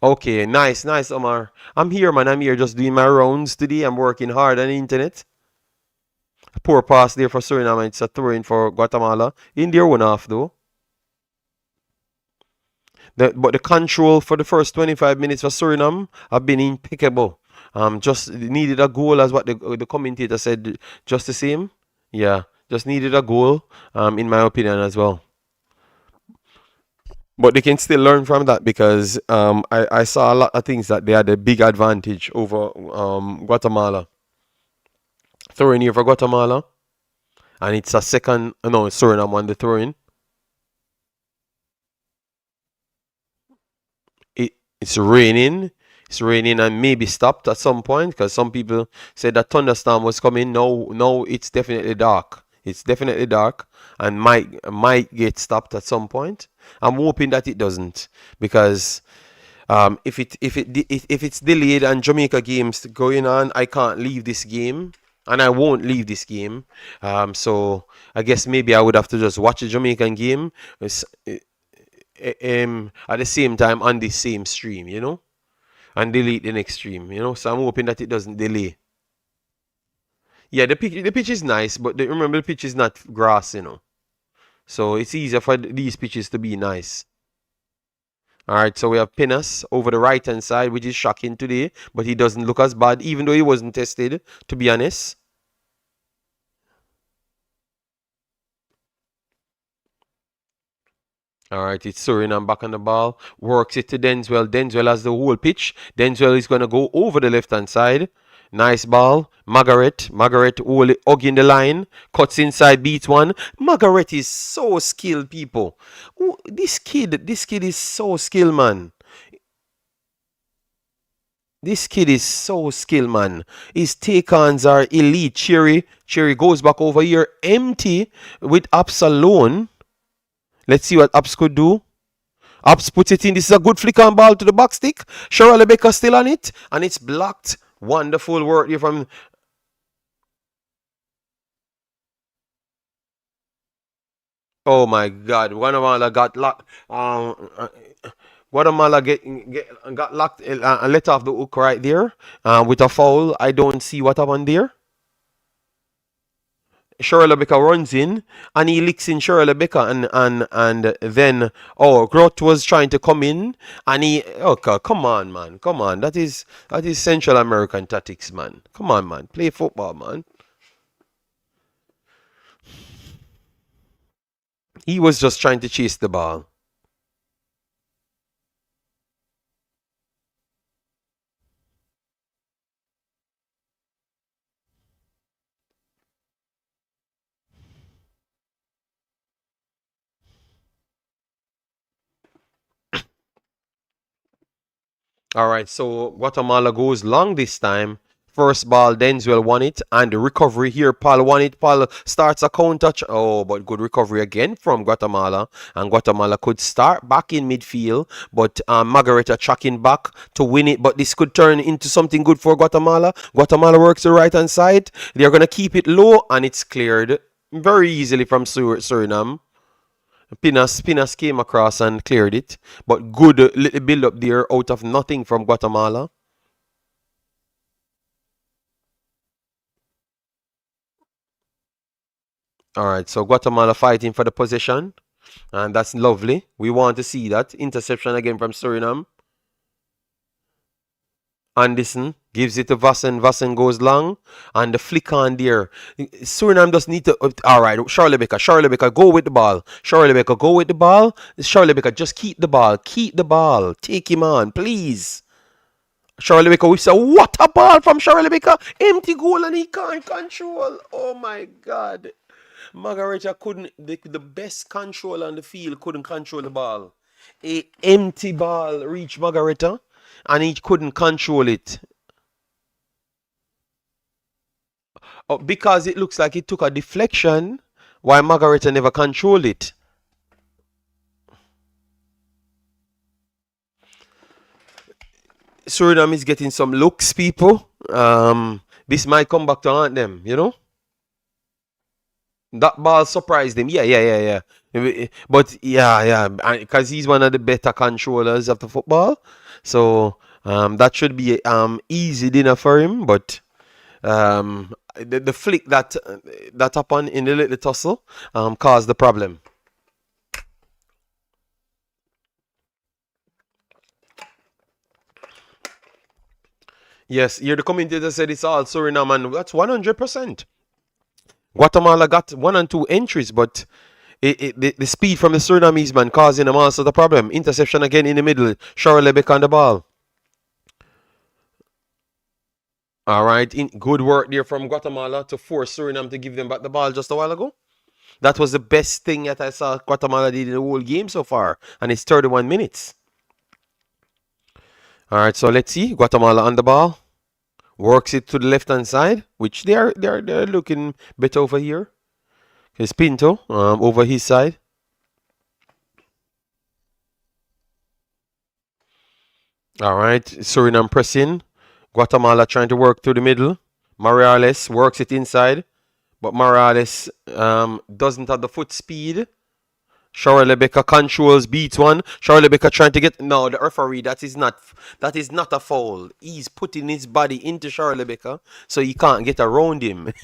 Okay, nice, nice, Omar. I'm here, man. I'm here just doing my rounds today. I'm working hard on the internet. Poor pass there for Suriname. It's a throw in for Guatemala. In their one half, though. But the control for the first 25 minutes for Suriname have been impeccable. Just needed a goal, as what the commentator said, just the same. Yeah, just needed a goal, in my opinion, as well. But they can still learn from that because I saw a lot of things that they had a big advantage over Guatemala. Throwing here for Guatemala, and it's a second. No, Suriname won the throwing. It's raining. It's raining and maybe stopped at some point because some people said that thunderstorm was coming. No, no, it's definitely dark. It's definitely dark and might get stopped at some point. I'm hoping that it doesn't because if it's delayed and Jamaica games going on, I can't leave this game. And I won't leave this game. So I guess maybe I would have to just watch a Jamaican game at the same time on the same stream, and delete the next stream. So I'm hoping that it doesn't delay. Yeah, the pitch is nice, but remember the pitch is not grass. So it's easier for these pitches to be nice. All right, so we have Pinas over the right hand side, which is shocking today, but he doesn't look as bad, even though he wasn't tested, to be honest. All right, it's Suriname back on the ball. Works it to Denzel. Denzel has the whole pitch. Denzel is going to go over the left hand side. Nice ball. Margaret hugging the line. Cuts inside, beats one. Margaret is so skilled, people. Ooh, this kid is so skilled, man. This kid is so skilled, man. His take-ons are elite. Cherry goes back over here empty with Apps alone. Let's see what Apps could do. Apps puts it in. This is a good flick on ball to the back stick. Cheryl Rebecca still on it. And it's blocked. Wonderful work here from... Oh my God. Guatemala got locked. Guatemala got locked and let off the hook right there with a foul. I don't see what happened there. Cheryl Rebecca runs in and he licks in Cheryl Rebecca and then Grot was trying to come in and he okay, come on, man, come on, that is Central American tactics, man. Come on, man, play football, man. He was just trying to chase the ball. All right, so Guatemala goes long this time. First ball, Denzel won it, and the recovery here, Paul won it. Paul starts a counter. Oh, but good recovery again from Guatemala, and Guatemala could start back in midfield, but Margareta tracking back to win it. But this could turn into something good for Guatemala. Guatemala works the right hand side. They're gonna keep it low, and it's cleared very easily from Suriname. Pinas came across and cleared it, but good little build up there out of nothing from Guatemala. All right, so Guatemala fighting for the possession, and that's lovely. We want to see that interception again from Suriname. Anderson gives it to Vassen. Vassen goes long, and the flick on there. Suriname does need to. All right, Charlie Baker, go with the ball. Charlie Baker, go with the ball. Charlie Baker, just keep the ball. Keep the ball. Take him on, please. Charlie Baker, we say, what a ball from Charlie Baker. Empty goal and he can't control. Oh my God. Margarita couldn't, the best controller on the field couldn't control the ball. A empty ball reached Margarita and he couldn't control it. Oh, because it looks like it took a deflection while Margarita never controlled it. Suriname is getting some looks, people. This might come back to haunt them, you know? That ball surprised him. Yeah. But yeah. Because he's one of the better controllers of the football. So that should be easy dinner for him. But the flick that happened in the little tussle caused the problem. Yes, here the commentator said it's all Suriname, and that's 100%. Guatemala got one and two entries, but the speed from the Surinamese man causing them also the problem. Interception again in the middle. Charolebek on the ball. All right, good work there from Guatemala to force Suriname to give them back the ball just a while ago. That was the best thing that I saw Guatemala did in the whole game so far, and it's 31 minutes. All right, so let's see. Guatemala on the ball. Works it to the left hand side, which they're looking better over here. Here's Pinto over his side. All right, Suriname pressing. Guatemala trying to work through the middle. Morales works it inside, but Morales doesn't have the foot speed. Charolebeka controls, beats one. Charolebeka trying to get no. The referee, that is not a foul. He's putting his body into Charolebeka, so he can't get around him.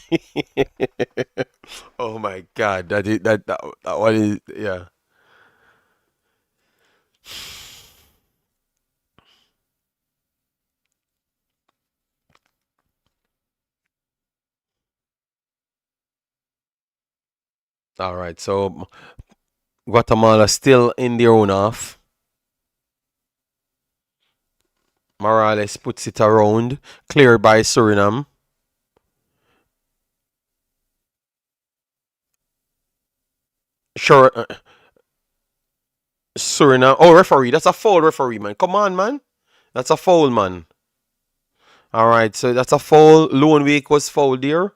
Oh my God, that one is yeah. All right, so Guatemala still in their own half. Morales puts it around, cleared by Suriname. Sure, Suriname. Oh, referee, that's a foul, referee, man. Come on, man. That's a foul, man. All right, so that's a foul. Lone Wake was foul there.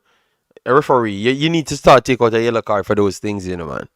A referee, you need to start take out a yellow card for those things, you know, man.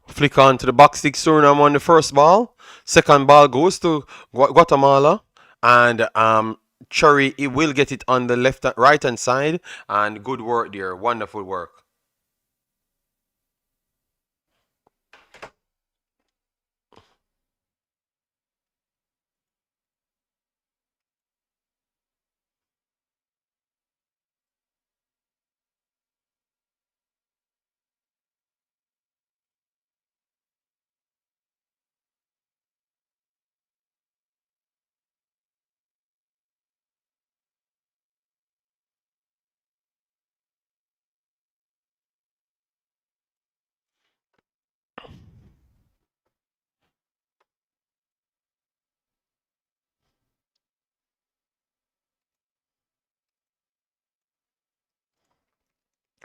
Flick on to the box six. Suriname on the first ball. Second ball goes to Guatemala, and Cherry he will get it on the right hand side. And good work there, wonderful work.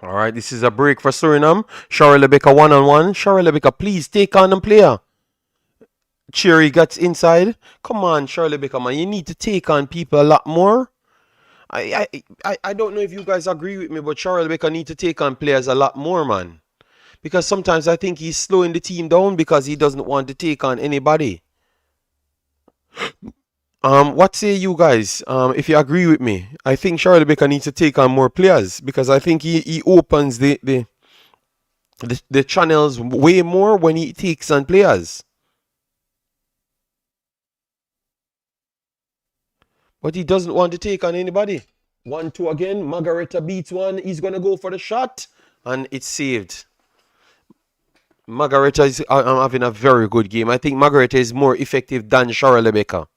All right, this is a break for Suriname. Charolebeka one on one. Charolebeka, please take on the player. Cherry gets inside. Come on, Charolebeka, man, you need to take on people a lot more. I don't know if you guys agree with me, but Charolebeka need to take on players a lot more, man. Because sometimes I think he's slowing the team down because he doesn't want to take on anybody. What say you guys? If you agree with me, I think Charlie Baker needs to take on more players because I think he opens the channels way more when he takes on players. But he doesn't want to take on anybody. 1-2 again. Margareta beats one. He's gonna go for the shot, and it's saved. Margareta is having a very good game. I think Margareta is more effective than Charlie Baker.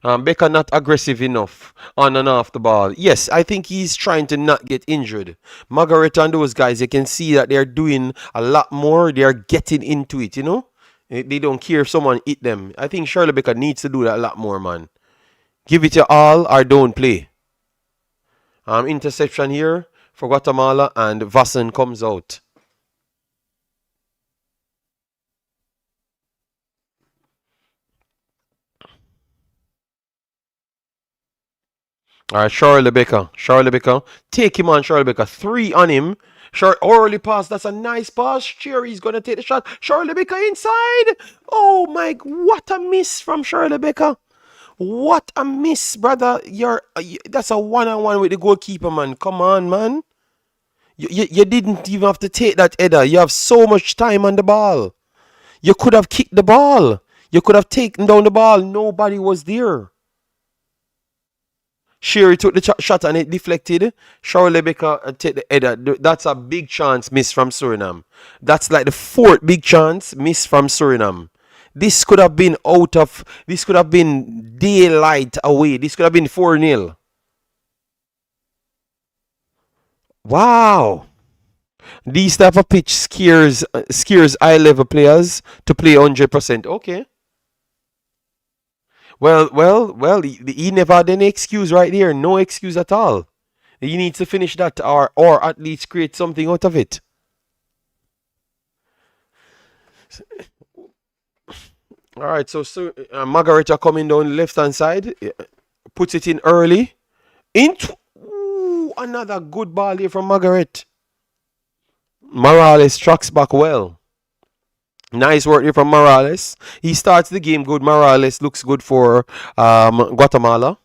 Becca not aggressive enough on and off the ball. Yes, I think he's trying to not get injured. Margaret and those guys, you can see that they're doing a lot more. They're getting into it, you know? They don't care if someone hit them. I think Shirley Becker needs to do that a lot more, man. Give it your all or don't play. Interception here for Guatemala and Vassen comes out. All right, Charlie Becker. Charlie Becker. Take him on, Charlie Becker. 3 on him. Early pass. That's a nice pass. Cherry's going to take the shot. Charlie Becker inside. Oh, my. What a miss from Charlie Becker. What a miss, brother. That's a one-on-one with the goalkeeper, man. Come on, man. You didn't even have to take that header. You have so much time on the ball. You could have kicked the ball. You could have taken down the ball. Nobody was there. Sherry took the shot and it deflected. Charlie Becker take the header. That's a big chance miss from Suriname. That's like the 4th big chance miss from Suriname. This could have been this could have been daylight away. This could have been 4-0. Wow. These type of pitch scares high level players to play 100%. Okay. Well, he never had any excuse right there. No excuse at all. He needs to finish that or at least create something out of it. All right, so Margareta coming down the left hand side, puts it in early. Another good ball here from Margaret. Morales tracks back well. Nice work here from Morales. He starts the game good. Morales looks good for Guatemala.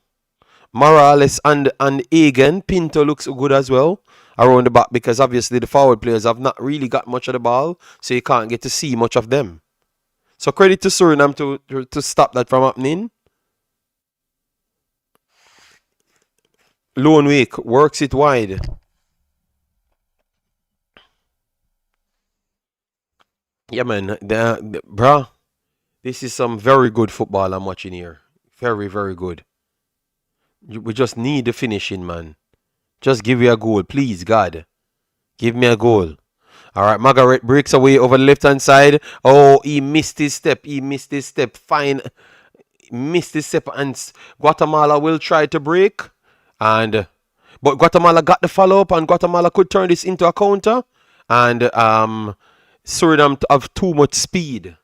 Morales and Egan. Pinto looks good as well around the back because obviously the forward players have not really got much of the ball, so you can't get to see much of them. So credit to Suriname to stop that from happening. Lone Wake works it wide. Yeah, man. Bruh, this is some very good football I'm watching here. Very, very good. We just need the finishing, man. Just give me a goal, please, God. Give me a goal. All right, Margaret breaks away over the left-hand side. Oh, he missed his step. He missed his step. Fine. Missed his step. And Guatemala will try to break. But Guatemala got the follow-up, and Guatemala could turn this into a counter. And Suriname have too much speed.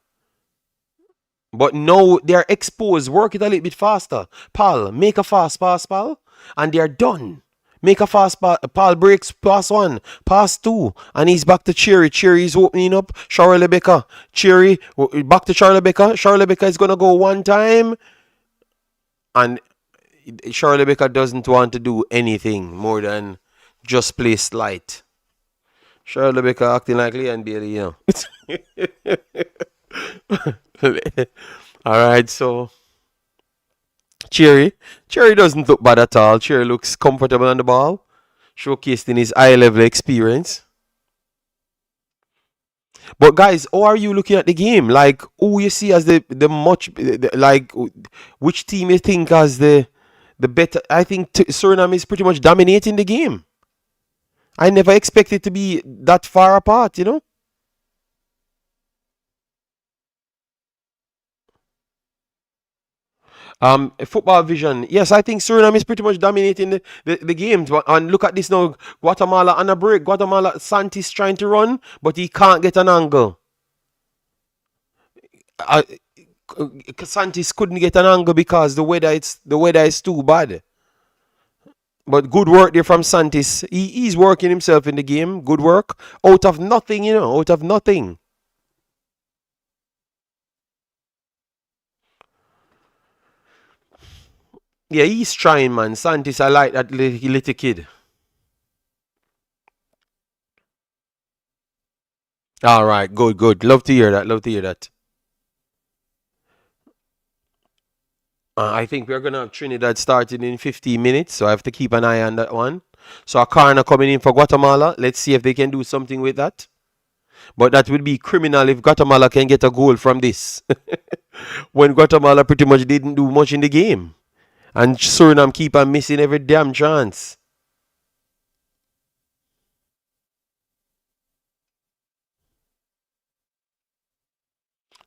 But now they're exposed. Work it a little bit faster. Pal, make a fast pass, pal. And they're done. Make a fast pass. Pal breaks pass 1, pass 2. And he's back to Cherry. Cherry's opening up. Charlie Becker. Cherry, back to Charlie Becker. Charlie Becker is going to go one time. And Charlie Becker doesn't want to do anything more than just play slight. Charlie Becker acting like Leon Bailey, you know. All right, so Cherry doesn't look bad at all. Cherry looks comfortable on the ball, showcased in his high level experience. But guys, how are you looking at the game? Like, who you see as like which team you think has the better? I think Suriname is pretty much dominating the game. I never expected to be that far apart, you know. Football vision. Yes, I think Suriname is pretty much dominating the games. And look at this now. Guatemala on a break. Guatemala, Santis trying to run, but he can't get an angle. Uh, Santis couldn't get an angle because the weather is too bad. But good work there from Santis. He's working himself in the game. Good work. Out of nothing, you know, out of nothing. Yeah, he's trying, man. Santis, I like that little kid. All right, good, good. Love to hear that. Love to hear that. I think we're gonna have Trinidad starting in 15 minutes, so I have to keep an eye on that one. So a corner coming in for Guatemala. Let's see if they can do something with that. But that would be criminal if Guatemala can get a goal from this. When Guatemala pretty much didn't do much in the game. And Suriname keep on missing every damn chance.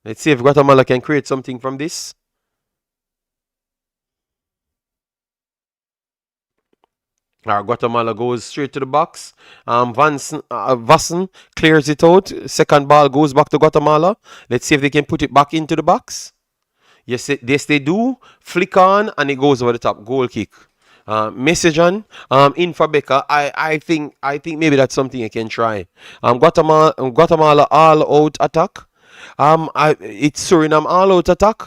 Let's see if Guatemala can create something from this. Guatemala goes straight to the box. Vassen clears it out. Second ball goes back to Guatemala. Let's see if they can put it back into the box. Yes, they do. Flick on and it goes over the top. Goal kick. Message on in for Becca. I think maybe that's something I can try. Guatemala all out attack. It's Suriname all out attack.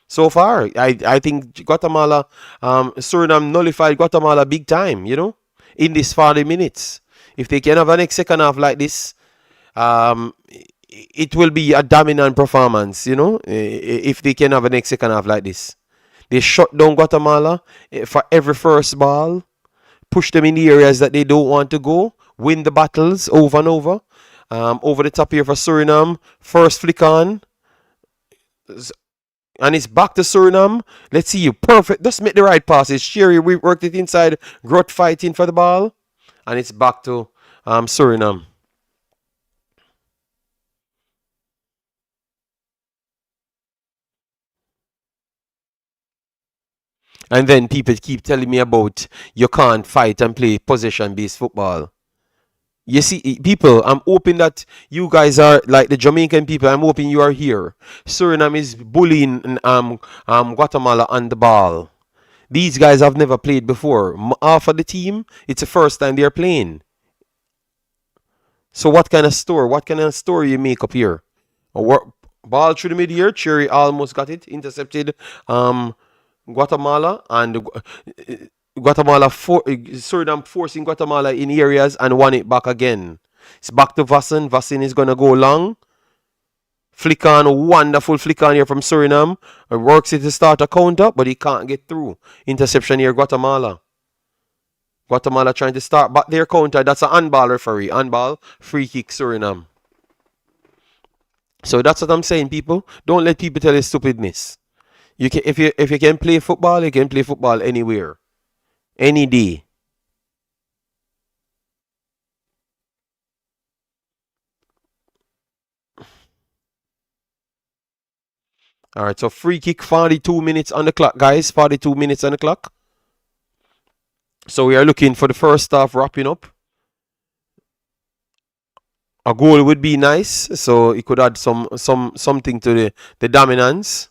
So far, I think Guatemala, Suriname nullified Guatemala big time, in this 40 minutes. If they can have a next second half like this, it will be a dominant performance, if they can have a next second half like this. They shut down Guatemala for every first ball, push them in the areas that they don't want to go, win the battles over and over. Over the top here for Suriname, first flick on, and it's back to Suriname. Let's see you. Perfect. Just make the right passes. Sherry, we worked it inside. Grot fighting for the ball. And it's back to Suriname. And then people keep telling me about you can't fight and play possession-based football. You see, people, I'm hoping that you guys are like the Jamaican people. I'm hoping you are here. Suriname is bullying Guatemala on the ball. These guys have never played before. Half of the team, it's the first time they're playing. So what kind of story you make up here? Ball through the mid-air, Cherry almost got it, intercepted Guatemala, and Suriname forcing Guatemala in areas and won it back again. It's back to Vassen. Vassen is gonna go long. Flick on, wonderful flick on here from Suriname. Works it to start a counter, but he can't get through. Interception here, Guatemala. Guatemala trying to start back their counter. That's an handball, referee. Handball, free kick, Suriname. So that's what I'm saying, people. Don't let people tell you stupidness. If you can play football, you can play football anywhere, any day. All right, so free kick, 42 minutes on the clock, guys. 42 minutes on the clock. So we are looking for the first half wrapping up. A goal would be nice, so it could add something to the dominance.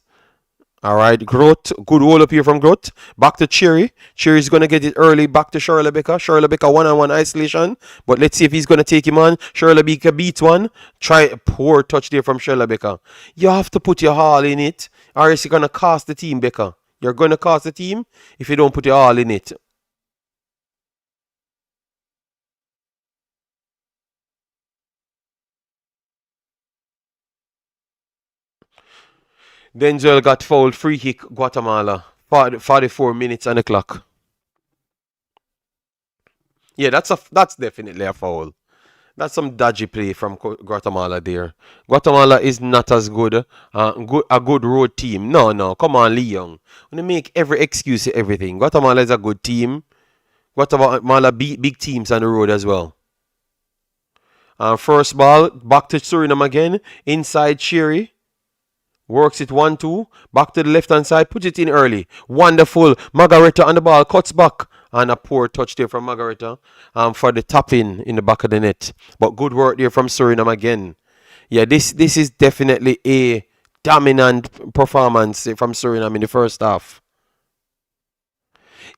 All right, Growth, good roll up here from Growth. Back to Cherry. Cherry's going to get it early. Back to Shirley Becker. Shirley Becker one-on-one isolation. But let's see if he's going to take him on. Shirley Becker beats one. Try a poor touch there from Shirley Becker. You have to put your all in it, or else you're going to cost the team, Becker. You're going to cost the team if you don't put your all in it. Denzel got fouled. Free kick, Guatemala. 44 minutes on the clock. Yeah, that's definitely a foul. That's some dodgy play from Guatemala there. Guatemala is not as good, a good road team. No, no, come on, Lee Young. When they make every excuse to everything. Guatemala is a good team. Guatemala beat big teams on the road as well. First ball, back to Suriname again. Inside Cherry. Works it 1-2. Back to the left hand side. Puts it in early. Wonderful. Margareta on the ball. Cuts back. And a poor touch there from Margareta for the tap in the back of the net. But good work there from Suriname again. Yeah, this is definitely a dominant performance from Suriname in the first half.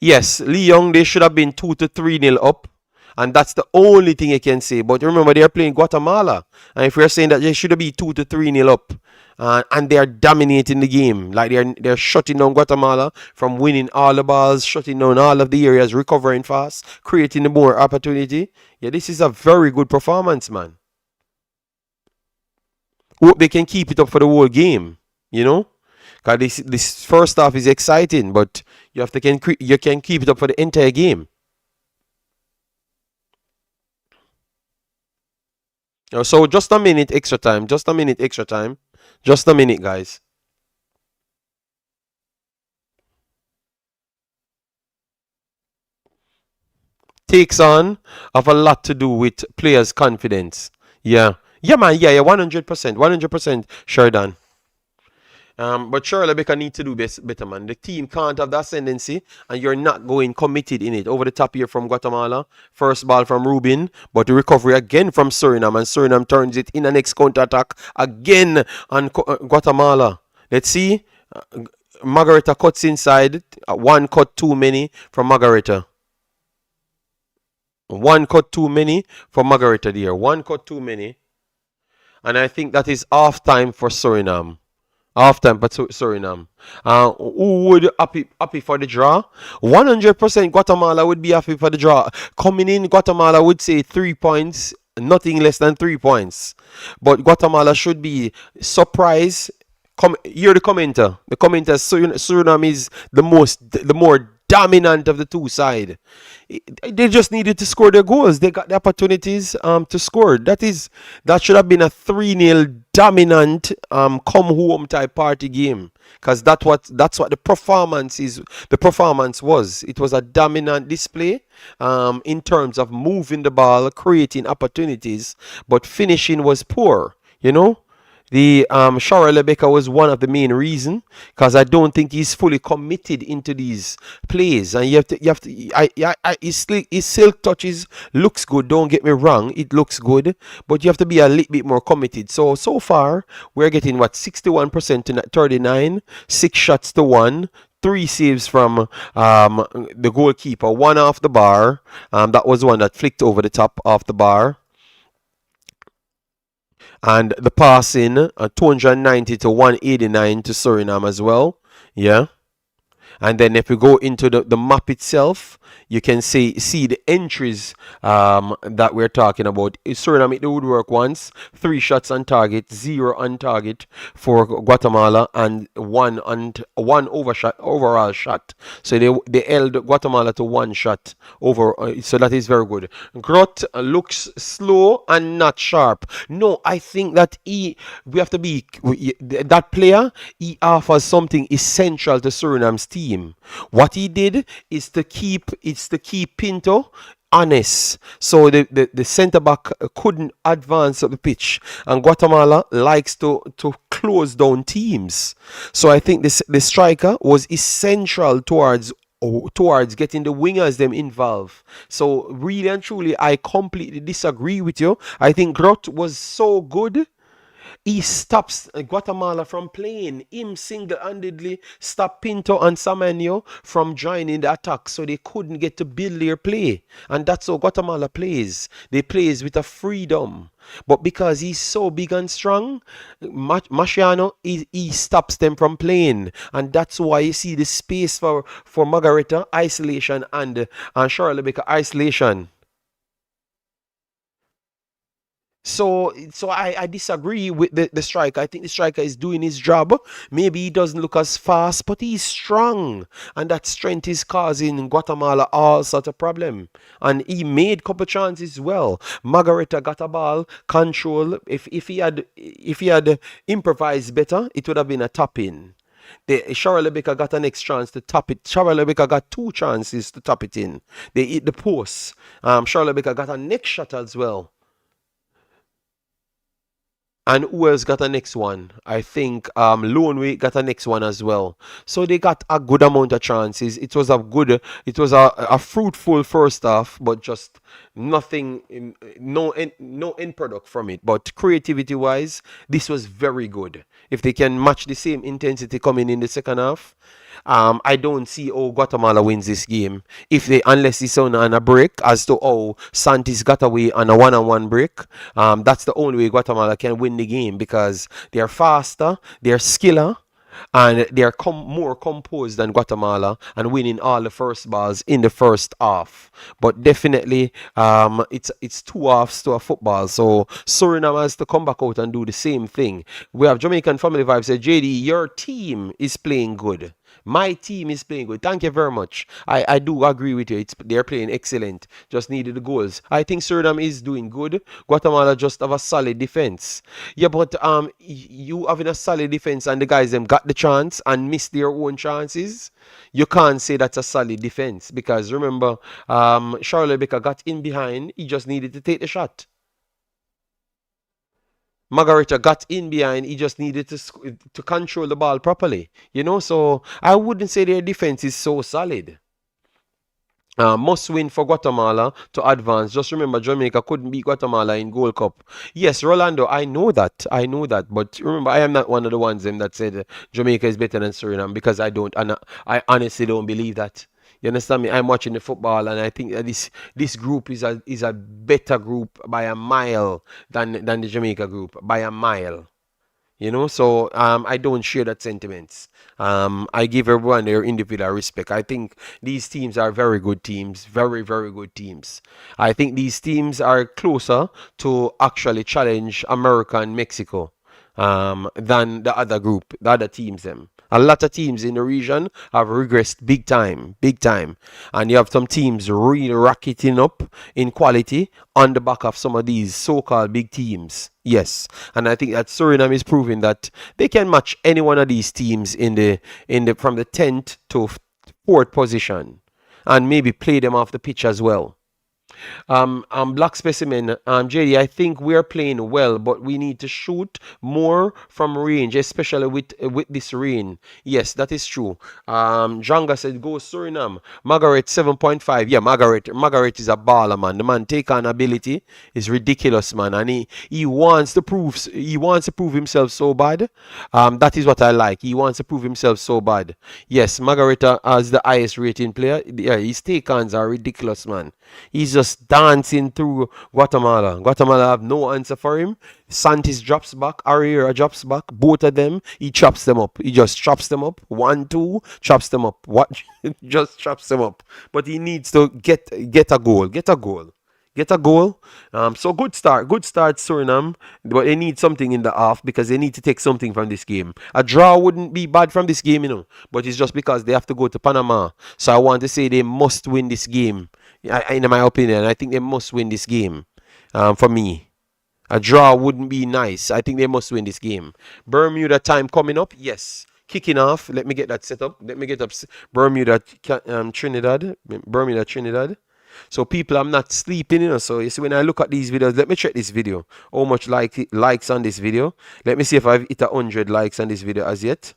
Yes, Lee Young, they should have been 2 to 3 nil up. And that's the only thing I can say. But remember, they're playing Guatemala. And if we're saying that they should be 2 to 3 nil up, and they're dominating the game, like they're shutting down Guatemala from winning all the balls, shutting down all of the areas, recovering fast, creating more opportunity. Yeah, this is a very good performance, man. Hope they can keep it up for the whole game, you know? Because this first half is exciting, but you can keep it up for the entire game. So just a minute extra time. Just a minute extra time. Just a minute, guys. Takes on have a lot to do with players' confidence. Yeah. Yeah, man. Yeah, 100%. 100%, Sheridan. But surely Becca need to do better, man. The team can't have the ascendancy, and you're not going committed in it. Over the top here from Guatemala. First ball from Rubin, but the recovery again from Suriname, and Suriname turns it in the next counter attack again on Guatemala. Let's see. Margarita cuts inside. One cut too many from Margarita. One cut too many for Margarita there. One cut too many. And I think that is half time for Suriname. Half time for Suriname. Who would happy for the draw? 100% Guatemala would be happy for the draw. Coming in, Guatemala would say 3 points, nothing less than 3 points. But Guatemala should be surprised. You're the commenter. The commenter, Suriname is the more dominant of the two side. They just needed to score their goals. They got the opportunities to score. That should have been a 3-0 dominant come home type party game. Because that's what the performance is. The performance was. It was a dominant display in terms of moving the ball, creating opportunities, but finishing was poor. You know, the Shara Lebeka was one of the main reason, because I don't think he's fully committed into these plays, and his silk touches looks good. Don't get me wrong, it looks good, but you have to be a little bit more committed. So far we're getting 61% to 39, 6 shots to 1. 3 saves from the goalkeeper, one off the bar. That was one that flicked over the top off the bar. And the passing 290 to 189 to Suriname as well. Yeah. And then if we go into the map itself, you can see the entries that we're talking about. Suriname hit the woodwork once, 3 shots on target, 0 on target for Guatemala, and one overall shot. So they held Guatemala to 1 shot over. So that is very good. Grot looks slow and not sharp. No, I think that we have to be that player. He offers something essential to Suriname's team. What he did is to keep Pinto honest. So the centre back couldn't advance up the pitch, and Guatemala likes to close down teams. So I think the striker was essential towards getting the wingers them involved. So really and truly, I completely disagree with you. I think Grot was so good. He stops Guatemala from playing. Him single-handedly stopped Pinto and Samenyo from joining the attack, so they couldn't get to build their play. And that's how Guatemala plays. They plays with a freedom. But because he's so big and strong, Masciano, he stops them from playing. And that's why you see the space for Margarita isolation and Charlotte Baker isolation. So I disagree with the striker. I think the striker is doing his job. Maybe he doesn't look as fast, but he's strong. And that strength is causing Guatemala all sort of problem. And he made couple chances well. Margarita got a ball, control. If he had improvised better, it would have been a tap in. Shara Lebeka got an next chance to tap it. Shara Lebeka got 2 chances to tap it in. They hit the post. Shara Lebeka got a next shot as well. And who else got a next one? I think Loneway got a next one as well. So they got a good amount of chances. It was a fruitful first half, but just nothing, no end product from it. But creativity wise, this was very good. If they can match the same intensity coming in the second half, I don't see how Guatemala wins this game if they unless it's on a break as to how Santis got away on a one-on-one break. That's the only way Guatemala can win the game because they're faster, they're skiller, and they're more composed than Guatemala and winning all the first balls in the first half. But definitely, it's two halves to a football. So Suriname has to come back out and do the same thing. We have Jamaican Family Vibe said, JD, your team is playing good. My team is playing good. Thank you very much. I do agree with you. They're playing excellent. Just needed the goals. I think Suriname is doing good. Guatemala just have a solid defense. Yeah, but you having a solid defense and the guys them got the chance and missed their own chances. You can't say that's a solid defense because remember, Charlie Baker got in behind. He just needed to take the shot. Margarita got in behind. He just needed to control the ball properly. So I wouldn't say their defense is so solid. Must win for Guatemala to advance. Just remember, Jamaica couldn't beat Guatemala in Gold Cup. Yes, Rolando, I know that. I know that. But remember, I am not one of the ones that said Jamaica is better than Suriname because I don't. And I honestly don't believe that. You understand me? I'm watching the football, and I think that this group is a better group by a mile than the Jamaica group by a mile. So I don't share that sentiments. I give everyone their individual respect. I think these teams are very good teams, very, very good teams. I think these teams are closer to actually challenge America and Mexico than the other group, the other teams them. A lot of teams in the region have regressed big time, big time. And you have some teams really rocketing up in quality on the back of some of these so-called big teams. Yes. And I think that Suriname is proving that they can match any one of these teams in the from the 10th to 4th position and maybe play them off the pitch as well. Black Specimen, JD, I think we're playing well, but we need to shoot more from range, especially with this rain. Yes, that is true. Janga said, go Suriname. Margaret 7.5. Yeah, Margaret is a baller, man. The man take on ability is ridiculous, man, and he wants to prove himself so bad. That is what I like. He wants to prove himself so bad. Yes, Margarita as the highest rating player. Yeah, his take-ons are ridiculous, man. He's just dancing through Guatemala. Guatemala have no answer for him. Santis drops back. Ariera drops back. Both of them, he chops them up. He just chops them up. 1-2, chops them up. What? Just chops them up. But he needs to get a goal. Get a goal. Get a goal. So good start. Good start, Suriname. But they need something in the half because they need to take something from this game. A draw wouldn't be bad from this game. But it's just because they have to go to Panama. So I want to say they must win this game. In my opinion, I think they must win this game. For me. A draw wouldn't be nice. I think they must win this game. Bermuda time coming up. Yes. Kicking off. Let me get that set up. Let me get up Bermuda, Trinidad. Bermuda, Trinidad. So people, I'm not sleeping. So you see, when I look at these videos, let me check this video. How much likes on this video? Let me see if I've hit 100 likes on this video as yet.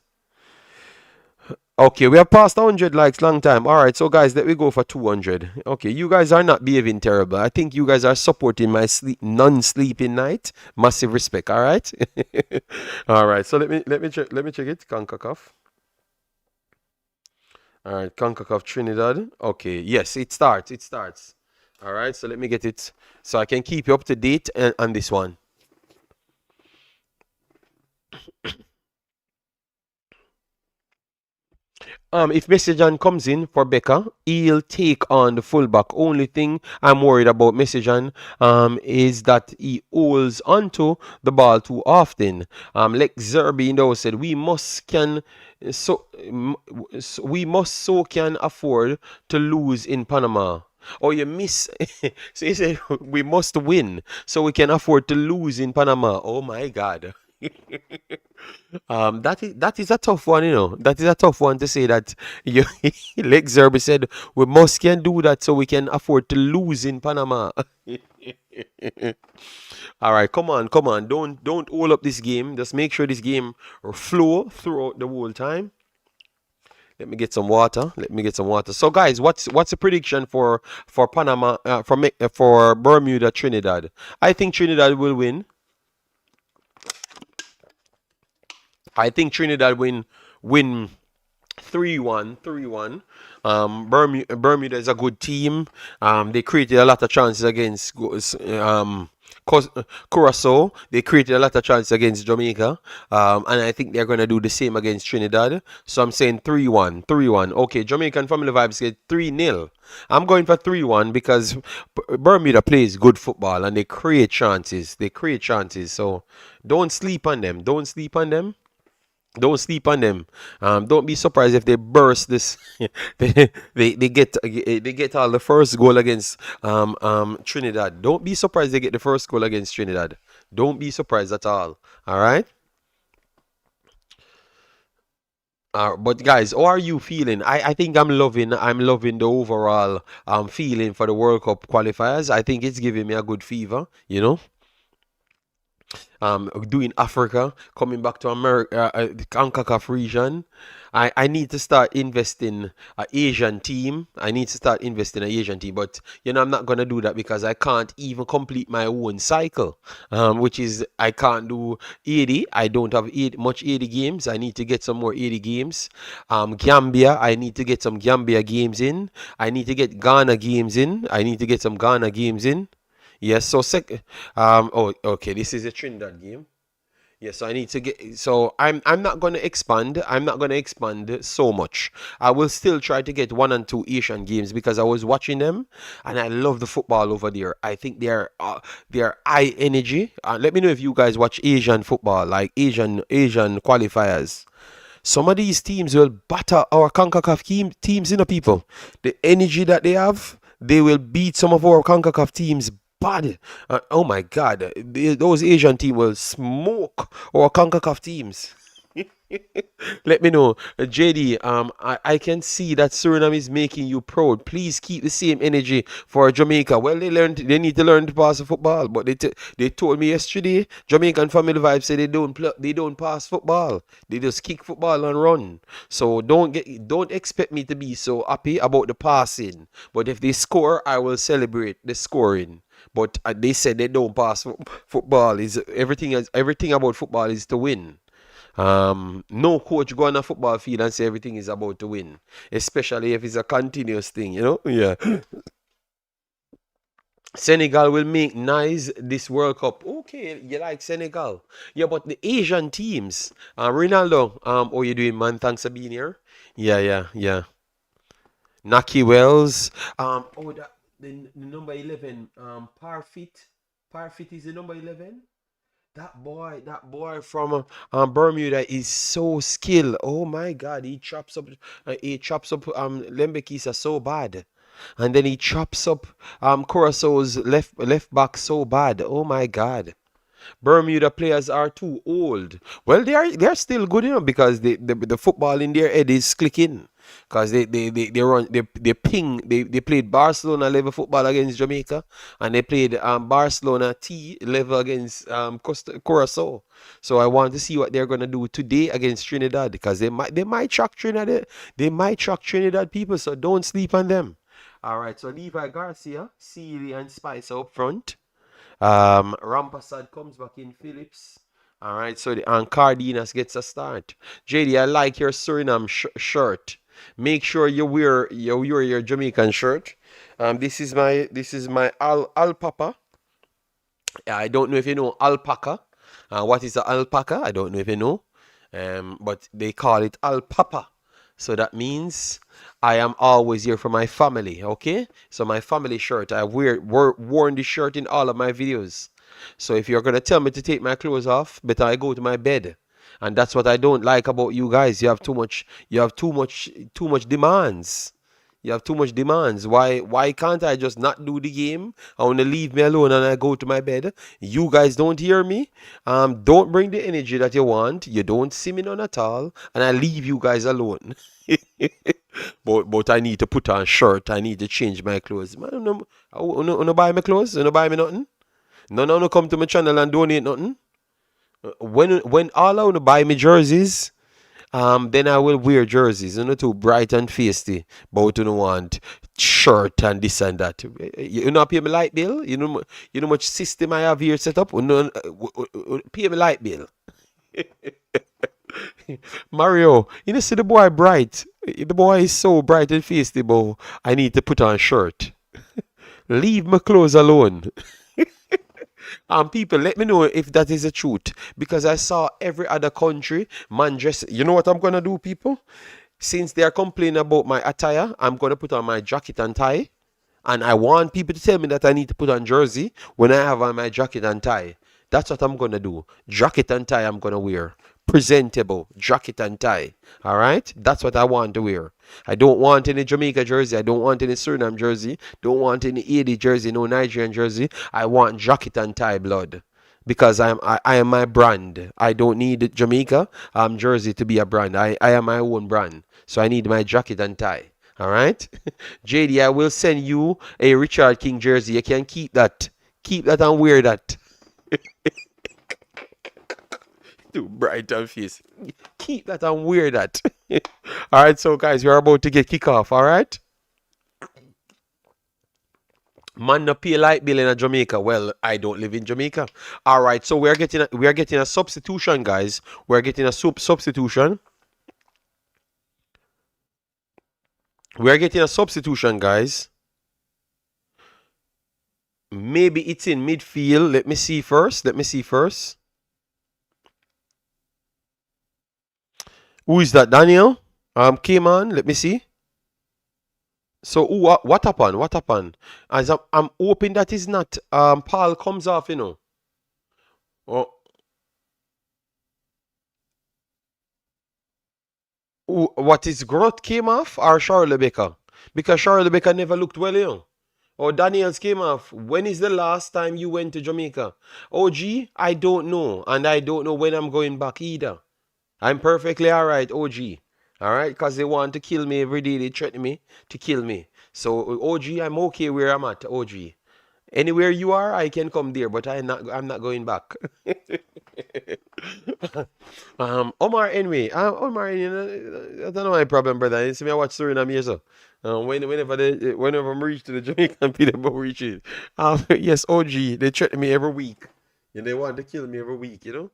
Okay, we have passed 100 likes long time. All right, so guys, let me go for 200. Okay, you guys are not behaving terrible. I think you guys are supporting my non-sleeping night. Massive respect. All right. All right. So let me check it. Concacaf. All right, Concacaf Trinidad. Okay, yes, it starts. It starts. All right, so let me get it so I can keep you up to date on this one. If Messajan comes in for Becca, he'll take on the fullback. Only thing I'm worried about Messajan is that he holds onto the ball too often. Like Zerbi said, we must so can afford to lose in Panama. Oh, you miss. So he said we must win so we can afford to lose in Panama. Oh my God. That is a tough one. That is a tough one to say that you like Zerbi said we must can do that so we can afford to lose in Panama. All right, come on, come on. Don't hold up this game. Just make sure this game flow throughout the whole time. Let me get some water. Let me get some water. So guys, what's the prediction for Panama for Bermuda Trinidad? I think Trinidad will win. I think Trinidad win 3-1, 3-1. Bermuda is a good team. They created a lot of chances against Curacao. They created a lot of chances against Jamaica. And I think they're going to do the same against Trinidad. So I'm saying 3-1, 3-1. Okay, Jamaican Family Vibes get 3-0. I'm going for 3-1 because Bermuda plays good football and they create chances. They create chances. So don't sleep on them. Don't sleep on them. Don't sleep on them. Don't be surprised if they burst this. They get all the first goal against Trinidad. Don't be surprised they get the first goal against Trinidad. Don't be surprised at all. All right. But guys, how are you feeling? I think I'm loving the overall feeling for the World Cup qualifiers. I think it's giving me a good fever. Doing Africa, coming back to America, the Concacaf region. I need to start investing a Asian team. I need to start investing an Asian team, but I'm not gonna do that because I can't even complete my own cycle. Which is I can't do 80. I don't have much 80 games. I need to get some more 80 games. Gambia, I need to get some Gambia games in. I need to get Ghana games in. I need to get some Ghana games in. Yes, so oh, okay, this is a Trinidad game. Yes, so I need to get so I'm not gonna expand. I'm not gonna expand so much. I will still try to get one and two Asian games because I was watching them and I love the football over there. I think they're high energy. Let me know if you guys watch Asian football, like Asian qualifiers. Some of these teams will batter our CONCACAF teams, people. The energy that they have, they will beat some of our CONCACAF teams bad. Oh my God, those Asian teams will smoke our CONCACAF teams. Let me know, JD. I can see that Suriname is making you proud. Please keep the same energy for Jamaica. Well, they need to learn to pass the football, but they told me yesterday, Jamaican Family Vibe say they don't pass football. They just kick football and run. So don't expect me to be so happy about the passing. But if they score, I will celebrate the scoring. But they said they don't pass football. Is everything about football is to win. No coach go on a football field and say everything is about to win, especially if it's a continuous thing. Yeah. Senegal will make nice this World Cup. Okay, you like Senegal. Yeah, but the Asian teams, Ronaldo, how you doing, man? Thanks for being here. Yeah, yeah, yeah. Naki Wells, the number 11, Parfit is the number 11. That boy from Bermuda is so skilled. Oh my God, he chops up Lembekisa so bad, and then he chops up Curaçao's left back so bad. Oh my God. Bermuda players are too old. Well, they are still good, because the football in their head is clicking. Because they run they ping they played Barcelona level football against Jamaica, and they played Barcelona T level against Curacao. So I want to see what they're gonna do today against Trinidad, because they might shock Trinidad. They might shock Trinidad people. So don't sleep on them. All right. So Levi Garcia, Sealy, and Spicer up front. Rampasad comes back in Phillips. All right, so and Cardenas gets a start. JD, I like your Suriname shirt. Make sure you wear your Jamaican shirt. This is my alpaca. I don't know if you know alpaca. What is an alpaca? I don't know if you know. But they call it alpapa. So that means I am always here for my family. Okay. So my family shirt. I worn this shirt in all of my videos. So if you're gonna tell me to take my clothes off, better I go to my bed. And that's what I don't like about you guys. You have too much. You have too much demands. You have too much demands. Why can't I just not do the game? I want to leave me alone and I go to my bed. You guys don't hear me. Don't bring the energy that you want. You don't see me none at all, and I leave you guys alone. But I need to put on shirt. I need to change my clothes. Man, no buy me clothes. No buy me nothing. No come to my channel and donate nothing. When all I want to buy me jerseys, then I will wear jerseys, too bright and feisty. But you don't want shirt and this and that. You know, pay me light bill. You know much system I have here set up. Pay me light bill. Mario, you know, see the boy bright. The boy is so bright and feisty, but I need to put on a shirt. Leave my clothes alone. People, let me know if that is the truth. Because I saw every other country, man, dress. You know what I'm gonna do, people? Since they are complaining about my attire, I'm gonna put on my jacket and tie. And I want people to tell me that I need to put on jersey when I have on my jacket and tie. That's what I'm gonna do. Jacket and tie I'm gonna wear. Presentable jacket and tie. All right, that's what I want to wear. I don't want any Jamaica jersey. I don't want any Suriname jersey. Don't want any AD jersey. No Nigerian jersey. I want jacket and tie blood because I am my brand. I don't need Jamaica jersey to be a brand. I am my own brand. So I need my jacket and tie. All right, JD, I will send you a Richard King jersey. You can keep that. Keep that and wear that. Too bright on face. Keep that and wear that. All right, so guys, we're about to get kick off. All right. Man, no pay light bill in Jamaica. Well, I don't live in Jamaica. All right, so we are getting a substitution, guys. We're getting a substitution. We are getting a substitution, guys. Maybe it's in midfield. Let me see first. Let me see first. Who is that? Daniel? Came on. Let me see. So what happened? What happened? As I'm hoping that is not Paul comes off, you know. Oh, what is Grot came off or Charles Baker? Because Charles Baker never looked well, you know. Or Daniels came off. When is the last time you went to Jamaica? OG, I don't know. And I don't know when I'm going back either. I'm perfectly alright, OG. Alright, because they want to kill me every day. They threaten me to kill me. So OG, I'm okay where I'm at, OG. Anywhere you are, I can come there, but I'm not going back. Omar anyway. Omar, you know, I don't know my problem, brother. You see me I watch Suriname here, so. Whenever I'm reach to the Jamaican people reach it. Yes, OG, they threaten me every week. And they want to kill me every week, you know?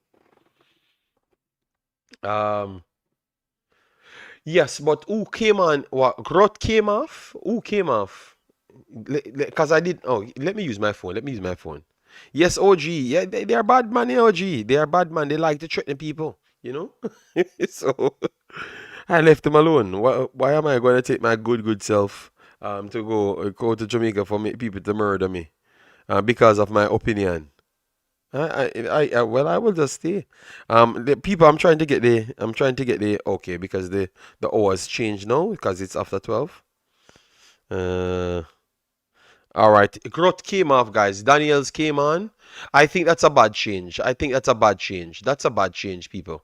Yes, but who came on? What? Grot came off? Who came off? Because I did. Oh, let me use my phone. Let me use my phone. Yes, OG. Yeah, they are bad man, OG. They are bad man. They like to threaten people, you know? So I left them alone. Why am I going to take my good self to go to Jamaica for people to murder me because of my opinion? Well, I will just stay. The people, I'm trying to get the okay because the hours change now because it's after 12. Uh, all right. Grot came off, guys. Daniels came on. I think that's a bad change. I think that's a bad change. That's a bad change, people.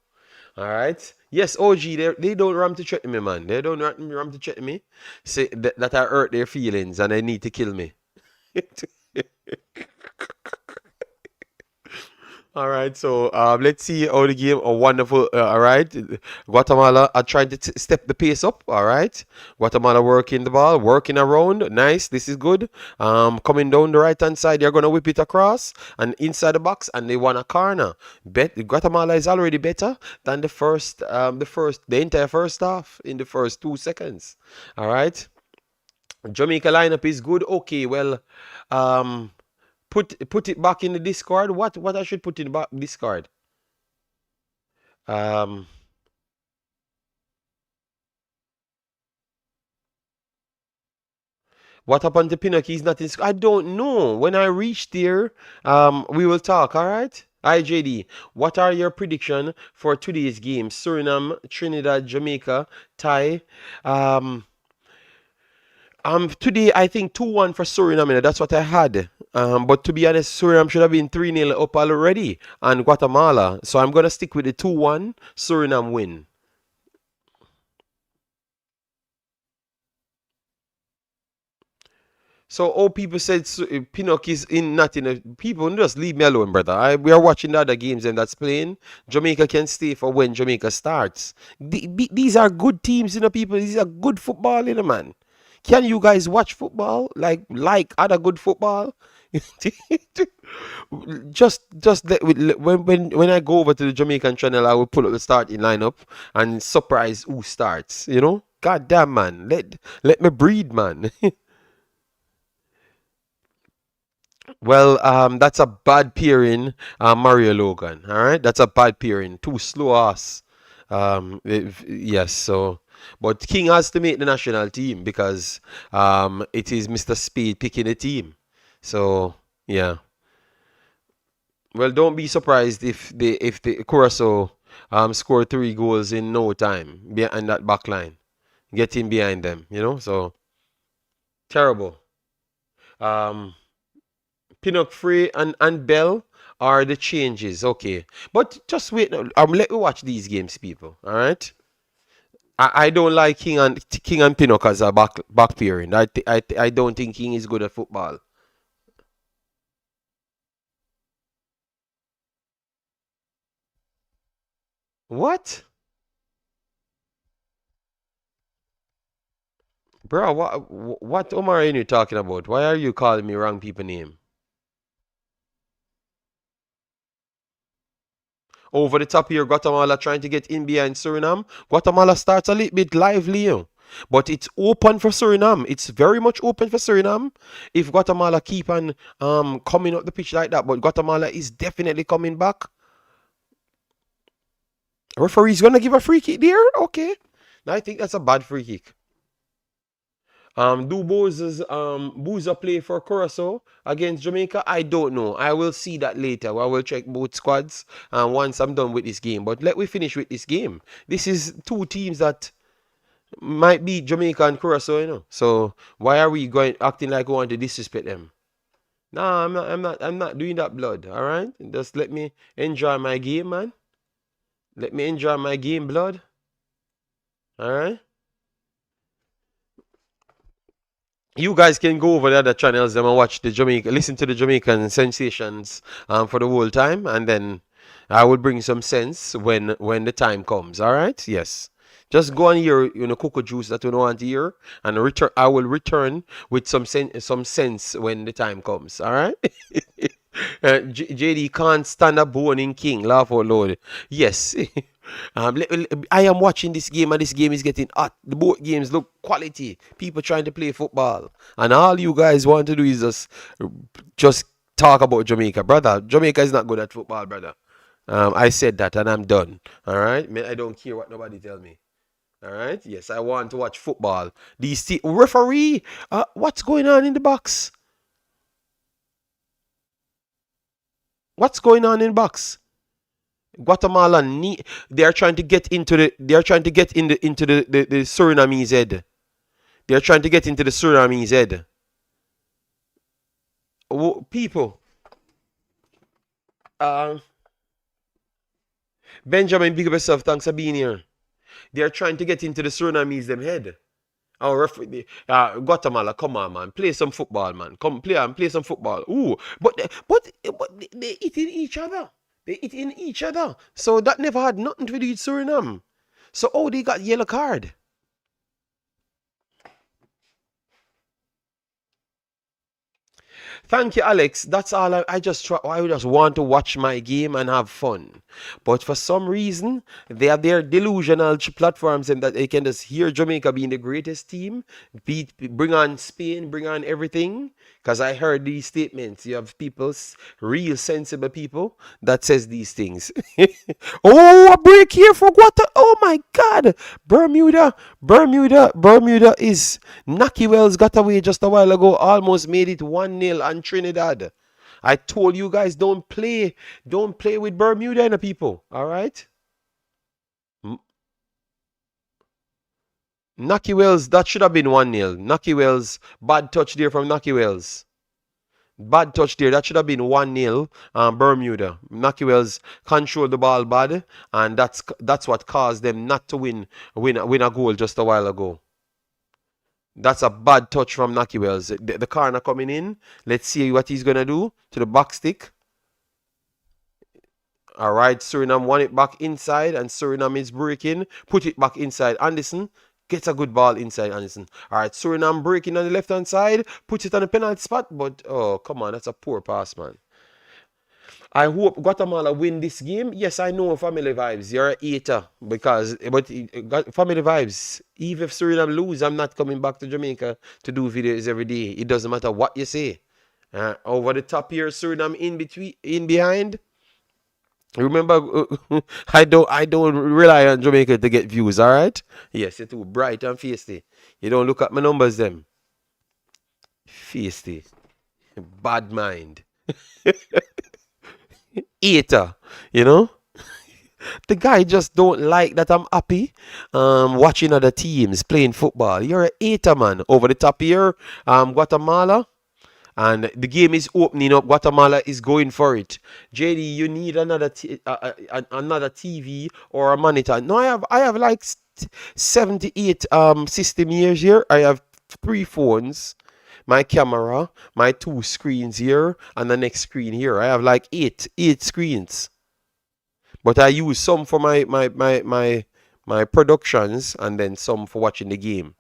All right. Yes, OG, they don't ram to threaten me, man. They don't ram to threaten me. Say that I hurt their feelings and they need to kill me. All right, so let's see how the game. Oh, wonderful. All right, Guatemala are trying to step the pace up. All right, Guatemala working the ball, working around. Nice. This is good. Coming down the right hand side, they're gonna whip it across and inside the box, and they want a corner. Guatemala is already better than the entire first half in the first 2 seconds. All right, Jamaica lineup is good. Okay, well, um. Put it back in the Discord. What I should put in the Discord? Um, what happened to Pinnock? He's not in. I don't know. When I reach there, we will talk. All right. Hi JD. What are your prediction for today's game? Suriname, Trinidad, Jamaica, Thai. Um, Today I think 2-1 for Suriname. That's what I had. But to be honest, Suriname should have been 3-0 up already, and Guatemala. So I'm gonna stick with the 2-1 Suriname win. So all people said Pinnock is in not in a people just leave me alone, brother. We are watching the other games and that's playing. Jamaica can stay for when Jamaica starts. These are good teams, you know, people. These are good football, you know, man. Can you guys watch football like other good football? When I go over to the Jamaican channel, I will pull up the starting lineup and surprise who starts. You know, God damn man, let me breed, man. Well, that's a bad pairing, Mario Logan. All right, that's a bad pairing. Too slow ass. Yes. So, but King has to make the national team because it is Mr. Speed picking the team. So yeah. Well, don't be surprised if the Curacao score 3 goals in no time behind that back line, getting behind them. So terrible. Um, Pinnock Free and Bell are the changes. Okay. But just wait. Let me watch these games, people. All right. I don't like King and Pinnock as a back pairing. I don't think King is good at football. What? Bro, what Omar are you talking about? Why are you calling me wrong people name? Over the top here, Guatemala trying to get in behind Suriname. Guatemala starts a little bit lively, but it's open for Suriname. It's very much open for Suriname if Guatemala keep on coming up the pitch like that. But Guatemala is definitely coming back. Referee's gonna give a free kick there. Okay, I think that's a bad free kick. Do Booza play for Curacao against Jamaica? I don't know. I will see that later. I will check both squads once I'm done with this game. But let me finish with this game. This is two teams that might beat Jamaica and Curacao. So why are we going acting like we want to disrespect them? Nah, I'm not. I'm not doing that, blood. All right, just let me enjoy my game, man. Let me enjoy my game, blood. All right. You guys can go over the other channels and watch listen to the Jamaican sensations for the whole time, and then I will bring some sense when the time comes. All right? Yes. Just go on here, cocoa juice that you don't want to hear, and return. I will return with some sense when the time comes. All right? JD can't stand up Boning King. Laugh out loud. Yes. I am watching this game and this game is getting hot. The both games look quality. People trying to play football. And all you guys want to do is just talk about Jamaica. Brother, Jamaica is not good at football, brother. I said that and I'm done. All right? I don't care what nobody tell me. All right? Yes, I want to watch football. Referee, what's going on in the box? What's going on in the box? Guatemala they're trying to get into the Surinamese head. They're trying to get into the Surinamese head. People, uh, Benjamin, big up yourself. Thanks for being here. They're trying to get into the Surinamese them head. Guatemala, come on, man. Play some football, man. Come play and play some football. Ooh, but they eating each other. They eating each other. So that never had nothing to do with Suriname. So they got yellow card. Thank you, Alex. That's all. I just want to watch my game and have fun. But for some reason, they have their delusional platforms and that they can just hear Jamaica being the greatest team, bring on Spain, bring on everything. Because I heard these statements. You have people, real sensible people, that says these things. Oh, a break here for Guata. Oh my God. Bermuda is Naki Wells got away just a while ago, almost made it 1-0 on Trinidad. I told you guys don't play with Bermuda and the people, all right? Naki Wells, that should have been 1-0. Naki Wells, bad touch there from Naki Wells. Bad touch there. That should have been 1-0 Bermuda. Naki Wells controlled the ball bad, and that's what caused them not to win a goal just a while ago. That's a bad touch from Naki Wells. The corner coming in. Let's see what he's gonna do to the back stick. Alright, Suriname won it back inside, and Suriname is breaking. Put it back inside. Anderson. Gets a good ball inside Anderson. All right, Suriname breaking on the left hand side, puts it on the penalty spot, but oh, come on, that's a poor pass, man. I hope Guatemala win this game. Yes, I know family vibes. You're a hater because, but family vibes. Even if Suriname lose, I'm not coming back to Jamaica to do videos every day. It doesn't matter what you say. Over the top here, Suriname in between, in behind. Remember, I don't rely on Jamaica to get views. All right. Yes, you're too bright and feisty. You don't look at my numbers, them feisty, bad mind, hater. You know. The guy just don't like that I'm happy watching other teams playing football. You're a hater, man. Over the top here, Guatemala. And the game is opening up. Guatemala is going for it. JD, you need another TV or a monitor. No, I have like 78 system years here. I have 3 phones, my camera, my 2 screens here, and the next screen here. I have like eight screens. But I use some for my productions and then some for watching the game.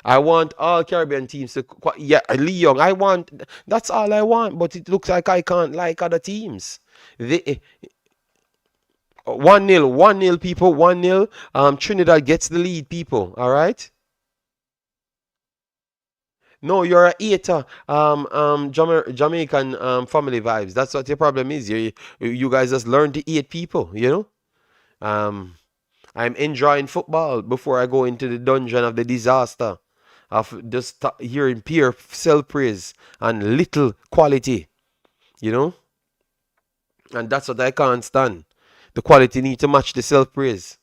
I want all Caribbean teams to yeah, Lee Young. That's all I want, but it looks like I can't like other teams. They 1-0, 1-0 people, 1-0. Trinidad gets the lead, people, all right? No, you're a hater. Jamaican family vibes. That's what your problem is. You guys just learn to hate people, you know? Um I'm enjoying football before I go into the dungeon of the disaster of just hearing pure self praise and little quality, you know? And that's what I can't stand. The quality need to match the self praise.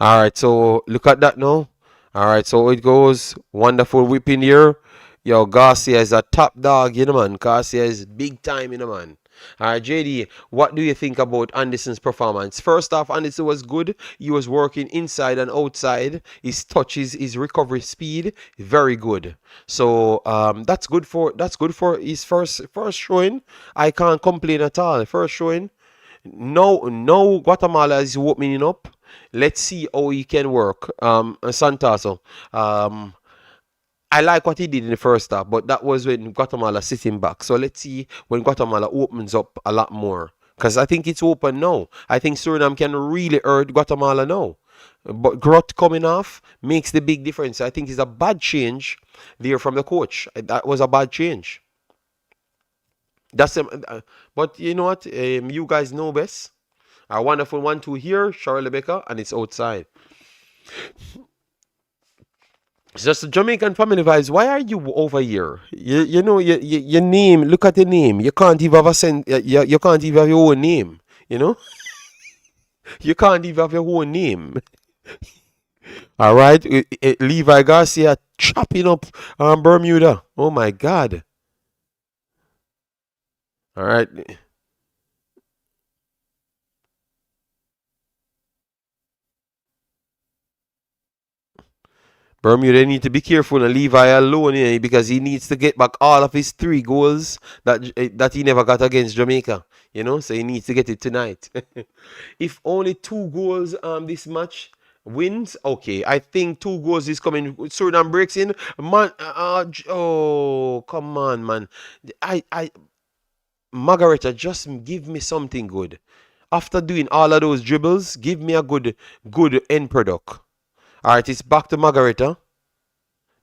All right, so look at that now. All right, so it goes. Wonderful whipping here. Yo, Garcia is a top dog, you know, man. Garcia is big time, you know, man. All right, JD, what do you think about Anderson's performance? First off, Anderson was good. He was working inside and outside. His touches, his recovery speed, very good. So that's good for his first showing. I can't complain at all. First showing. No, Guatemala is opening up. Let's see how he can work. Santaso. Um, I like what he did in the first half, but that was when Guatemala sitting back. So let's see when Guatemala opens up a lot more. Because I think it's open now. I think Suriname can really hurt Guatemala now. But Grot coming off makes the big difference. I think it's a bad change there from the coach. That was a bad change. That's but you know what? You guys know best. A wonderful 1-2 here, Charlie Becker, and it's outside. It's just a Jamaican family vibes. Why are you over here? You know your name. Look at the name. You can't even have a you can't even have your own name. You know you can't even have your own name. All right, Levi Garcia chopping up Bermuda. Oh my God. All right. Bermuda need to be careful and Levi alone here because he needs to get back all of his 3 goals that he never got against Jamaica. You know, so he needs to get it tonight. If only 2 goals this match wins, okay. I think 2 goals is coming. Suriname breaks in. Man, oh come on, man. I Margareta, just give me something good. After doing all of those dribbles, give me a good end product. All right, it's back to Margareta.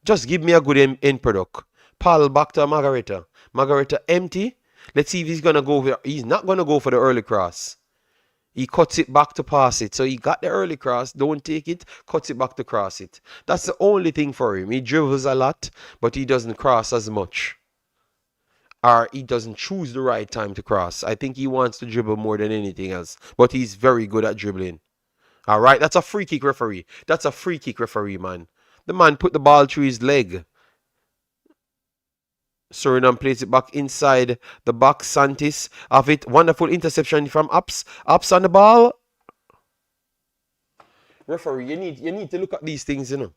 Just give me a good end product. Pal back to Margareta. Margareta empty. Let's see if he's gonna go for. He's not gonna go for the early cross. He cuts it back to pass it. So he got the early cross. Don't take it. Cuts it back to cross it. That's the only thing for him. He dribbles a lot, but he doesn't cross as much. Or he doesn't choose the right time to cross. I think he wants to dribble more than anything else. But he's very good at dribbling. All right, that's a free kick referee. That's a free kick referee, man. The man put the ball through his leg. Suriname plays it back inside the box. Santis of it. Wonderful interception from Ups. Ups on the ball. Referee, you need to look at these things, you know.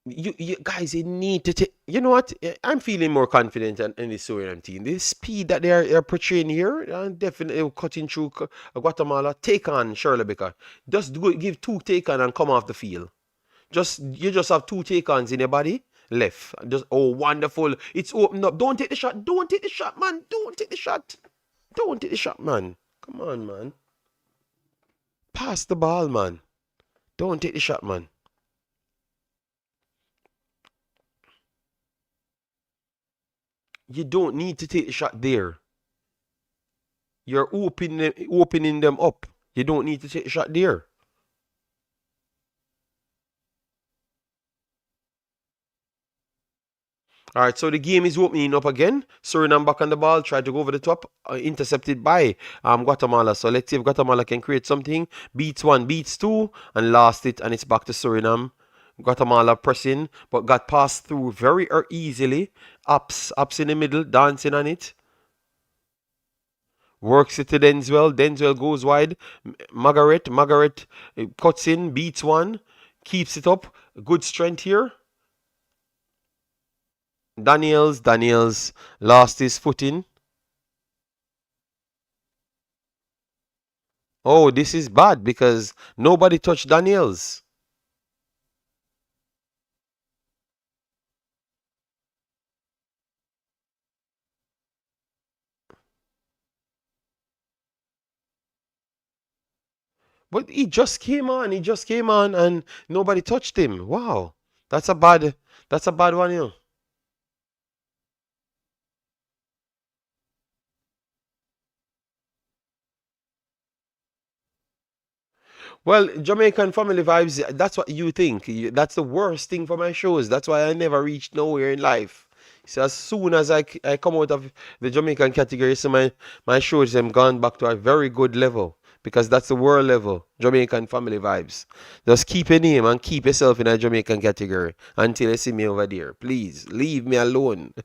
You guys, you need to take. You know what? I'm feeling more confident in the Suriname team. The speed that they're portraying here, definitely cutting through Guatemala. Take on Shirley Baker. Just give two take on and come off the field. You just have two take ons in your body. Left. Just oh wonderful. It's opened up. Don't take the shot. Don't take the shot, man. Don't take the shot. Don't take the shot, man. Come on, man. Pass the ball, man. Don't take the shot, man. You don't need to take the shot there. You're opening them up. You don't need to take a shot there. All right, so the game is opening up again. Suriname back on the ball, tried to go over the top, intercepted by Guatemala. So let's see if Guatemala can create something. Beats one, beats two, and lost it, and it's back to Suriname. Guatemala pressing, but got passed through very easily. Ups in the middle, dancing on it. Works it to Denzel. Denzel goes wide. Margaret cuts in, beats one, keeps it up. Good strength here. Daniels lost his footing. Oh, this is bad because nobody touched Daniels. But he just came on and nobody touched him. Wow. That's a bad one, you know. Well, Jamaican family vibes, that's what you think. That's the worst thing for my shows. That's why I never reached nowhere in life. So as soon as I come out of the Jamaican category, so my shows have gone back to a very good level. Because that's the world level, Jamaican family vibes. Just keep your name and keep yourself in a Jamaican category until you see me over there. Please, leave me alone.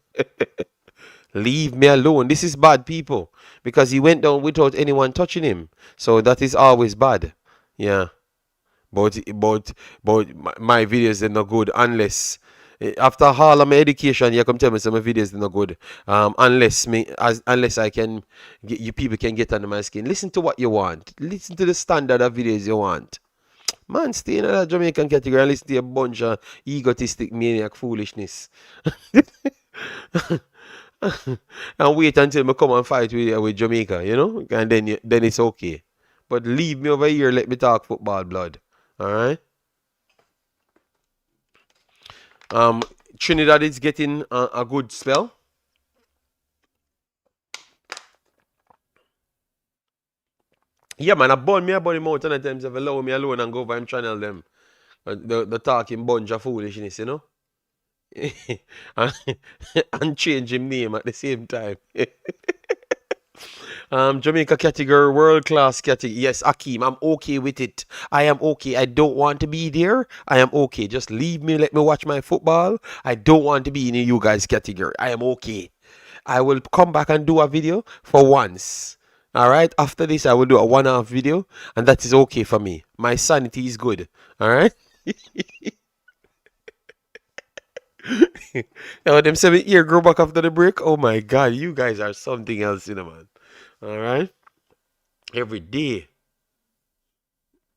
Leave me alone. This is bad, people. Because he went down without anyone touching him. So that is always bad. Yeah. But my videos are not good unless after all of my education, you come tell me some of my videos are not good. Unless I can get you people can get under my skin. Listen to what you want. Listen to the standard of videos you want. Man, stay in that Jamaican category and listen to a bunch of egotistic maniac foolishness. And wait until me come and fight with Jamaica, you know? And then it's okay. But leave me over here, let me talk football, blood. Alright? Um, Trinidad is getting a good spell. Yeah, man, I burn me about him out and times if allow me alone and go over and channel them. The talking bunch of foolishness, you know? and, and change him name at the same time. Jamaica category, world class category. Yes, Akeem, I'm okay with it. I am okay. I don't want to be there. I am okay. Just leave me, let me watch my football. I don't want to be in you guys category. I am okay. I will come back and do a video for once. All right. After this, I will do a 1 hour video, and that is okay for me. My sanity is good. All right. Now them 7 year grow back after the break. Oh my God, you guys are something else, you know, man. All right. Every day.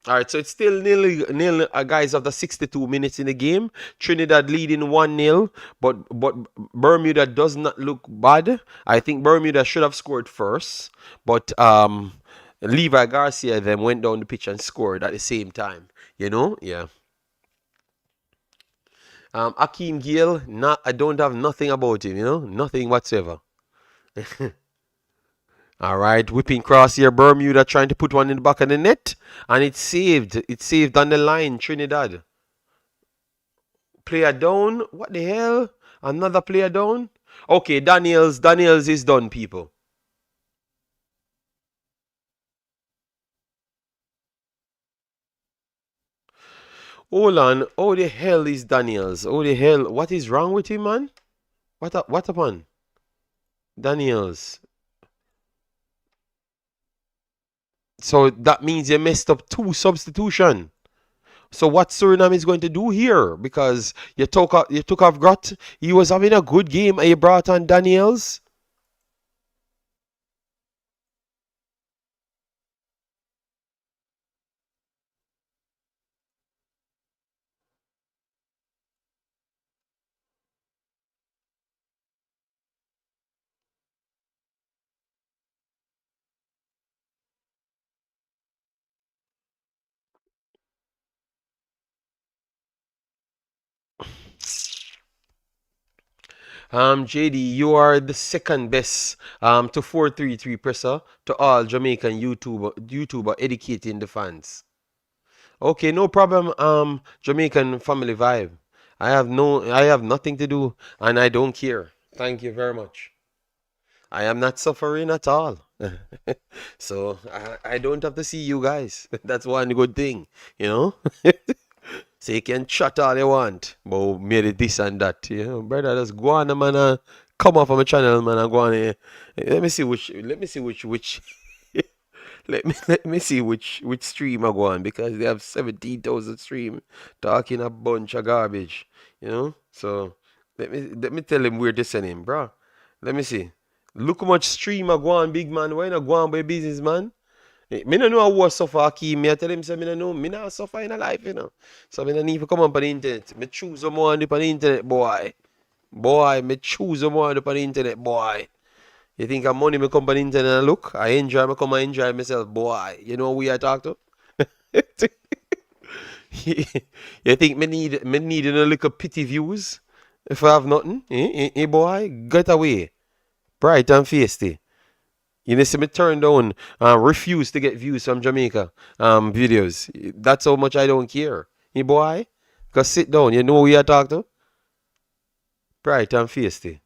All right, so it's still nil, guys, after 62 minutes in the game. Trinidad leading 1-0, but Bermuda does not look bad. I think Bermuda should have scored first, but Levi Garcia then went down the pitch and scored at the same time. You know, yeah. Akeem Gill, I don't have nothing about him. You know, nothing whatsoever. All right, whipping cross here. Bermuda trying to put one in the back of the net, and it's saved. It's saved on the line. Trinidad. Player down. What the hell? Another player down. Okay, Daniels is done, people. Hold on. Oh, the hell is Daniels? Oh, the hell. What is wrong with him, man? What upon? Daniels. So that means you messed up two substitution. So what Suriname is going to do here? Because you took off Grot. He was having a good game. And you brought on Daniels. JD, you are the second best to 433 presser to all Jamaican YouTuber educating the fans. Okay, no problem. Jamaican family vibe. I have nothing to do, and I don't care. Thank you very much. I am not suffering at all. So I don't have to see you guys. That's one good thing, you know. So you can chat all you want, but made it this and that. You know, brother, just go on, man. Come off of my channel, man. And go on here. Let me see which. Let me see which. Let me see which stream I go on because they have 17,000 stream talking a bunch of garbage. You know. So let me tell him where to send him, bro. Let me see. Look how much stream I go on, big man. Why not go on by business, man? Me no know what suffer Akeem. Me I tell him say me no know. Me not suffer in a life, you know. So me no need to come up on the internet. Me choose someone on the internet, boy. Boy, me choose someone on the internet, boy. You think I'm money me come on the internet and look? I enjoy me come and enjoy myself, boy. You know who we I talk to? You think me need a little pity views if I have nothing? Boy, get away. Bright and feisty. You know, see me turn down, refuse to get views from Jamaica videos. That's how much I don't care. You boy, go sit down. You know who you talk to? Bright and feisty.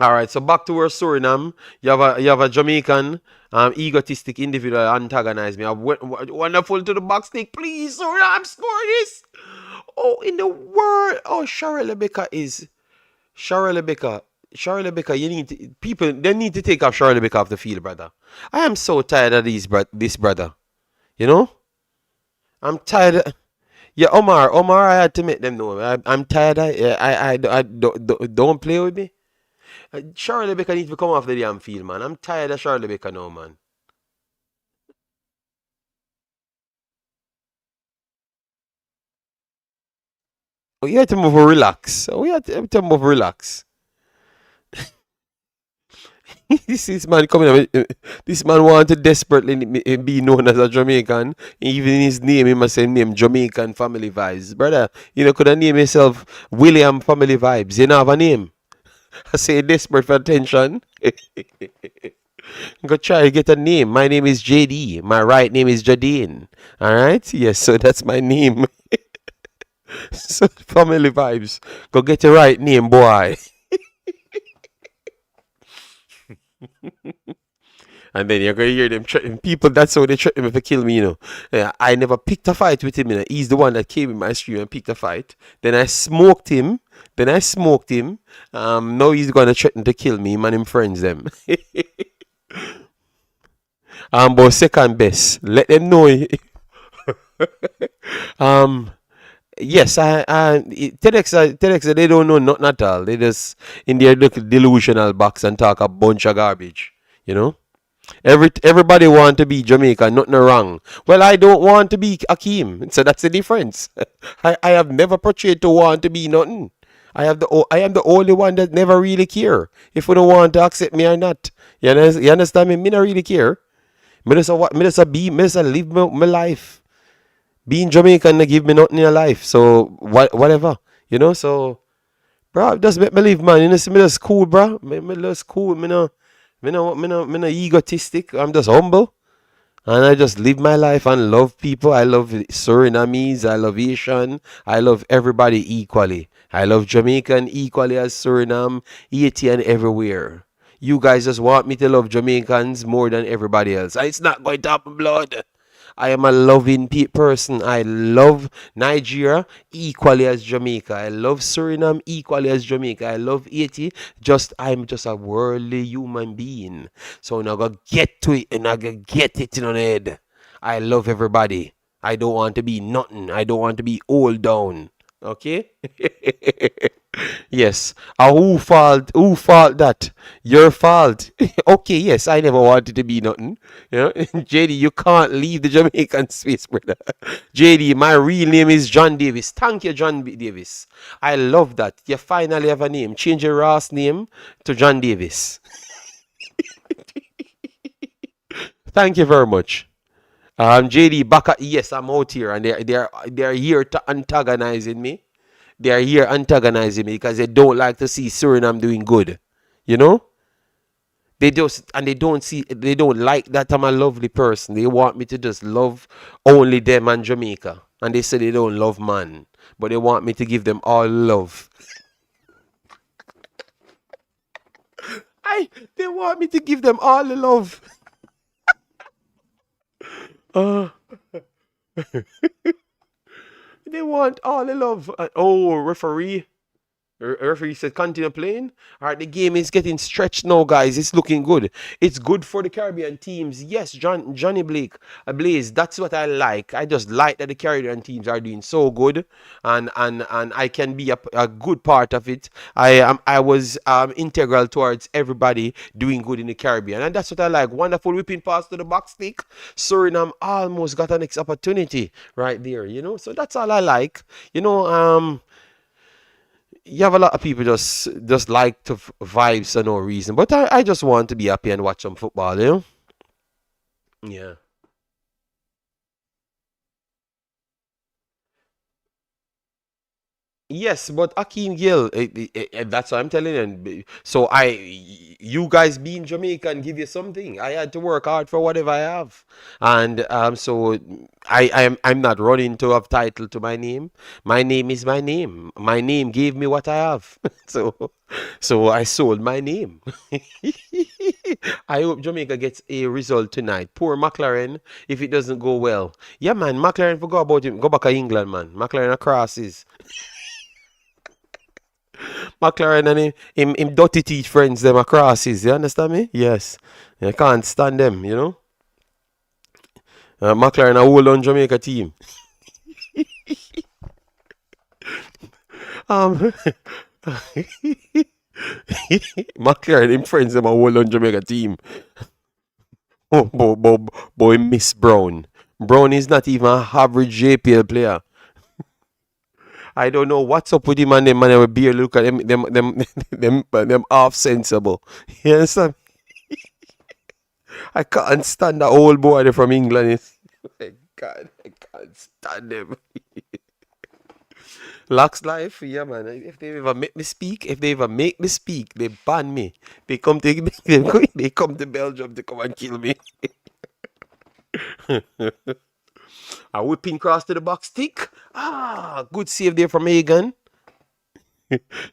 All right, so back to our Suriname. You have a Jamaican egotistic individual antagonize me. Wonderful to the box stick, please, Suriname, score this. Oh, in the world. Oh, Cheryl Rebecca is Cheryl Baker, Cheryl Baker, people they need to take off Cheryl Baker off the field, brother. I am so tired of this brother. You know, I'm tired. Yeah, Omar, I had to make them know. I'm tired. I don't play with me. Cheryl Baker needs to come off the damn field, man. I'm tired of Cheryl Baker now, man. We have to move relax. We have to move relax. This man coming up, this man wanted desperately be known as a Jamaican. Even his name, he must say name Jamaican Family Vibes. Brother, you know, could have named yourself William Family Vibes. You don't have a name. I say desperate for attention. Go try to get a name. My name is JD. My right name is Jadine. Alright? Yes, so that's my name. So Family Vibes. Go get your right name, boy. And then you're gonna hear them threatening people. That's how they threaten me to kill me, you know. Yeah, I never picked a fight with him, you know. He's the one that came in my stream and picked a fight. Then I smoked him. Now he's gonna threaten to kill me, man. Him friends them. But second best. Let them know. um, yes, TEDx, they don't know nothing at all. They just in their little delusional box and talk a bunch of garbage, you know. Everybody want to be Jamaica, nothing wrong. Well, I don't want to be Akeem, so that's the difference. I have never portrayed to want to be nothing. I am the only one that never really care if you don't want to accept me or not. You understand me? Me not really care. Me just a what? Me just a live my life. Being Jamaican not give me nothing in life. So whatever, you know. So bro, just make me live, man. You know, see me just cool, bro. Me just cool. Me no egotistic. I'm just humble. And I just live my life and love people. I love Surinamese. I love Asian. I love everybody equally. I love Jamaican equally as Suriname, Haiti, and everywhere. You guys just want me to love Jamaicans more than everybody else. It's not going to happen, blood. I am a loving person. I love Nigeria equally as Jamaica. I love Suriname equally as Jamaica. I love Haiti. I'm just a worldly human being. So now go get to it and I go get it in the head. I love everybody. I don't want to be nothing. I don't want to be old down. Okay? Yes. Who fault? Who fault that? Your fault. Okay, yes, I never wanted to be nothing. You know, JD, you can't leave the Jamaican space, brother. JD, my real name is John Davis. Thank you, John Davis. I love that. You finally have a name. Change your last name to John Davis. Thank you very much. JD, back at, yes, I'm out here, and they're here to antagonizing me. They are here antagonizing me because they don't like to see Suriname doing good. You know, they don't like that I'm a lovely person. They want me to just love only them and Jamaica, and they say they don't love man, but they want me to give them all love. I They want me to give them all the love. Uh, they want all the love. Oh, referee. Referee said, continue playing. All right, the game is getting stretched now, guys. It's looking good. It's good for the Caribbean teams. Yes, Johnny Blake, Blaze. That's what I like. I just like that the Caribbean teams are doing so good, and I can be a good part of it. I was integral towards everybody doing good in the Caribbean, and that's what I like. Wonderful whipping pass to the box stick. Suriname almost got a next opportunity right there. So that's all I like. You have a lot of people just like to vibes for no reason. But I just want to be happy and watch some football, you know? Yeah. Yes, but Akeem Gill, that's what I'm telling you. So you guys being Jamaican give you something. I had to work hard for whatever I have, and so I'm not running to have title to my name. My name is my name. My name gave me what I have. So I sold my name. I hope Jamaica gets a result tonight. Poor McLaren, if it doesn't go well. Yeah, man, McLaren forgot about him. Go back to England, man. McLaren crosses. McLaren and him dirty teeth friends them across his, you understand me? Yes. You can't stand them, you know? McLaren a hold on Jamaica team. Um McLaren him friends them a hold on Jamaica team. Oh, boy, Miss Brown. Brown is not even an average JPL player. I don't know what's up with him and them man. I will barely look at them half sensible. You understand? I can't stand that old boy from England. My God, I can't stand them. Lux life, yeah, man. If they ever make me speak, they ban me. They come to they come to Belgium to come and kill me. A whipping cross to the box stick. Good save there from Hagan.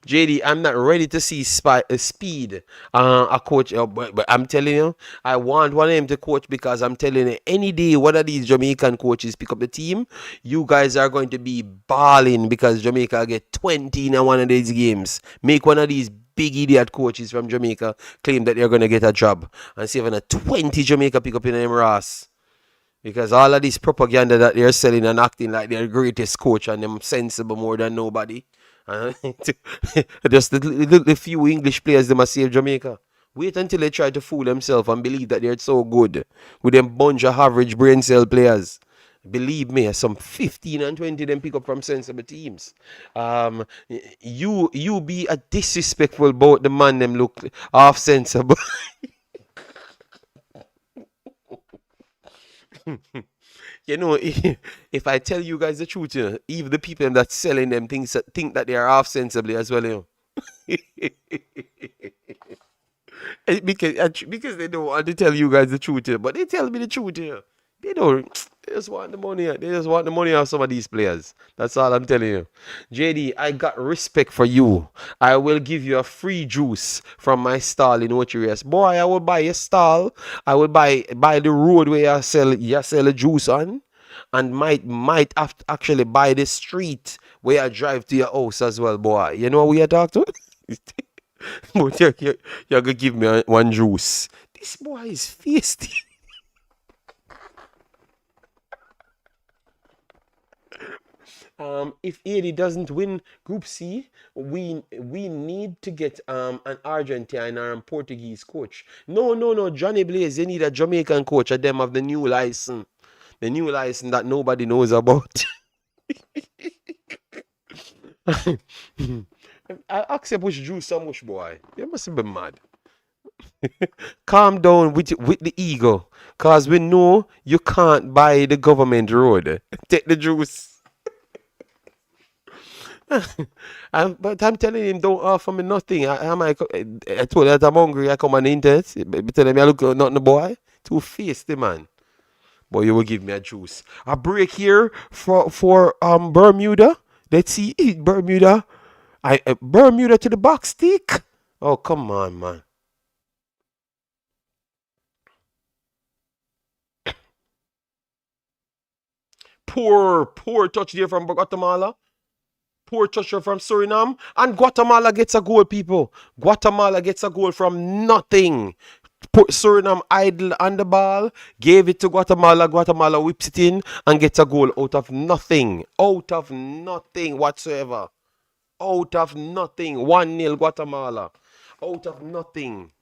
JD, I'm not ready to see speed. A coach, but I'm telling you, I want one of them to coach because I'm telling you, any day one of these Jamaican coaches pick up the team, you guys are going to be balling because Jamaica get 20 in one of these games. Make one of these big idiot coaches from Jamaica claim that they're going to get a job and see if a 20 Jamaica pick up in them Ross. Because all of this propaganda that they're selling and acting like they're the greatest coach and them sensible more than nobody. Just the few English players they must save Jamaica. Wait until they try to fool themselves and believe that they're so good with them bunch of average brain cell players. Believe me, some 15 and 20 them pick up from sensible teams. You be a disrespectful about the man them look half sensible. If I tell you guys the truth, even the people that selling them things think that they are half sensibly as well, because they don't want to tell you guys the truth, but they tell me the truth, They don't. They just want the money. They just want the money of some of these players. That's all I'm telling you. JD, I got respect for you. I will give you a free juice from my stall in Ocherias. Boy, I will buy a stall. I will buy the road where you sell a juice on. And might have to actually buy the street where I drive to your house as well, boy. You know what we are talking to? But you're gonna give me one juice. This boy is feisty. If Haiti doesn't win Group C, we need to get an Argentine or a Portuguese coach. No, no, no, Johnny Blaze, they need a Jamaican coach. Of them of the new license that nobody knows about. I accept which Jew so much, boy. You must be mad. Calm down with the ego, cause we know you can't buy the government road. Take the juice. But I'm telling him, don't offer me nothing. I told her that I'm hungry. I come on the internet. Tell him I look nothing, boy. Too feisty, man. But you will give me a juice. A break here for Bermuda. Let's see, Bermuda. Bermuda to the box stick. Oh, come on, man. Poor touch there from Guatemala. Poor touch from Suriname. And Guatemala gets a goal, people. Guatemala gets a goal from nothing. Put Suriname idle on the ball, gave it to Guatemala. Guatemala whips it in and gets a goal out of nothing. Out of nothing whatsoever. Out of nothing. 1-0 Guatemala. Out of nothing.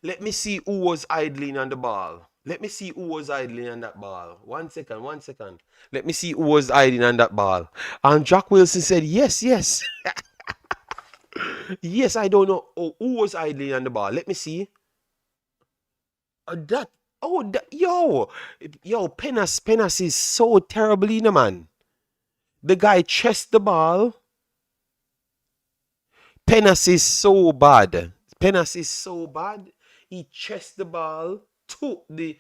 Let me see who was idling on the ball. Let me see who was idling on that ball. 1 second, 1 second. Let me see who was idling on that ball. And Jack Wilson said, yes, yes. Yes, I don't know. Oh, who was idling on the ball? Let me see. That. Oh, yo, Penas is so terrible, man. The guy chest the ball. Penas is so bad. Penas is so bad. He chest the ball to the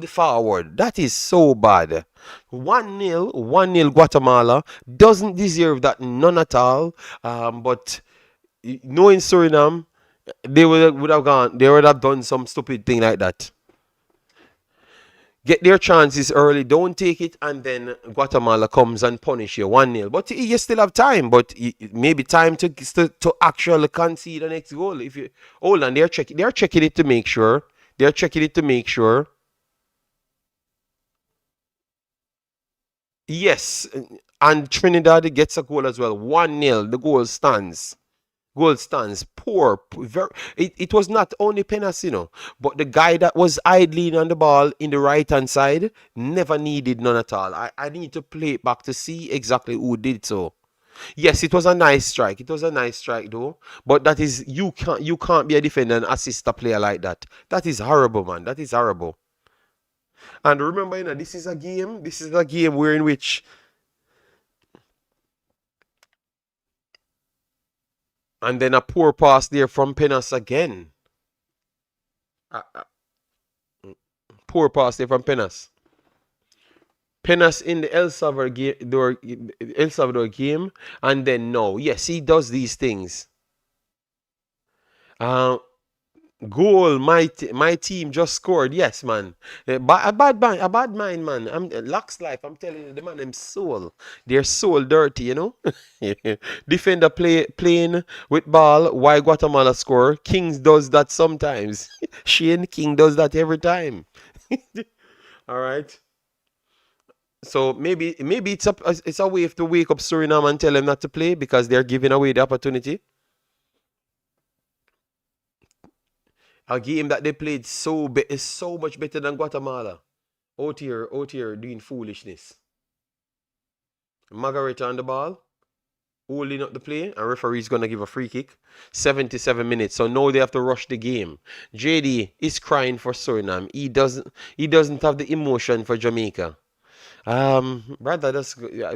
forward. That is so bad. 1-0 Guatemala doesn't deserve that none at all. But knowing Suriname, they would have gone. They would have done some stupid thing like that. Get their chances early, don't take it, and then Guatemala comes and punish you 1-0. But you still have time, but maybe time to actually concede the next goal. If you hold on, they're checking it to make sure. They're checking it to make sure. Yes, and Trinidad gets a goal as well. 1-0. The goal stands. Goal stands. Poor. It was not only Penasino, but the guy that was idling on the ball in the right hand side never needed none at all. I need to play it back to see exactly who did so. Yes, it was a nice strike. It was a nice strike though. But that is you can't be a defender and assist a player like that. That is horrible, man. That is horrible. And remember, this is a game. This is a game where in which and then a poor pass there from Penas again. Poor pass there from Penas. Penas in the El Salvador game, and then no, yes, he does these things. Uh, Goal, my team just scored. Yes, man. A bad mind, man. Lux life. I'm telling you, the man, them soul. Their soul dirty, Defender playing with ball. Why Guatemala score? Kings does that sometimes. Shane King does that every time. All right. So maybe it's a way to wake up Suriname and tell them not to play because they're giving away the opportunity. A game that they played is so much better than Guatemala. Out here doing foolishness. Margarita on the ball, holding up the play, and referee's gonna give a free kick. 77 minutes. So now they have to rush the game. JD is crying for Suriname. He doesn't have the emotion for Jamaica. Brother,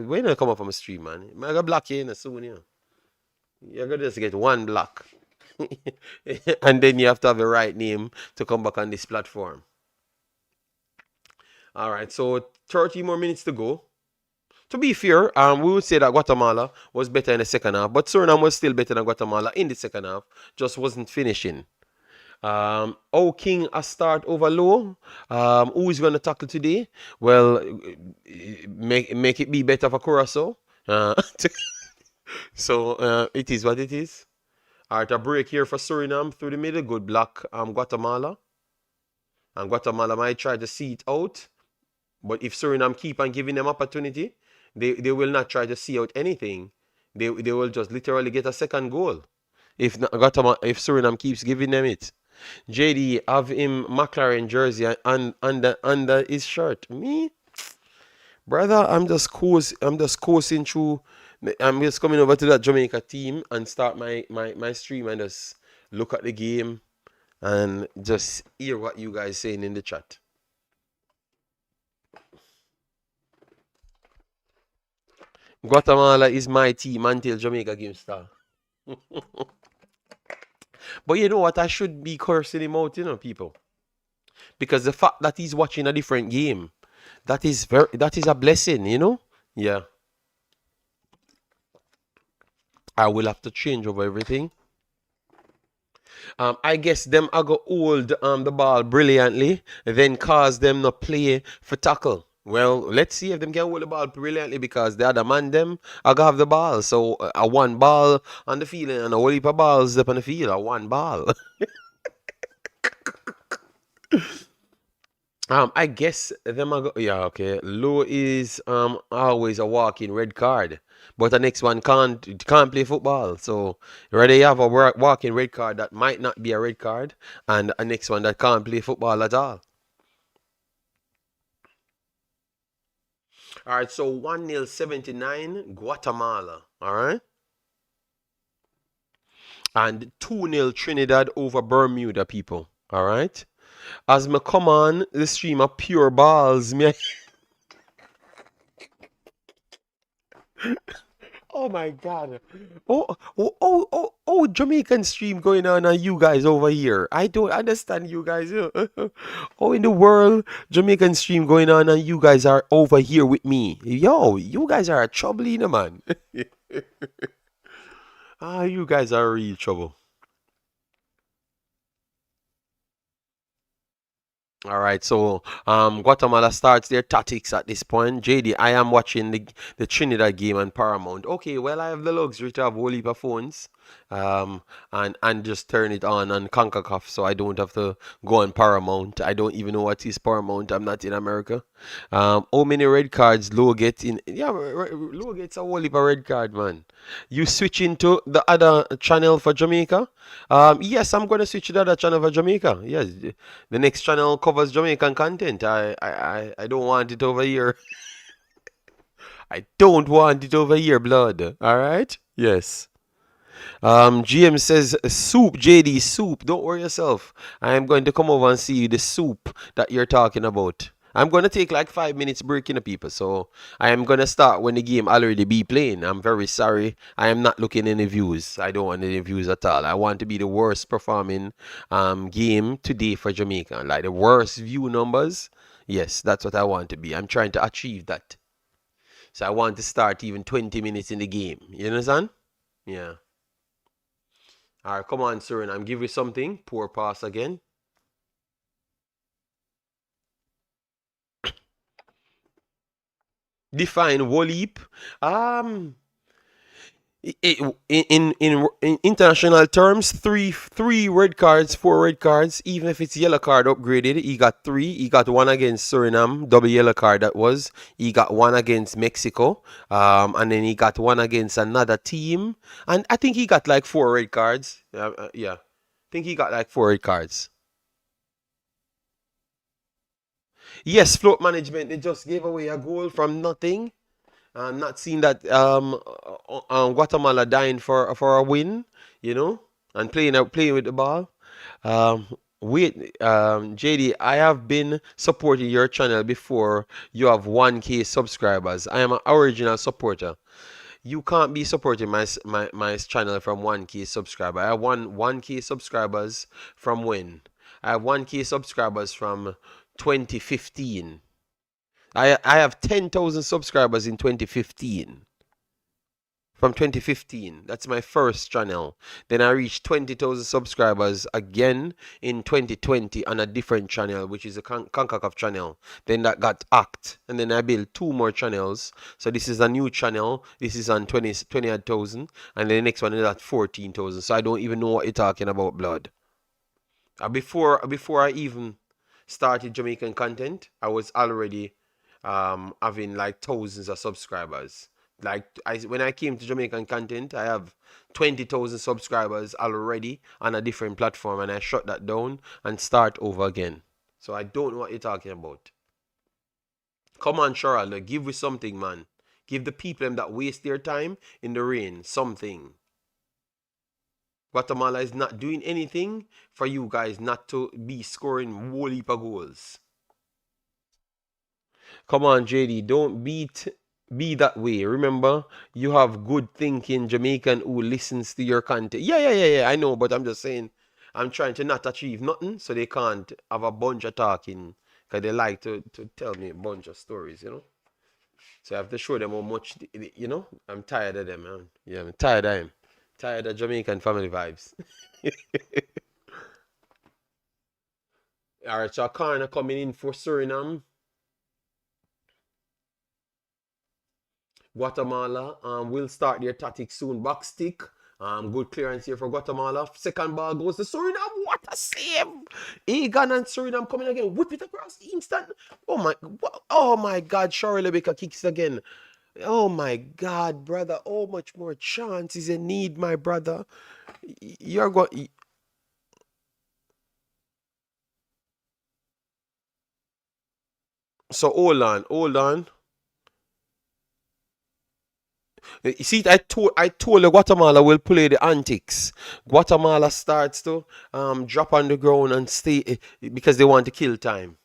when I come up on the stream, man, I got block you in soon, yeah. You're gonna just get one block. And then you have to have the right name to come back on this platform. All right, so 30 more minutes to go. To be fair, we would say that Guatemala was better in the second half, but Suriname was still better than Guatemala in the second half, just wasn't finishing. King a start over low. Who is going to tackle today? Well, make it be better for Curacao. So it is what it is. All right, a break here for Suriname through the middle. Good block, Guatemala. And Guatemala might try to see it out. But if Suriname keep on giving them opportunity, They will not try to see out anything. They will just literally get a second goal if not, if Suriname keeps giving them it. JD have him McLaren jersey under his shirt. Me, brother, I'm just coasting through. I'm just coming over to that Jamaica team and start my stream and just look at the game and just hear what you guys saying in the chat. Guatemala is my team until Jamaica game start. But you know what? I should be cursing him out, people. Because the fact that he's watching a different game, that is a blessing. Yeah. I will have to change over everything. I guess them I go hold the ball brilliantly, then cause them not play for tackle. Well, let's see if them can hold the ball brilliantly because the other man them I go have the ball. So a one ball on the field and a whole heap of balls up on the field. A one ball. I guess them are yeah, okay. Low is always a walking red card, but the next one can't play football. So rather you have a walking red card that might not be a red card, and a next one that can't play football at all. All right, so 1-0 79 Guatemala. All right, and 2-0 Trinidad over Bermuda, people. All right. As me come on the stream of pure balls, me. Oh my God. Jamaican stream going on you guys over here. I don't understand you guys. Oh, in the world, Jamaican stream going on and you guys are over here with me. Yo, you guys are a trouble, man. You guys are real trouble. All right, so Guatemala starts their tactics at this point. JD, I am watching the Trinidad game on Paramount. Okay, well I have the luxury to have a whole heap of phones, and just turn it on Concacaf, so I don't have to go on Paramount. I don't even know what is Paramount. I'm not in America. How many red cards Low gets in? Yeah, Low gets a whole heap of red card, man. You switch into the other channel for Jamaica? Yes, I'm gonna switch to the other channel for Jamaica. Yes, the next channel covers Jamaican content. I don't want it over here. I don't want it over here, blood. All right? Yes. GM says soup, JD soup. Don't worry yourself. I am going to come over and see you the soup that you're talking about. I'm gonna take like 5 minutes break in the people, so I am gonna start when the game already be playing. I'm very sorry. I am not looking any views. I don't want any views at all. I want to be the worst performing game today for Jamaica. Like the worst view numbers. Yes, that's what I want to be. I'm trying to achieve that. So I want to start even 20 minutes in the game. You understand? Yeah. All right, come on, Suriname. Give you something. Poor pass again. Define Wallip. Um, in international terms, three red cards, 4 red cards. Even if it's yellow card upgraded, he got 3. He got 1 against Suriname, double yellow card that was. He got 1 against Mexico, and then he got 1 against another team, and I think he got like 4 red cards. Yeah, I think he got like 4 red cards. Yes, float management. They just gave away a goal from nothing. I'm not seeing that Guatemala dying for a win, and playing with the ball. Um, wait, JD, I have been supporting your channel before you have 1K subscribers. I am an original supporter. You can't be supporting my channel from 1K subscriber. I have 1K subscribers from when? I have 1K subscribers from 2015. I have 10,000 subscribers in 2015. From 2015. That's my first channel. Then I reached 20,000 subscribers again in 2020 on a different channel, which is a Concacaf channel. Then that got hacked. And then I built 2 more channels. So this is a new channel. This is on 20,000. And the next one is at 14,000. So I don't even know what you're talking about, blood. Before I even started Jamaican content, I was already having like thousands of subscribers. Like when I came to Jamaican content, I have 20,000 subscribers already on a different platform, and I shut that down and start over again. So I don't know what you're talking about. Come on, Charlotte, give me something, man. Give the people them that waste their time in the rain something. Guatemala is not doing anything for you guys not to be scoring whole heap of goals. Come on, JD, don't be that way. Remember, you have good thinking Jamaican who listens to your content. Yeah. I know, but I'm just saying, I'm trying to not achieve nothing so they can't have a bunch of talking because they like to tell me a bunch of stories. So I have to show them how much. I'm tired of them, man. Yeah, I'm tired of them. Tired of Jamaican family vibes. All right, so Akarna coming in for Suriname. Guatemala will start their tactics soon. Back stick. Good clearance here for Guatemala. Second ball goes to Suriname. What a save! Egan and Suriname coming again. Whip it across instant. Oh my God. Shari Lebeka kicks again. Oh my God, brother. How much more chances you need, my brother? You're going. So hold on. You see, I told you Guatemala will play the antics. Guatemala starts to drop on the ground and stay because they want to kill time.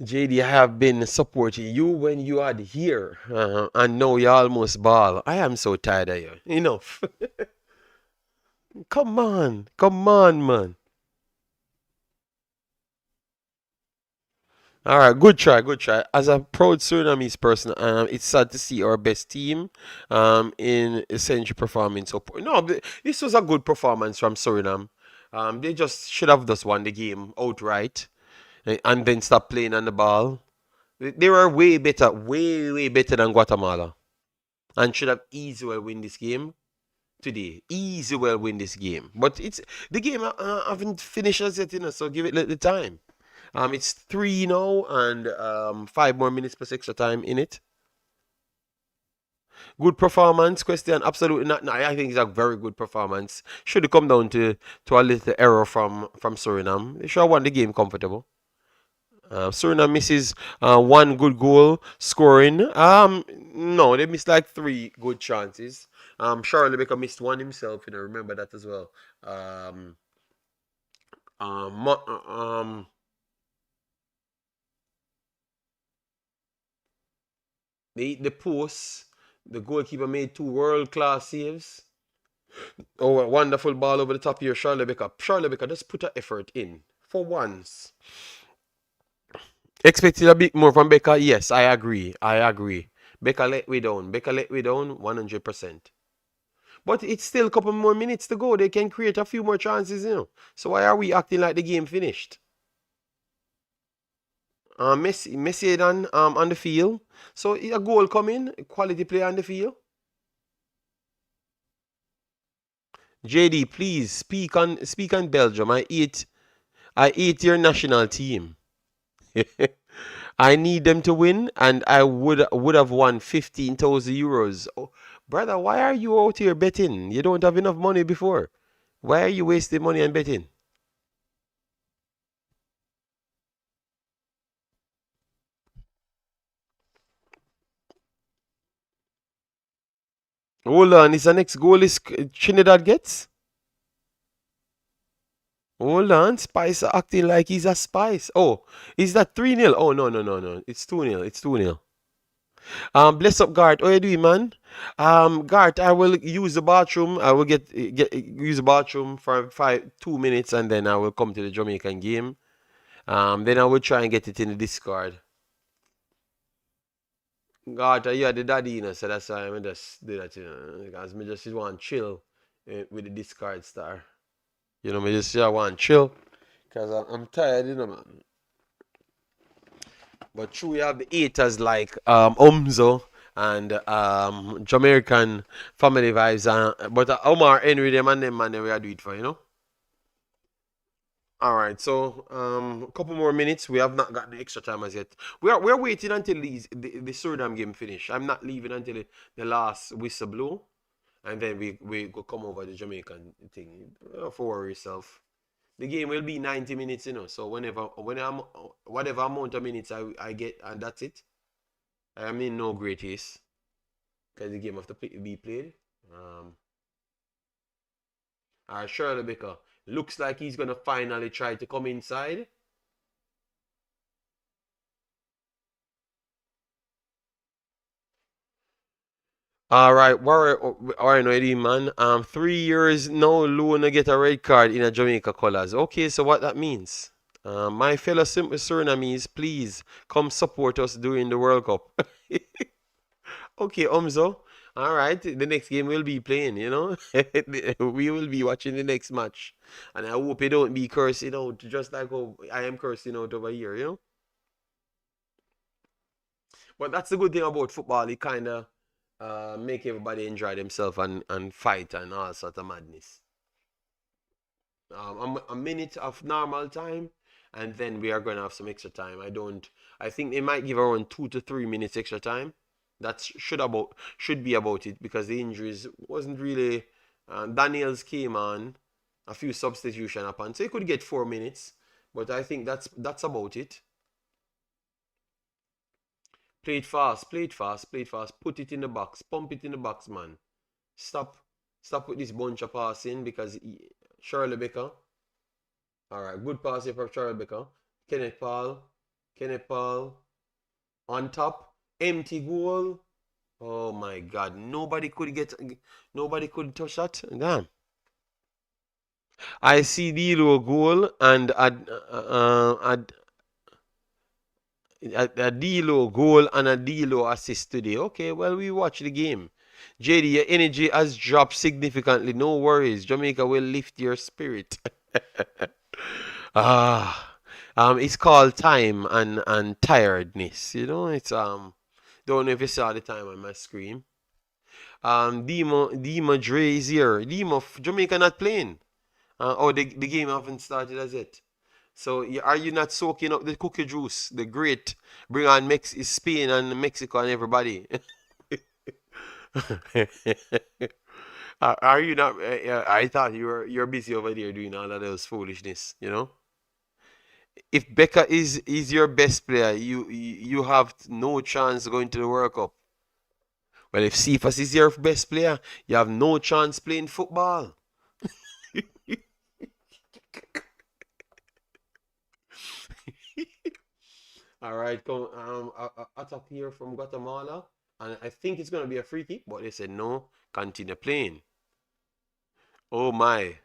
JD, I have been supporting you when you had here, and now you almost ball. I am so tired of you. Enough. Come on, man. All right, good try, good try. As a proud Surinamese person, it's sad to see our best team in essential performance. So, no, this was a good performance from Suriname. They just should have just won the game outright and then stop playing on the ball. They were way better than Guatemala, and should have easily well win this game today. Easy well win this game, but it's the game haven't finished as yet, so give it the time. It's three now and 5 more minutes plus extra time in it. Good performance, question. Absolutely not. No, I think it's a very good performance. Should have come down to a little error from Suriname. They should have won the game comfortable. Suriname misses one good goal scoring. No, they missed like three good chances. Charlie Baker missed one himself. Remember that as well. Um, um, um, they hit the post. The goalkeeper made two world class saves. Oh, a wonderful ball over the top here, Charlie Baker. Charlie Baker just put an effort in for once. Expected a bit more from Baker. Yes, I agree. Baker let me down. 100%. But it's still a couple more minutes to go. They can create a few more chances. So why are we acting like the game finished? Messi on the field. So a goal coming, quality play on the field. JD, please speak on Belgium. I hate your national team. I need them to win, and I would have won 15,000 euros. Oh, brother, why are you out here betting? You don't have enough money before. Why are you wasting money on betting? Hold on, is the next goal is Trinidad gets? Hold on, Spice acting like he's a Spice. Oh, is that 3-0? Oh, no. It's 2-0. It's 2-0. Bless up, Gart. How you doing, man? Gart, I will use the bathroom. I will get use the bathroom for 2 minutes, and then I will come to the Jamaican game. Then I will try and get it in the Discord. Gart, you are the daddy, so that's why I just do that, because me just want chill with the Discord star. Me just want chill, because I'm tired, man. But true, we have the haters like Umzo and Jamaican family vibes. But Omar, Henry, them and them, man, we are do it for. All right, so a couple more minutes. We have not got the extra time as yet. We're waiting until the Suriname game finish. I'm not leaving until the last whistle blow, and then we go come over the Jamaican thing. Don't worry yourself. The game will be 90 minutes, you know. So when I'm whatever amount of minutes I get, and that's it. I'm in no great haste because the game have to be played. Um, Shirley Baker looks like he's gonna finally try to come inside. All right, all right, no, Eddie, man. 3 years now, Luna get a red card in a Jamaica colors. Okay, so what that means? My fellow Surinamese, please come support us during the World Cup. Okay, Umzo. All right, the next game we'll be playing, you know. We will be watching the next match. And I hope you don't be cursing out, just like how I am cursing out over here, you know. But that's the good thing about football. It kind of make everybody enjoy themselves and fight and all sort of madness. A minute of normal time, and then we are going to have some extra time. I think they might give around 2 to 3 minutes extra time. That should be about it because the injuries wasn't really. Daniels came on, a few substitution upon, so he could get 4 minutes. But I think that's about it. Play it fast, play it fast, play it fast. Put it in the box, pump it in the box, man. Stop, stop with this bunch of passing because Shirley Baker. All right, good pass here from Shirley Baker. Kenneth Paul, Kenneth Paul on top, empty goal. Oh my God, nobody could touch that. Damn. I see Dilo goal and a Dilo goal and a Dilo assist today. Okay, well, we watch the game. JD, your energy has dropped significantly. No worries. Jamaica will lift your spirit. Ah, it's called time and tiredness. You know, it's don't know if you saw the time on my screen. Dima Dre is here. Dima, Jamaica not playing. Oh, the game haven't started as yet. So are you not soaking up the cookie juice? The great bring on Spain and Mexico and everybody. Are you not? I thought you're busy over there doing all of those foolishness. You know, if Becca is your best player, you have no chance going to the World Cup. Well, if Cephas is your best player, you have no chance playing football. All right, come attack here from Guatemala, and I think it's gonna be a free kick, but they said no, continue playing. Oh my,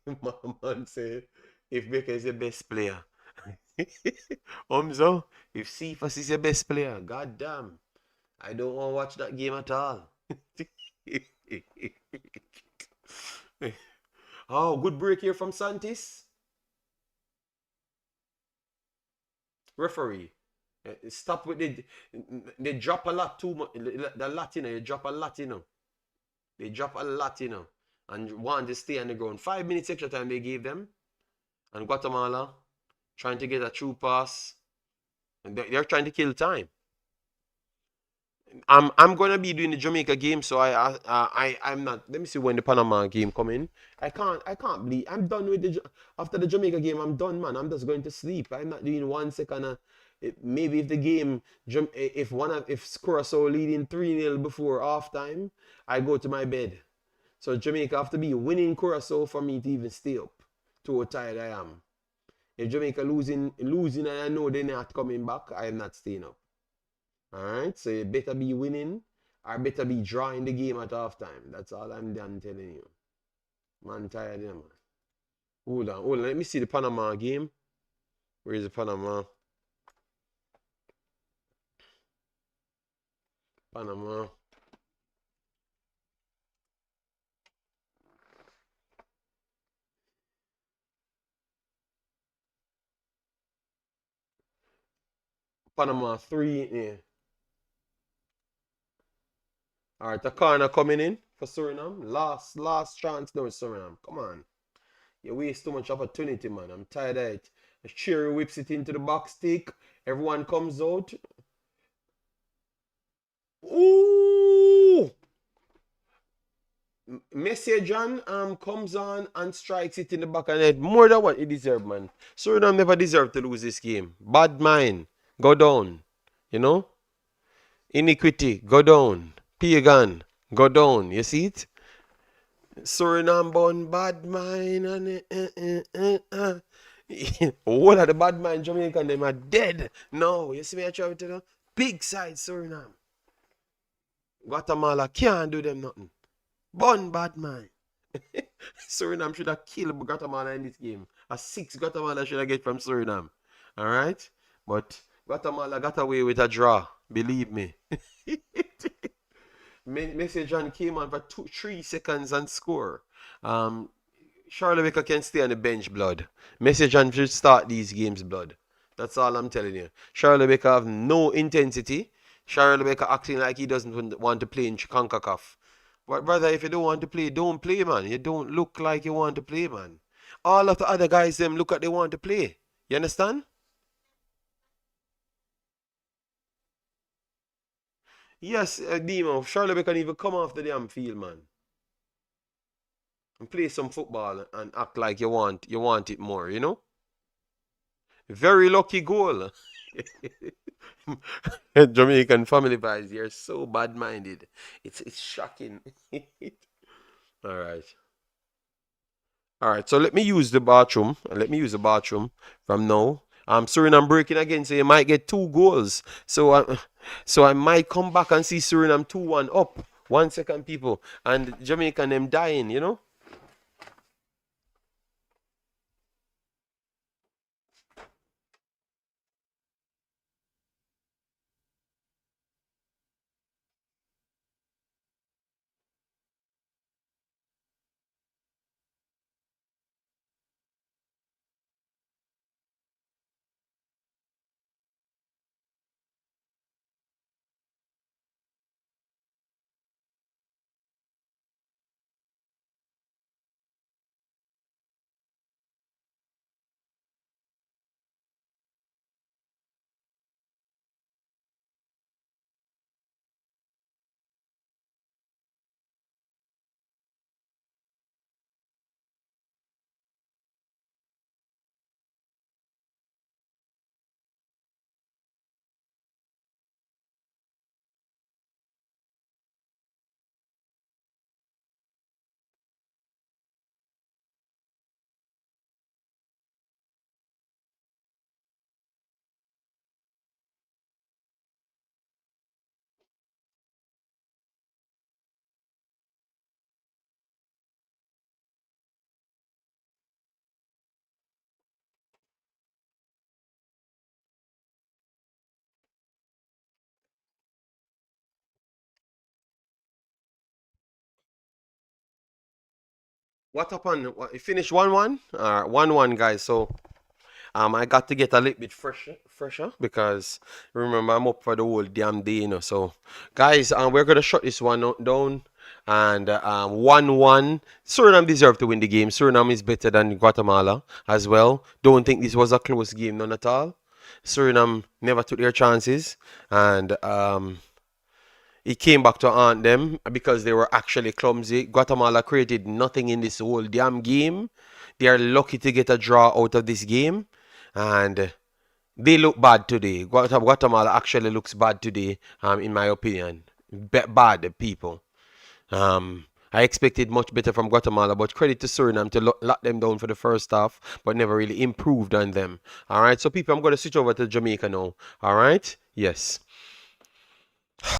my man said if Becca is the best player, Umzo, if Cephas is your best player, god damn, I don't want to watch that game at all. Oh, good break here from Santis. Referee. Stop with they drop a lot too much. The Latino, you drop a lot, you know. They drop a lot, you know. And want to stay on the ground. 5 minutes extra time they gave them. And Guatemala trying to get a true pass. And they're trying to kill time. I'm gonna be doing the Jamaica game, so I'm not. Let me see when the Panama game come in. I can't believe I'm done with after the Jamaica game. I'm done, man. I'm just going to sleep. I'm not doing 1 second. Maybe if the game if Curacao leading 3-0 before halftime, I go to my bed. So Jamaica have to be winning Curacao for me to even stay up. To how tired I am. If Jamaica losing, and I know they're not coming back, I am not staying up. All right, so you better be winning or better be drawing the game at halftime. That's all I'm done telling you. Man, tired, yeah, man. Hold on. Let me see the Panama game. Where is the Panama? Panama. Panama 3. Yeah. All right, the corner coming in. for Suriname. Last chance now, Suriname. Come on. You waste too much opportunity, man. I'm tired of it. Cherry whips it into the box stick. Everyone comes out. Ooh! Messi John comes on and strikes it in the back of the head. More than what he deserved, man. Suriname never deserved to lose this game. Bad mind. Go down. You know? Iniquity. Go down. Pagan. Go down. You see it? Suriname born bad mind and all of the bad mind Jamaican them are dead. No, you see me I try to tell big side Suriname. Guatemala can't do them nothing. Born bad mind. Suriname should have killed Guatemala in this game. A 6 Guatemala should have get from Suriname. Alright? But Guatemala got away with a draw. Believe me. Messi John came on for 3 seconds and score. Charlie Baker can stay on the bench, blood. Messi John should start these games, blood. That's all I'm telling you. Charlie Baker have no intensity. Charlie Baker acting like he doesn't want to play in Concacaf. But brother, if you don't want to play, don't play, man. You don't look like you want to play, man. All of the other guys, them look like they want to play. You understand? Yes, Demo. Charlie Baker can even come off the damn field, man, and play some football and act like you want it more, you know? Very lucky goal. Jamaican family vibes, you're so bad minded. It's shocking. All right. All right. So let me use the bathroom. Let me use the bathroom from now. Suriname breaking again, so you might get 2 goals. So I might come back and see Suriname 2-1 up. 1 second, people, and Jamaican them dying, you know? What happened? It finished 1-1? 1-1, guys. So I got to get a little bit fresher because remember I'm up for the whole damn day, you know. So, guys, we're gonna shut this one down, and 1-1. Suriname deserve to win the game. Suriname is better than Guatemala as well. Don't think this was a close game, none at all. Suriname never took their chances, and it came back to haunt them because they were actually clumsy. Guatemala created nothing in this whole damn game. They are lucky to get a draw out of this game, and they look bad today. Guatemala actually looks bad today, in my opinion. Bad people. I expected much better from Guatemala, but credit to Suriname to lock them down for the first half, but never really improved on them. All right, so people, I'm going to switch over to Jamaica now. All right, yes.